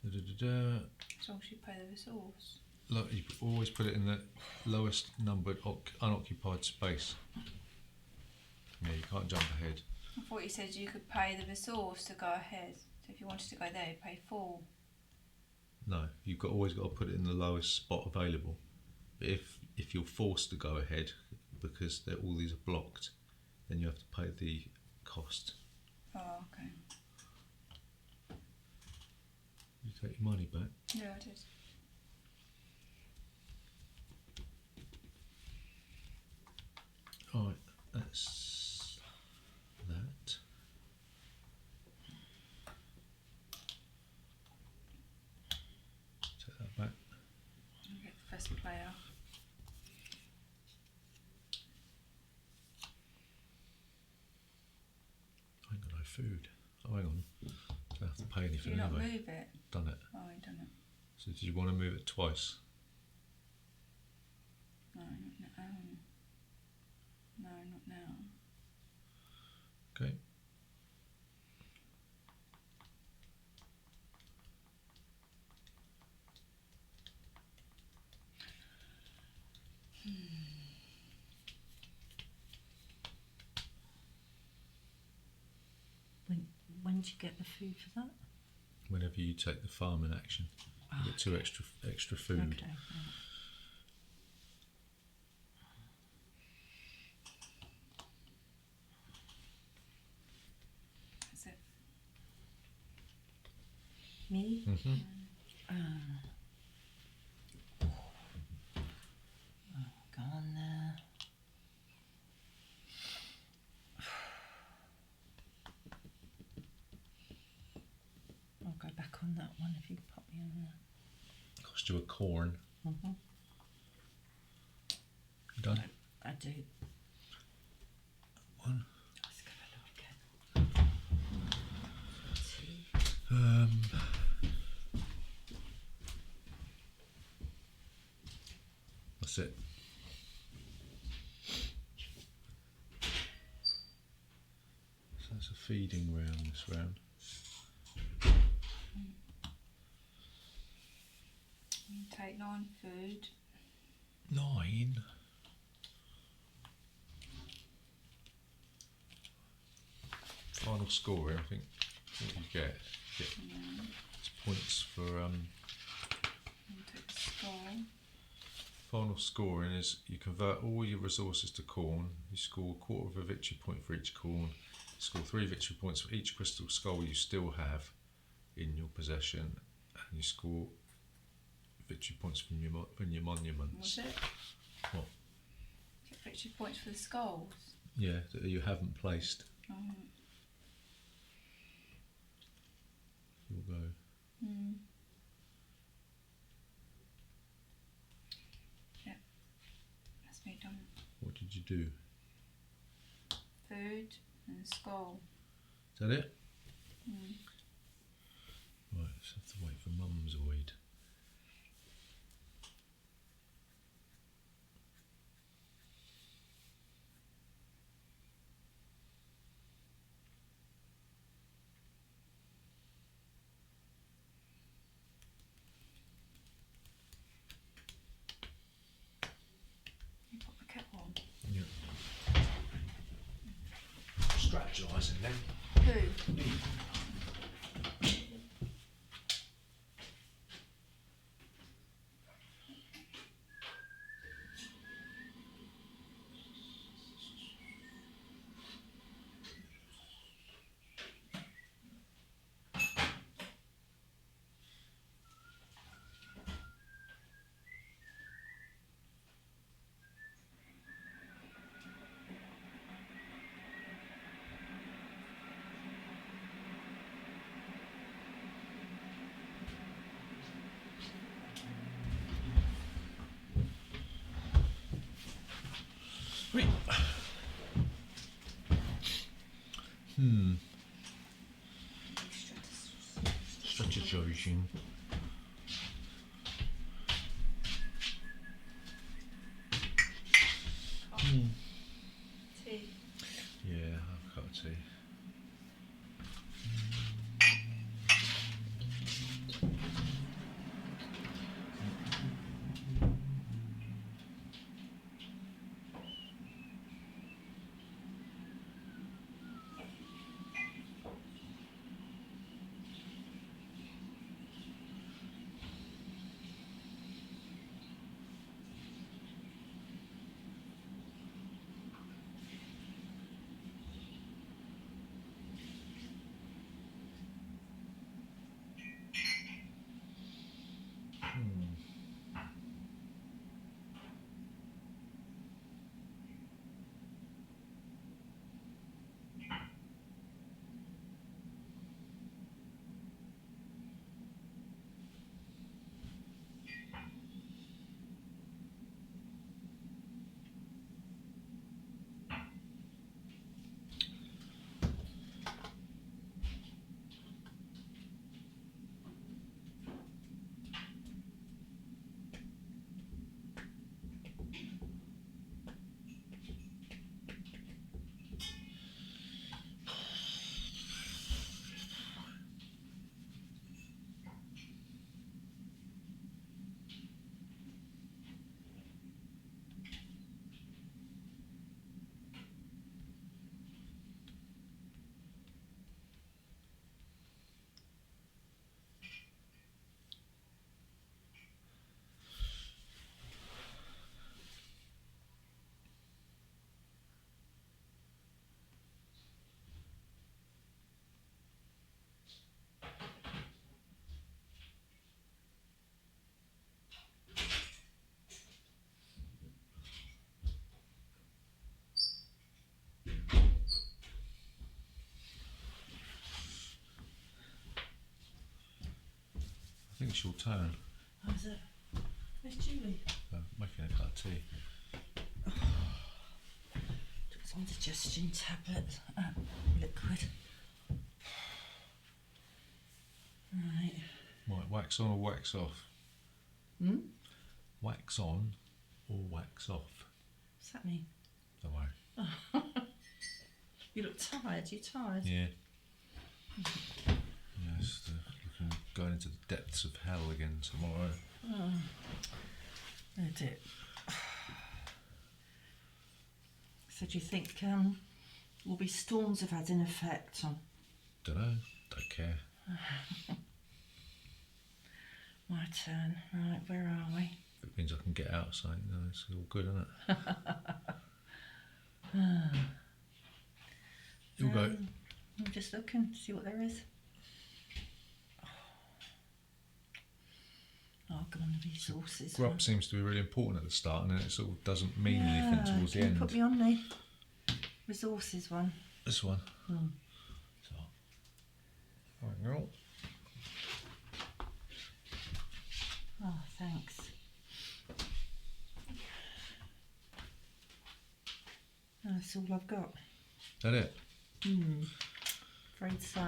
Da, da, da, da. As long as you pay the resource. You always put it in the lowest numbered unoccupied space. Yeah, you can't jump ahead. I thought you said you could pay the resource to go ahead. So if you wanted to go there, you pay 4. No, you've always got to put it in the lowest spot available. But if you're forced to go ahead because all these are blocked, then you have to pay the cost. Oh, okay. You take your money back. Yeah, I did. Alright, that's that. Take that back. I'll get the first player. I ain't got no food. Oh, hang on. Don't have to pay Did anything you not anyway. move it? Done it. Oh, you done it. So did you want to move it twice? No, not now. No, not now. Okay. When do you get the food for that? Whenever you take the farming action, you get 2 extra food. Okay. Right. That's it. Me? Mm-hmm. Oh, go on there. if you pop me on there. Cost you a corn. Mm-hmm. You done? I do. One. Let's go have a look again. That's it. So that's a feeding round this round. You take 9 food. 9. Final score here, I think. What do you get? It's points for You take the skull. final scoring is you convert all your resources to corn. You score a quarter of a victory point for each corn. You score 3 victory points for each crystal skull you still have in your possession, and you score victory points from your monuments. Was it? What? Get victory points for the skulls. Yeah, that you haven't placed. You'll go. Yeah, that's me done. What did you do? Food and skull. Is that it? Right, just have to wait for Mum's void. You put the kettle on. Yeah. Strategising then. Who? Strategising. Tea. Yeah, I've got tea. think it's your turn. Oh, is it? Where's Julie? Making a cup of tea. Took some digestion tablets. Liquid. Right. Right, wax on or wax off? Hmm? Wax on or wax off? What's that mean? Don't worry. You look tired. You tired? Yeah. Yes, going into the depths of hell again tomorrow. Oh dear. So do you think will be storms have had an effect on? Don't know. Don't care. My turn. Right, where are we? If it means I can get out something, no, it's all good, isn't it? You'll go. I'm just looking to see what there is. Oh, go on the resources. Grub seems to be really important at the start, and then it sort of doesn't mean anything towards the Can you end. put me on the resources one? This one. Hmm. So, hang on. Oh, thanks. Oh, that's all I've got. Is that it? Afraid so.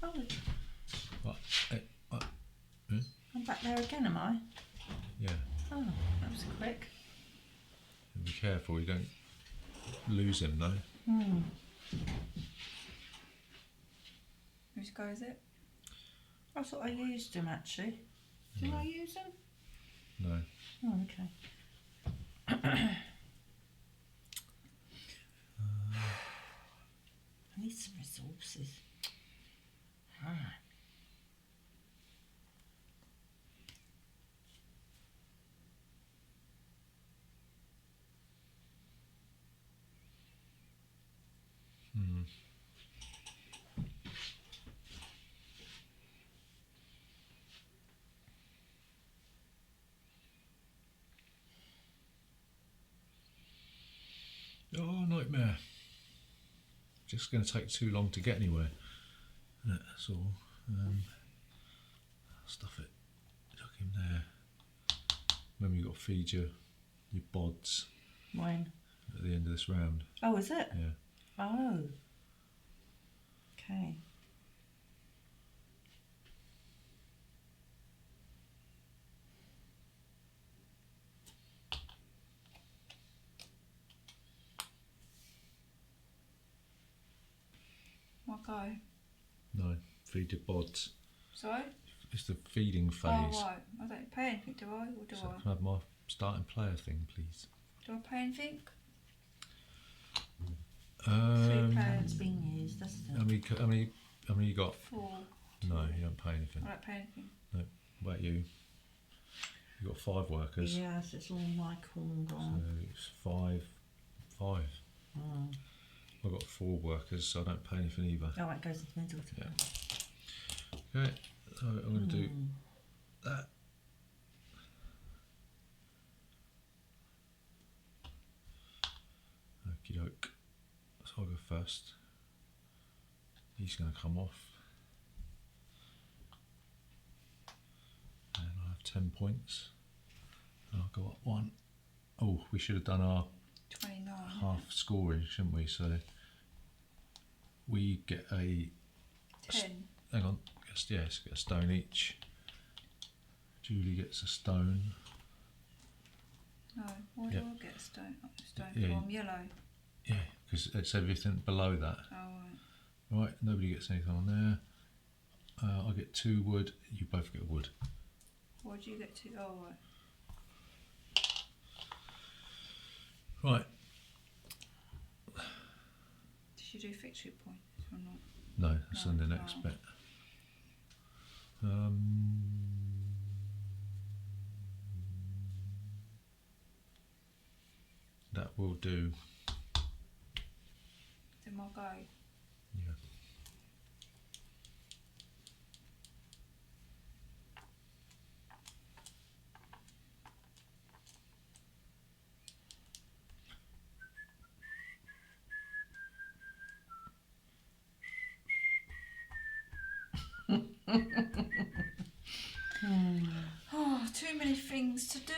All right. Oh, What? I'm back there again, am I? Yeah. Oh, that was quick. Be careful, you don't lose him though. Whose go is it? I thought I used them actually. Did I use them? No. Oh, okay. I need some resources. Oh, nightmare. Just going to take too long to get anywhere. That's all. Stuff it. Chuck him there. Remember, you've got to feed your bods When? at the end of this round. Oh, is it? Yeah. Oh. Okay. My go. No, feed your bods. Sorry? It's the feeding phase. Oh, right. I don't pay anything, do I? Or do So I? can I have my starting player thing, please? Do I pay anything? 3 players being used, that's it. How many you got? 4. No, you don't pay anything. I don't pay anything. What about you? You got 5 workers. Yes, it's all my corn So gone. it's 5. I've got 4 workers, so I don't pay anything either. Oh, it goes into the middle. Yeah. Okay, so I'm going to do that. Okie doke. So I'll go first. He's going to come off. And I have 10 points. And I'll go up 1. Oh, we should have done our 29. half scoring, shouldn't we? So we get a 10. hang on, yes, get a stone each. Julie gets a stone. No, why Yeah. do I get a stone? Stone Yeah, from yellow. Yeah, because it's everything below that. Oh, right. Right, nobody gets anything on there. I get 2 wood. You both get wood. Why do you get 2? Oh, right. Right. Did you do victory points or not? No, that's No, on the next no. bit. That will do. Then my go. Yeah. Oh, too many things to do.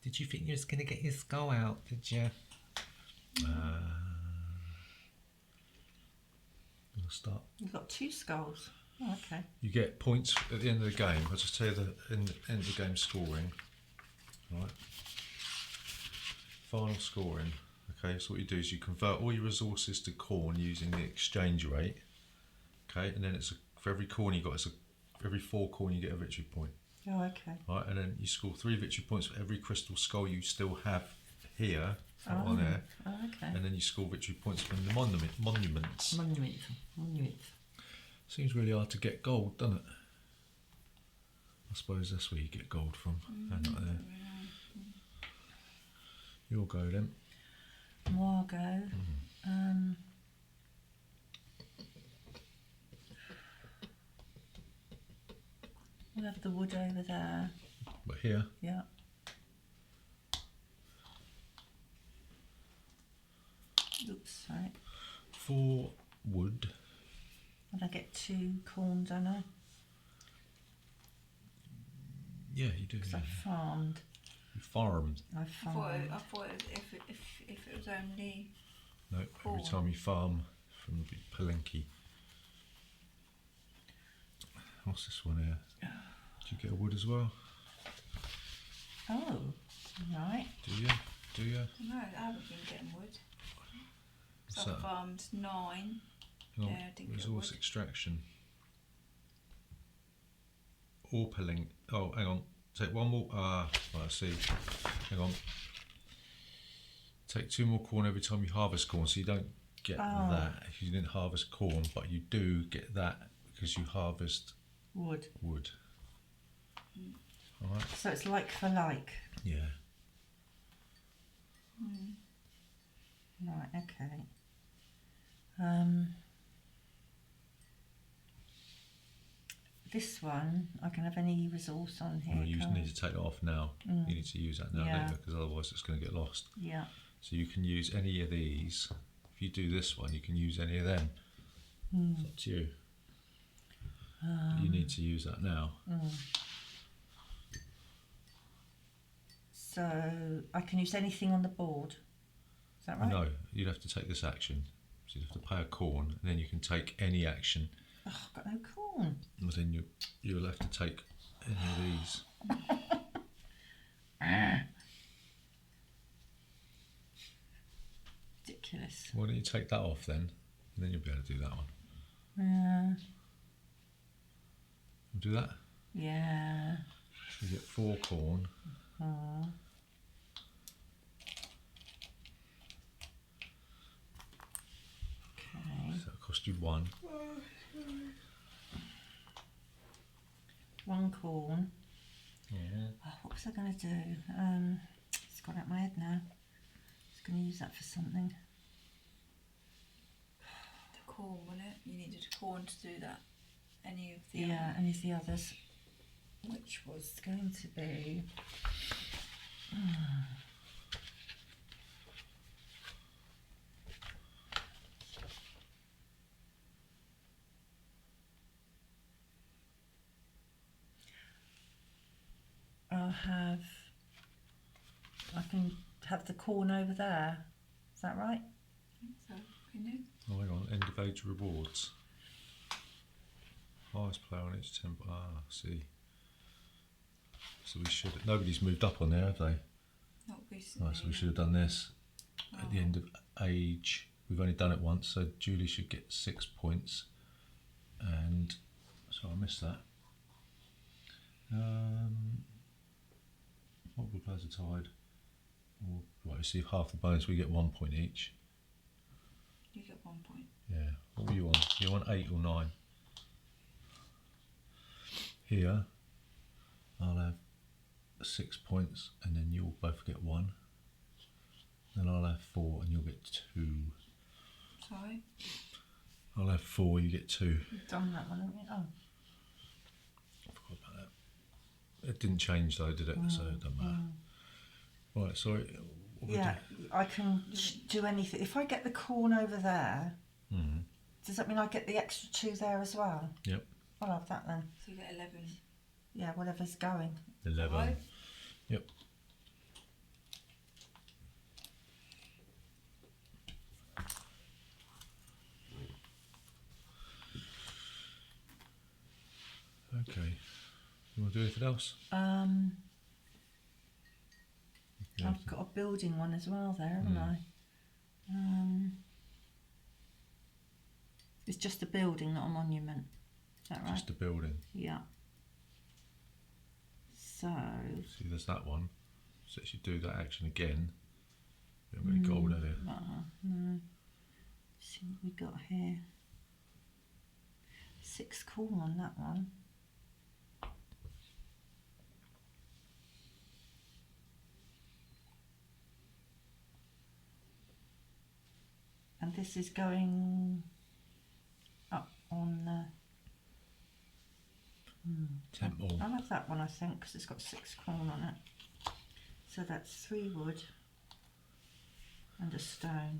Did you think you was going to get your skull out, did you? We'll start. You've got 2 skulls. Oh, okay. You get points at the end of the game. I'll just tell you the end of the game scoring. Right. Final scoring. Okay, so what you do is you convert all your resources to corn using the exchange rate. Okay, and then for every corn you got, for every 4 corn you get a victory point. Oh, okay. Right, and then you score 3 victory points for every crystal skull you still have here, on there. Oh, okay. And then you score victory points from the monuments. Monument. Seems really hard to get gold, doesn't it? I suppose that's where you get gold from. And not there. You'll go then. More go. We'll have the wood over there. But here, Yeah. Oops, sorry. 4 wood. And I get 2 corn, don't I? Yeah, you do. Because Yeah. I farmed. You farmed. I I farmed. thought if it was only No, every Corn. time you farm from the Palenque. What's this one here? Do you get a wood as well? Oh, right. Do you? Do you? no, I haven't been getting wood. What's So I that? farmed 9. Hang on, Yeah, I didn't get resource wood. extraction. Or Palenque. Oh, hang on. Take 1 more. Right, I see. Hang on. Take 2 more corn every time you harvest corn, so you don't get that if you didn't harvest corn, but you do get that because you harvest Wood. wood. Alright? So it's like for like. Yeah. Right, okay. This one, I can have any resource on here. Well, you can't need to take that off now. You need to use that now, Yeah. don't you? Because otherwise it's going to get lost. Yeah. So you can use any of these. If you do this one, you can use any of them. It's up to you. But you need to use that now. So I can use anything on the board. Is that right? No, you'd have to take this action. So you'd have to pay a corn, and then you can take any action. Oh, I've got no corn. And then you'll have to take any of these. Ridiculous. Why don't you take that off then? And then you'll be able to do that one. Yeah. We'll do that. Yeah. So you get 4 corn. Oh. Okay. So that'll cost you 1. 1 corn. Yeah. Oh, what was I going to do? It's gone out my head now. I was going to use that for something. The corn, wasn't it? You needed a corn to do that. Any of the Yeah, and is the others, which was going to be. I can have the corn over there. Is that right? So, can you? Oh, hang on. End of age rewards. Highest player on each temple. Ah, I see. So we should. Nobody's moved up on there, have they? Not recently. Right, so we should have done this at the end of age. We've only done it once, so Julie should get 6 points. And so I missed that. Multiple players are tied. Right, you see half the bonus, we get 1 point each. You get 1 point. Yeah. What were you on? You on 8 or 9? Here, I'll have 6 points, and then you'll both get 1. Then I'll have 4, and you'll get 2. Sorry? I'll have 4, you get 2. You've done that one, haven't you? Oh. I forgot about that. It didn't change though, did it? So it doesn't matter. Right, sorry. What we Yeah, I can do anything. If I get the corn over there, Does that mean I get the extra 2 there as well? Yep. I'll have that then. So you get 11. Yeah, whatever's going. 11. Right. Yep. Okay. You want to do anything else? Yeah. I've got a building one as well there, haven't I? It's just a building, not a monument. Is that right? Just a building. Yeah. So. See, there's that one. So it should do that action again. You haven't got any gold, have you? No. See what we got here. 6 cool on that one. And this is going up on the Temple. I'll have that one, I think, because it's got 6 corn on it. So that's 3 wood and a stone.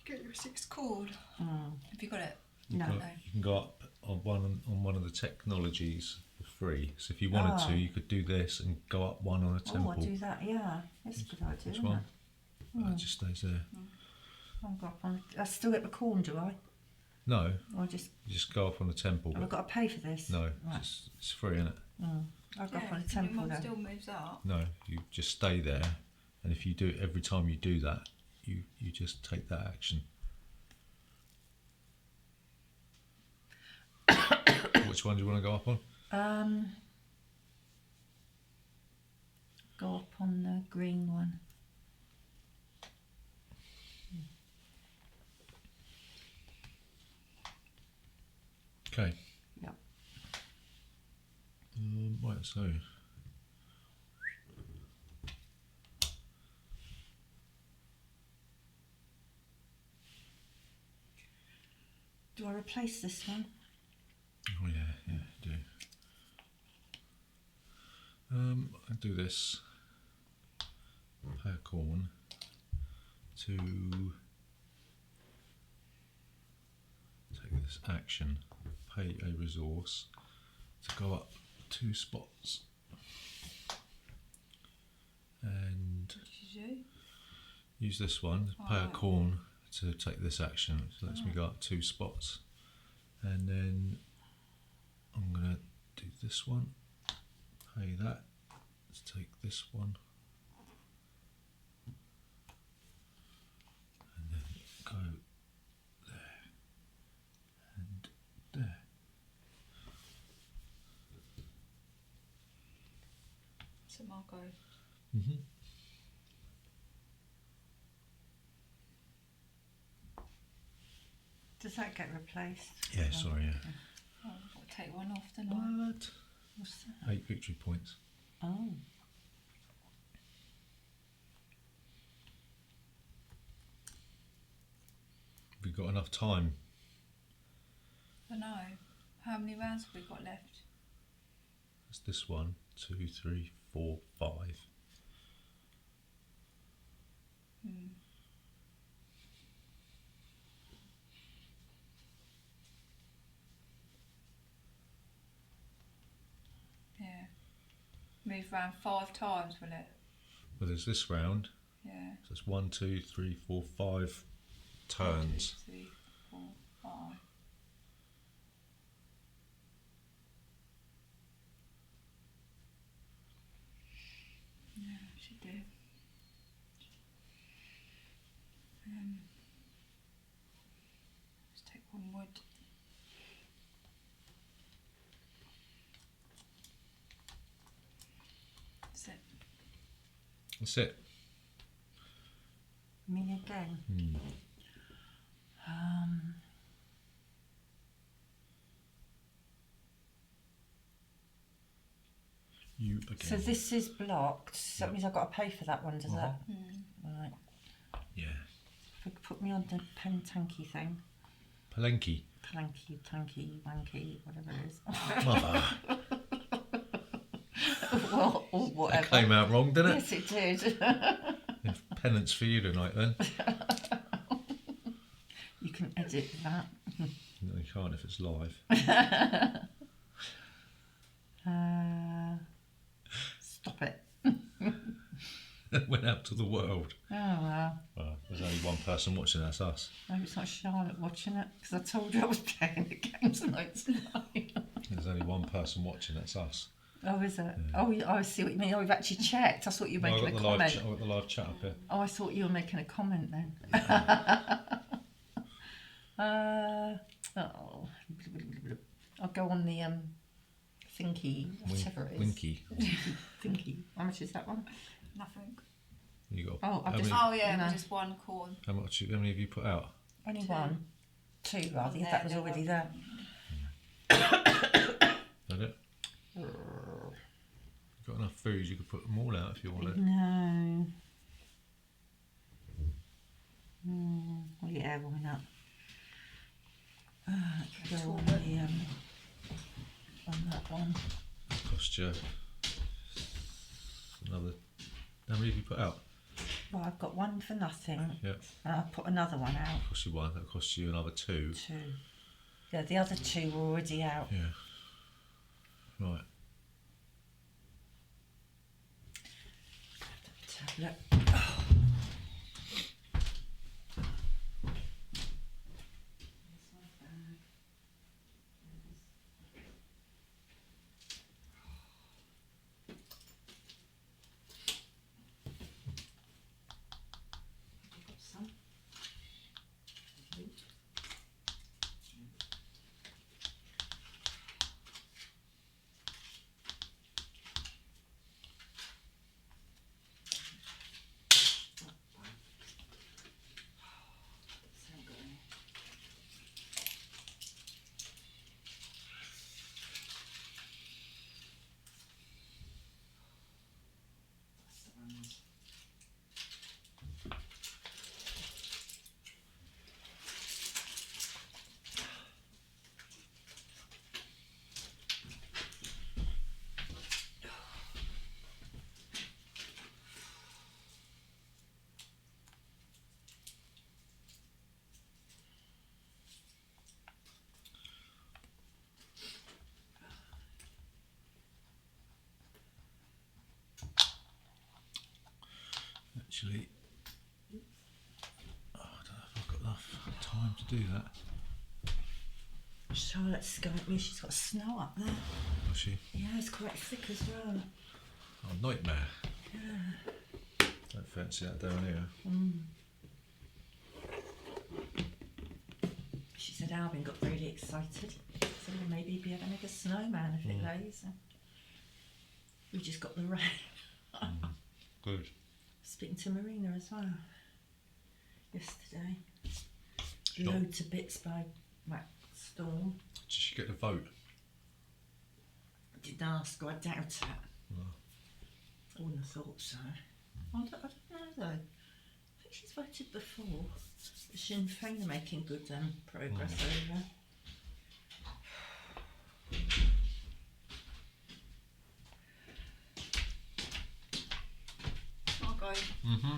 Get your 6 cord. Have you got it? No. You can go up on one of the technologies for free. So if you wanted to, you could do this and go up one on a temple. Oh, I'll do that, yeah. That's a good idea, Which isn't one? it? It just stays there. I'll go up on, I still get the corn, do I? No, Or I just, you just go up on the temple. have I But got to pay for this? no, Right. it's free, isn't it? I'll go up on a your temple mum then. still moves up. No, you just stay there, and if you do every time you do that, you just take that action. Which one do you want to go up on? Go up on the green one. Okay. Yep. Right, so Do I replace this one? oh yeah, do. I do this. Pay a corn to take this action. Pay a resource to go up 2 spots. And What did you do? use this one, pay a corn to take this action, which lets me go up 2 spots. And then I'm going to do this one, pay that to take this one, and then go there and there. So Marco. Does that get replaced? Yeah, sorry, yeah. Oh, I've got to take one off, don't I? What? What's that? 8 victory points. Oh. Have we got enough time? I know. How many rounds have we got left? That's this one, 2, 3, 4, 5. Yeah. Move round 5 times, will it? Well, there's this round. Yeah. So it's 1, 2, 3, 4, 5 turns. 1, 2, 3, 4, 5. Yeah, I should do. Let's take 1 wood. That's it. That's it. Me again. You again. So this is blocked. So that means I've got to pay for that one, does that? Right. Yeah. If you could put me on the pentanky thing. Palenki. Palanky, tanky, wanky, whatever it is. Mother. Well, or That whatever. came out wrong, didn't it? Yes, it did. Penance for you tonight then. edit that. No, you can't if it's live. Stop it. It went out to the world. Oh well. Well, there's only one person watching, that's us. Maybe it's not Charlotte watching it because I told you I was playing the game tonight. There's only one person watching, that's us. Oh, is it? Yeah. Oh, I see what you mean. Oh, you've actually checked. I thought you were making a comment. I've got the live chat up here. Oh, I thought you were making a comment then. Oh, I'll go on the thingy, whatever it is. Winky. Thingy. How much is that one? Nothing. You got. Oh, I've how just. many, Oh yeah, No. just one corn. how many have you put out? Only Two. one. Two, rather. There, That was there already was- there. Is that it? You've got enough food, you could put them all out if you wanted. No. Well, yeah, why not? Go on the on that one. Cost you another. How many have you put out? Well, I've got one for nothing, Yeah. and I'll put another one out. Cost you one. That cost you another two. Two. Yeah, the other two were already out. Yeah. Right. Tablet. Actually, I don't know if I've got enough time to do that. Charlotte's scared me. She's got snow up there. Was she? Yeah, it's quite thick as well. Oh, nightmare. Yeah. Don't fancy that down here. She said Alvin got really excited. So well, maybe he'd be having like a snowman if it lays. We just got the rain. Good. Speaking to Marina as well yesterday. Sure. Blown to bits by that storm. Did she get the vote? I didn't ask her, I doubt it. No. I wouldn't have thought so. I don't know though. I think she's voted before. But Sinn Féin are making good progress over. Okay. Mm-hmm.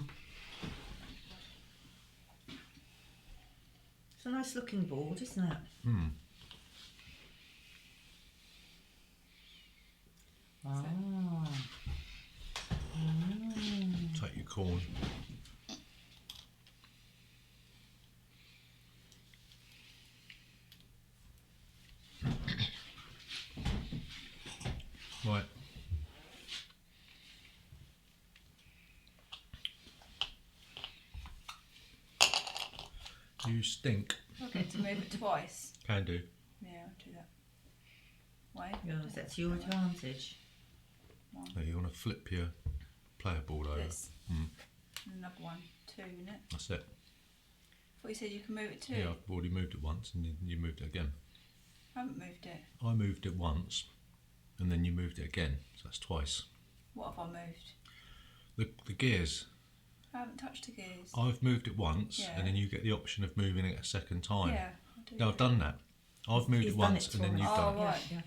It's a nice looking board, isn't it? Mm. Ah. Take your corn. Right. You stink. I'll get to move it twice. Can do. Yeah, I'll do that. Wait. Yeah, that's to your advantage. So you want to flip your player board over. This. Mm. And another one. Two, isn't it? That's it. I thought you said you can move it too. Yeah, I've already moved it once and then you moved it again. I haven't moved it. I moved it once and then you moved it again. So that's twice. What have I moved? The gears. I haven't touched the gears. I've moved it once Yeah. and then you get the option of moving it a second time. Yeah, I do. No, I've done that. I've moved He's it done once it and then twice. you've Oh, done it. right. Yeah.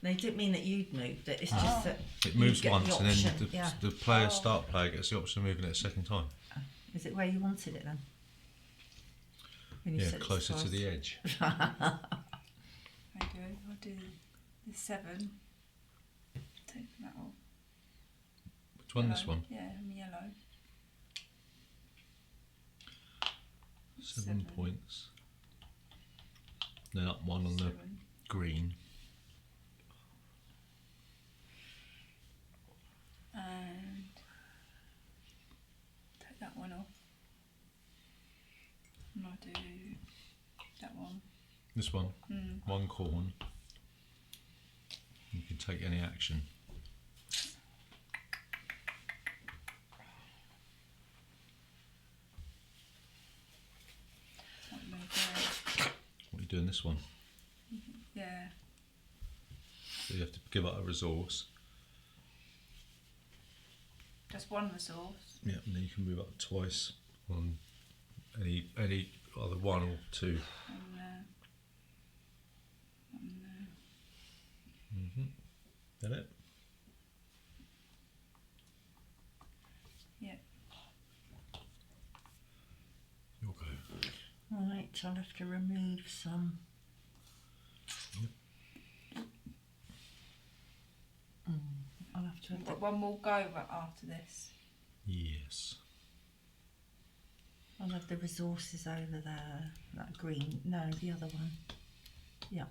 They didn't mean that you'd moved it, it's Oh. just that It you moves get once the and then option, yeah. the player Oh. start player gets the option of moving it a second time. Is it where you wanted it then? When you Yeah, said it's closer to twice. the edge. I do. I'll do the 7. Take that off. Which one? This Yellow. one? Yeah, I'm yellow. 7 points. Then up one on the 7. green. And take that one off. And I'll do that one. This one. Mm. 1 corn. You can take any action. What am I doing? What are you doing this one? Yeah. So you have to give up a resource. Just one resource. Yeah, and then you can move up twice on any either 1 or 2. And there. And there. That it? Yeah. You'll go. Right, I'll have to remove some. I'll have to. We've got one more go right after this. Yes. I'll have the resources over there. That green. No, the other one. Yeah.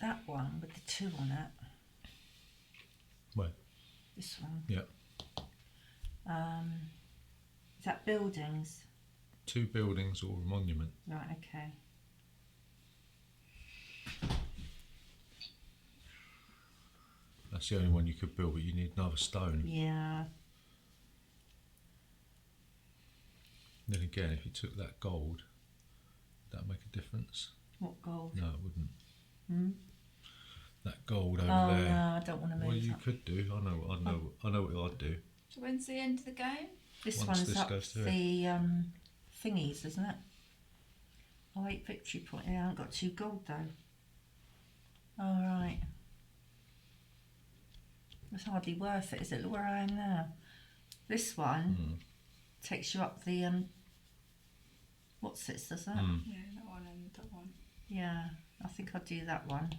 That one with the 2 on it. Where? This one. Yeah. Is that buildings? 2 buildings or a monument. Right, okay. That's the only one you could build, but you need another stone. Yeah. Then again, if you took that gold, would that make a difference? What gold? No, it wouldn't. Hmm? That gold over Oh there. no, I don't want to move Well, you that. could do. I know what I'd do. So when's the end of the game? This Once one's this up goes through. the thingies, isn't it? Oh, 8 victory point. Yeah, I haven't got 2 gold though. All right. It's hardly worth it, is it? Look where I am now. This one takes you up the what's it, does that? Yeah, that one and that one. Yeah, I think I'll do that one,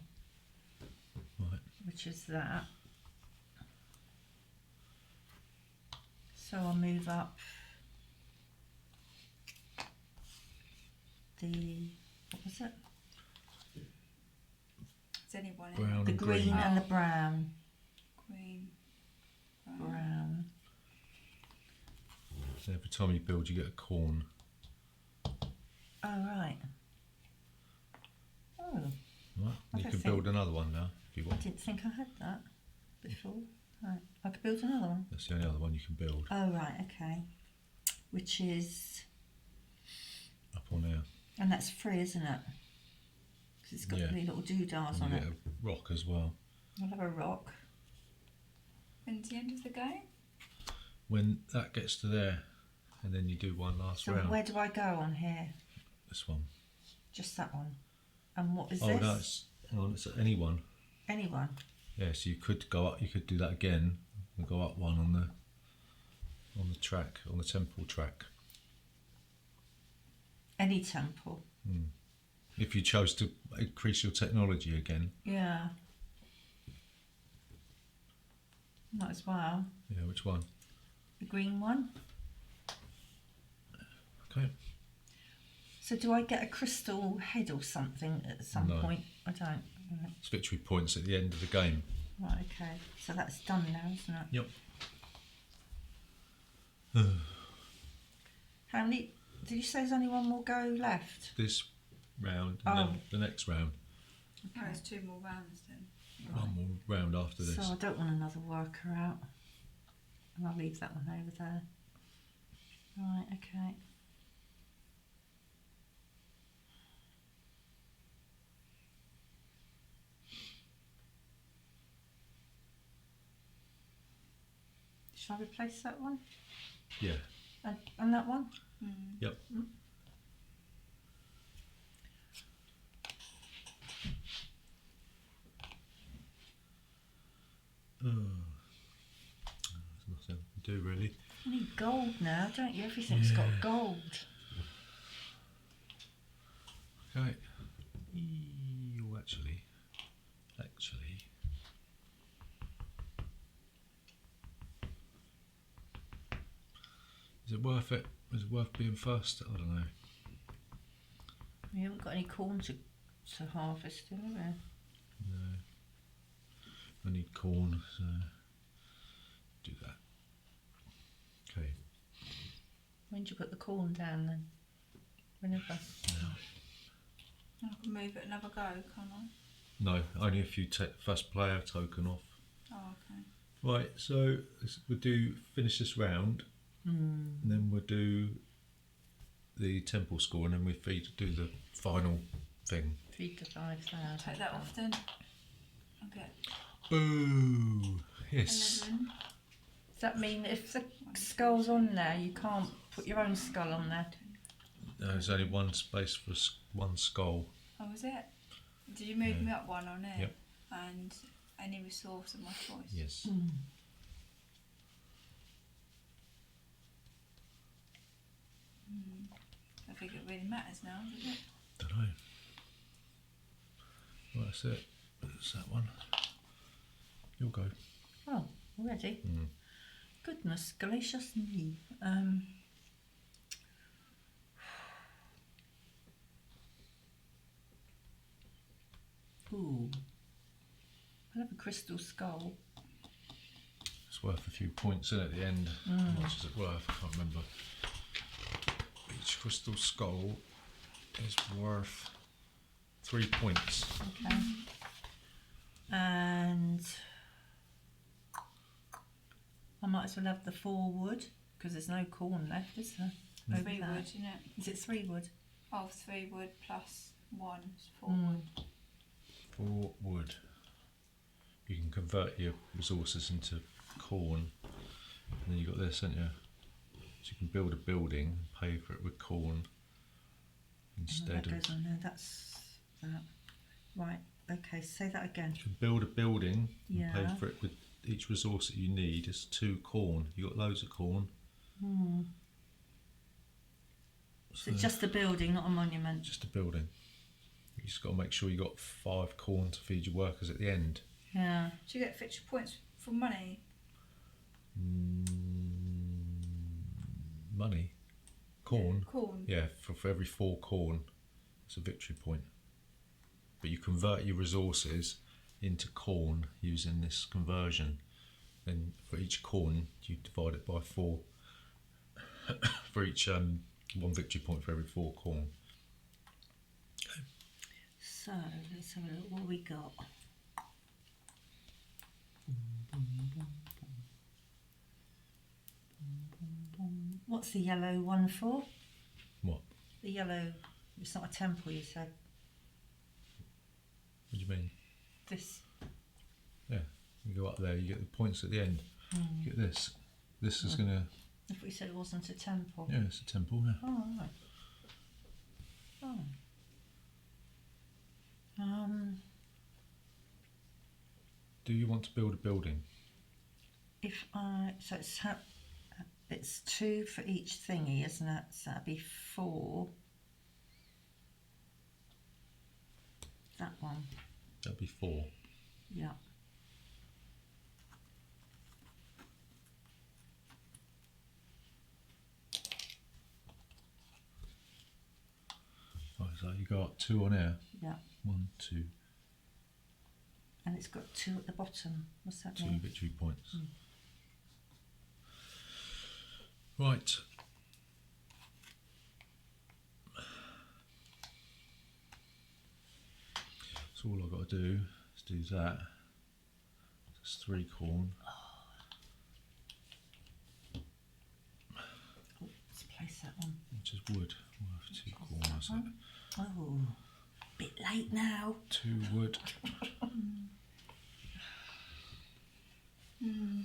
Right. which is that. So I'll move up the, what was it? Is anyone in Brown The and green green. and the brown. green? Brown. So every time you build, you get a corn. Oh, right. Oh, Right. I You don't can think- build another one now if you I want. didn't think I had that before. Right, I could build another one. That's the only other one you can build Oh, right, okay. Which is, up on there. and that's free, isn't it? Because it's got Yeah. the little doodads And on you it. get a rock as well. I'll have a rock. When's the end of the game? When that gets to there, and then you do one last So round. where do I go on here? This one. Just that one. And what is Oh this? no, hang on, it's any one. Anyone. Yeah, so you could go up. You could do that again and go up one on the track, on the temple track. Any temple. If you chose to increase your technology again. Yeah. Might as well. Yeah, which one? The green one. Okay. So do I get a crystal head or something at some No. point? I don't. Right. It's victory points at the end of the game. Right, okay. So that's done now, isn't it? Yep. How many? Did you say there's only one more go left? This round and then the next round. Oh, there's 2 more rounds then. One more round after this. So I don't want another worker out. And I'll leave that one over there. Right, okay. Shall I replace that one? Yeah. And that one? Yep. Oh, there's nothing to do really. You need gold now, don't you? Everything's got gold. Okay. Actually. Is it worth it? Is it worth being first? I don't know. We haven't got any corn to harvest, do we? No. I need corn, so do that. Okay. When do you put the corn down then? Whenever. I can move it another go, can't I? No, only if you take first player token off. Oh, okay. Right, so we'll finish this round, and then we'll do the temple score, and then we do the final thing. 3 to 5,000. Take that off then. Okay. Boo! Yes. 11. Does that mean if the skull's on there, you can't put your own skull on there? No, there's only one space for one skull. Oh, was it? Did you move me up one on it? Yep. And any resource of my choice? Yes. I think it really matters now, doesn't it? Don't know. Well, that's it. That's that one. You'll go. Oh, already? Goodness, gracious me. Ooh. I'll have a crystal skull. It's worth a few points in at the end. How much is it worth? I can't remember. Each crystal skull is worth 3 points. Okay. And I might as well have the 4 wood because there's no corn left, is there? 3 wood, isn't it? Is it 3 wood? Oh, 3 wood plus 1 is 4 wood. 4 wood. You can convert your resources into corn, and then you got this, haven't you? So you can build a building and pay for it with corn instead that of. goes on there. That's that. Right. Okay. Say that again. You can build a building and pay Yeah. for it with each resource that you need. Is 2 corn. You got loads of corn. So it's just a building, not a monument. Just a building. You just got to make sure you got 5 corn to feed your workers at the end. Yeah. Do you get fixture points for money? Money, corn. Corn. Yeah, for every 4 corn, it's a victory point. But you convert your resources into corn using this conversion. Then for each corn, you divide it by 4. For each 1 victory point for every 4 corn. So let's have a look what we got. What's the yellow one for? What? The yellow. It's not a temple, you said. What do you mean? This. Yeah, you go up there, you get the points at the end. You get this. This is gonna. If we said it wasn't a temple. Yeah, it's a temple. Yeah. Oh, right. Oh. Do you want to build a building? If I so it's 2 for each thingy, isn't it? So that'd be 4. That one. That'd be 4. Yeah. Right, so you got 2 on here. Yeah. 1, 2, And it's got 2 at the bottom. What's that 2 mean? victory points. Right. So all I've got to do is do that. That's 3 corn. Oh, let's place that one. Which is wood. Worth 2 corn. Is it? Oh, bit late now. 2 wood. And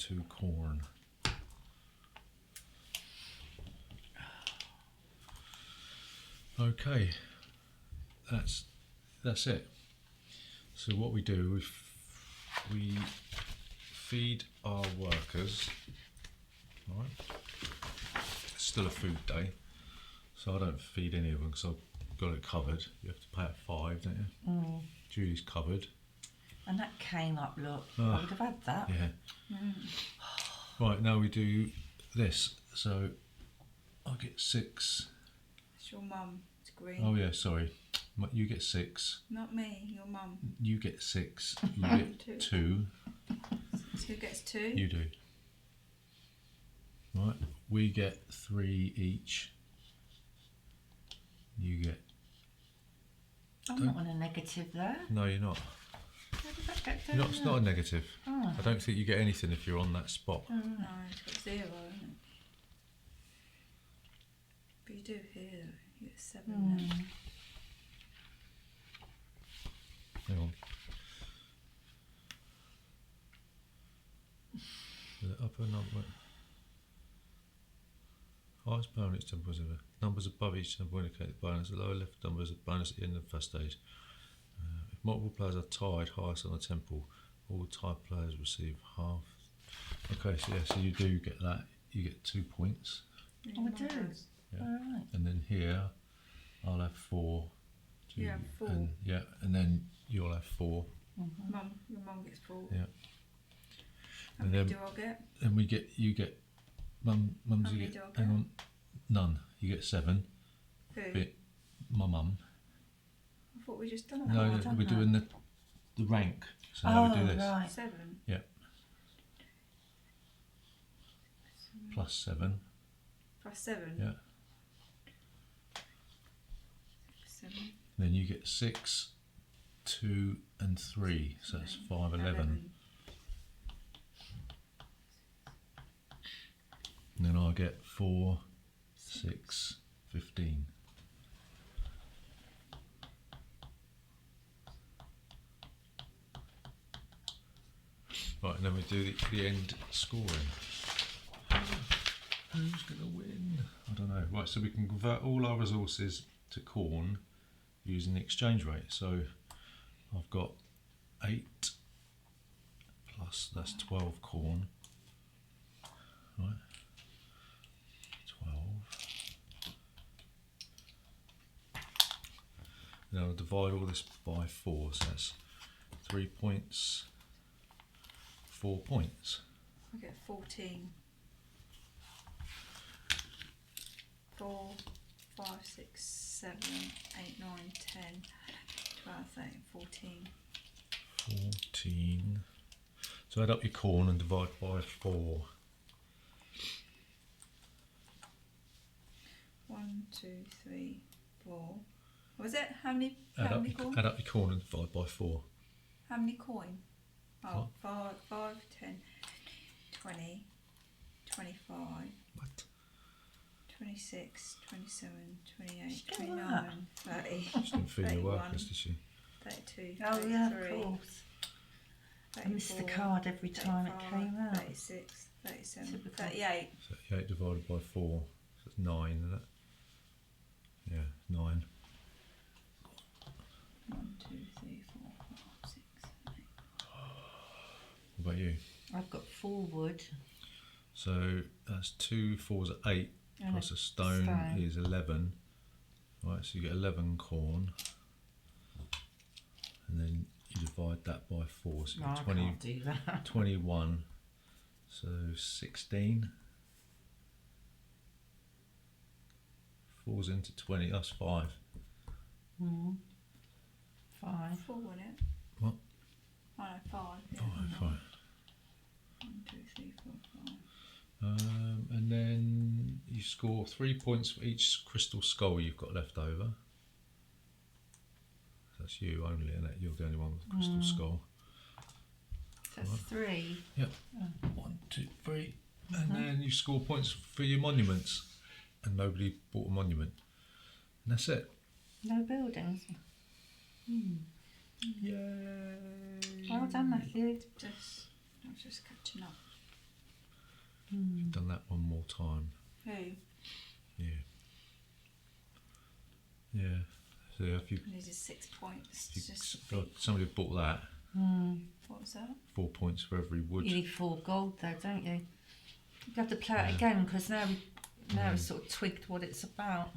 2 corn. Okay, that's it. So what we do, we feed our workers. Right, it's still a food day, so I don't feed any of them because I've got it covered. You have to pay at 5, don't you? Mm. Julie's covered. And that came up, look. Oh, I would have had that. Yeah. Right, now we do this. So I get 6. It's your mum. It's green. Oh yeah, sorry. You get 6. Not me, your mum. You get 6. You get 2. Who gets 2? You do. Right, we get 3 each. You get. I'm not on a negative there. No, you're not. How did that get You're down not. It's not a negative. Oh. I don't think you get anything if you're on that spot. No, it's got 0, isn't it? But you do here, though. You get 7 now. Hang on. The upper number. Highest bonus numbers ever. Numbers above each number indicate the bonus. The lower left number is a bonus at the end of the first stage. If multiple players are tied, highest on the temple, all tied players receive half. Okay, so yeah, so you do get that. You get 2 points. Oh, I do. Yeah. Alright. And then here, I'll have 4. You have 4. And, yeah, and then you'll have 4. Mum, your mum gets 4. Yeah. How And many then- do I get? And you get, mum's How you many get, do I hang get? on, none. You get 7. Who? Bit, my mum. I thought we just done No, that. I've done we're that. doing the rank. So now we do this. Right. 7. Plus 7. Plus 7. Yeah. 7. Then you get 6, 2 and 3. So that's 5, 11. And then I get 4, 6, 15. Right, and then we do the end scoring. Who's going to win? I don't know. Right, so we can convert all our resources to corn using the exchange rate. So I've got 8 plus, that's 12 corn. Right. 12. Now I'll divide all this by 4, so that's 3 points, 4 points. I get 14. 4, 5, 6, 7, 8, 9, 10, 12, 13, 14. 14. So add up your corn and divide by 4. 1, 2, 3, 4. Was it? How many Add up, coin? add up your corn and divide by 4. How many coin? Oh, What? 5, 10, 20, 25, What? 26, 27, 28, Still 29, 30, She didn't feed your 31, workers, did she? 32, Oh yeah, 33, of course. I missed the 34, card every time it 35, came out. 36, 37, Typical. 38. 38 divided by 4. So that's 9, isn't it? Yeah, 9. 1, 2, 3, 4, 5, 6, 7, 8. What about you? I've got 4 wood. So that's 2 4s are 8, And plus a stone stone. is 11. Right, so you get 11 corn. And then you divide that by 4, so you No, get I 20, can't do that. 21. So 16. 4's into 20, that's 5. 5. 4, wasn't it? What? Oh, no, 5. Yeah. 5. 1, 2, 3, 4, 5. And then you score 3 points for each crystal skull you've got left over. That's you only, and you're the only one with a crystal skull. That's 3. Yep. 1, 2, 3. And then you score points for your monuments. And nobody bought a monument. And that's it. No buildings. Yay! Well done, Matthew. I was just catching up. You've done that one more time. Who? Yeah. Yeah. So if you, Loses 6 points. if Just you somebody bought that, what was that? 4 points for every wood. You need 4 gold though, don't you? You have to play it again because now we've sort of twigged what it's about.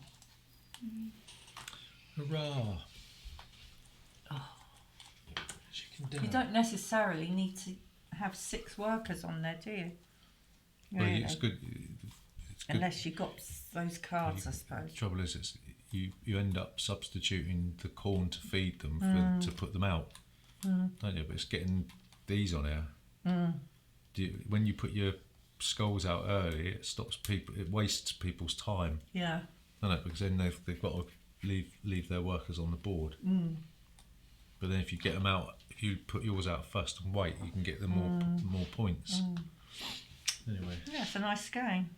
Hurrah! Oh. She can do You it. don't necessarily need to have 6 workers on there, do you? Well, Really? it's good. It's good. Unless you got those cards, I suppose. The trouble is, you end up substituting the corn to feed them to put them out, don't you? But it's getting these on here. When you put your skulls out early, it stops people. It wastes people's time, Yeah. doesn't it? Because then they've got to leave their workers on the board. But then if you get them out, if you put yours out first and wait, you can get them more points. Anyway. Yeah, it's a nice game.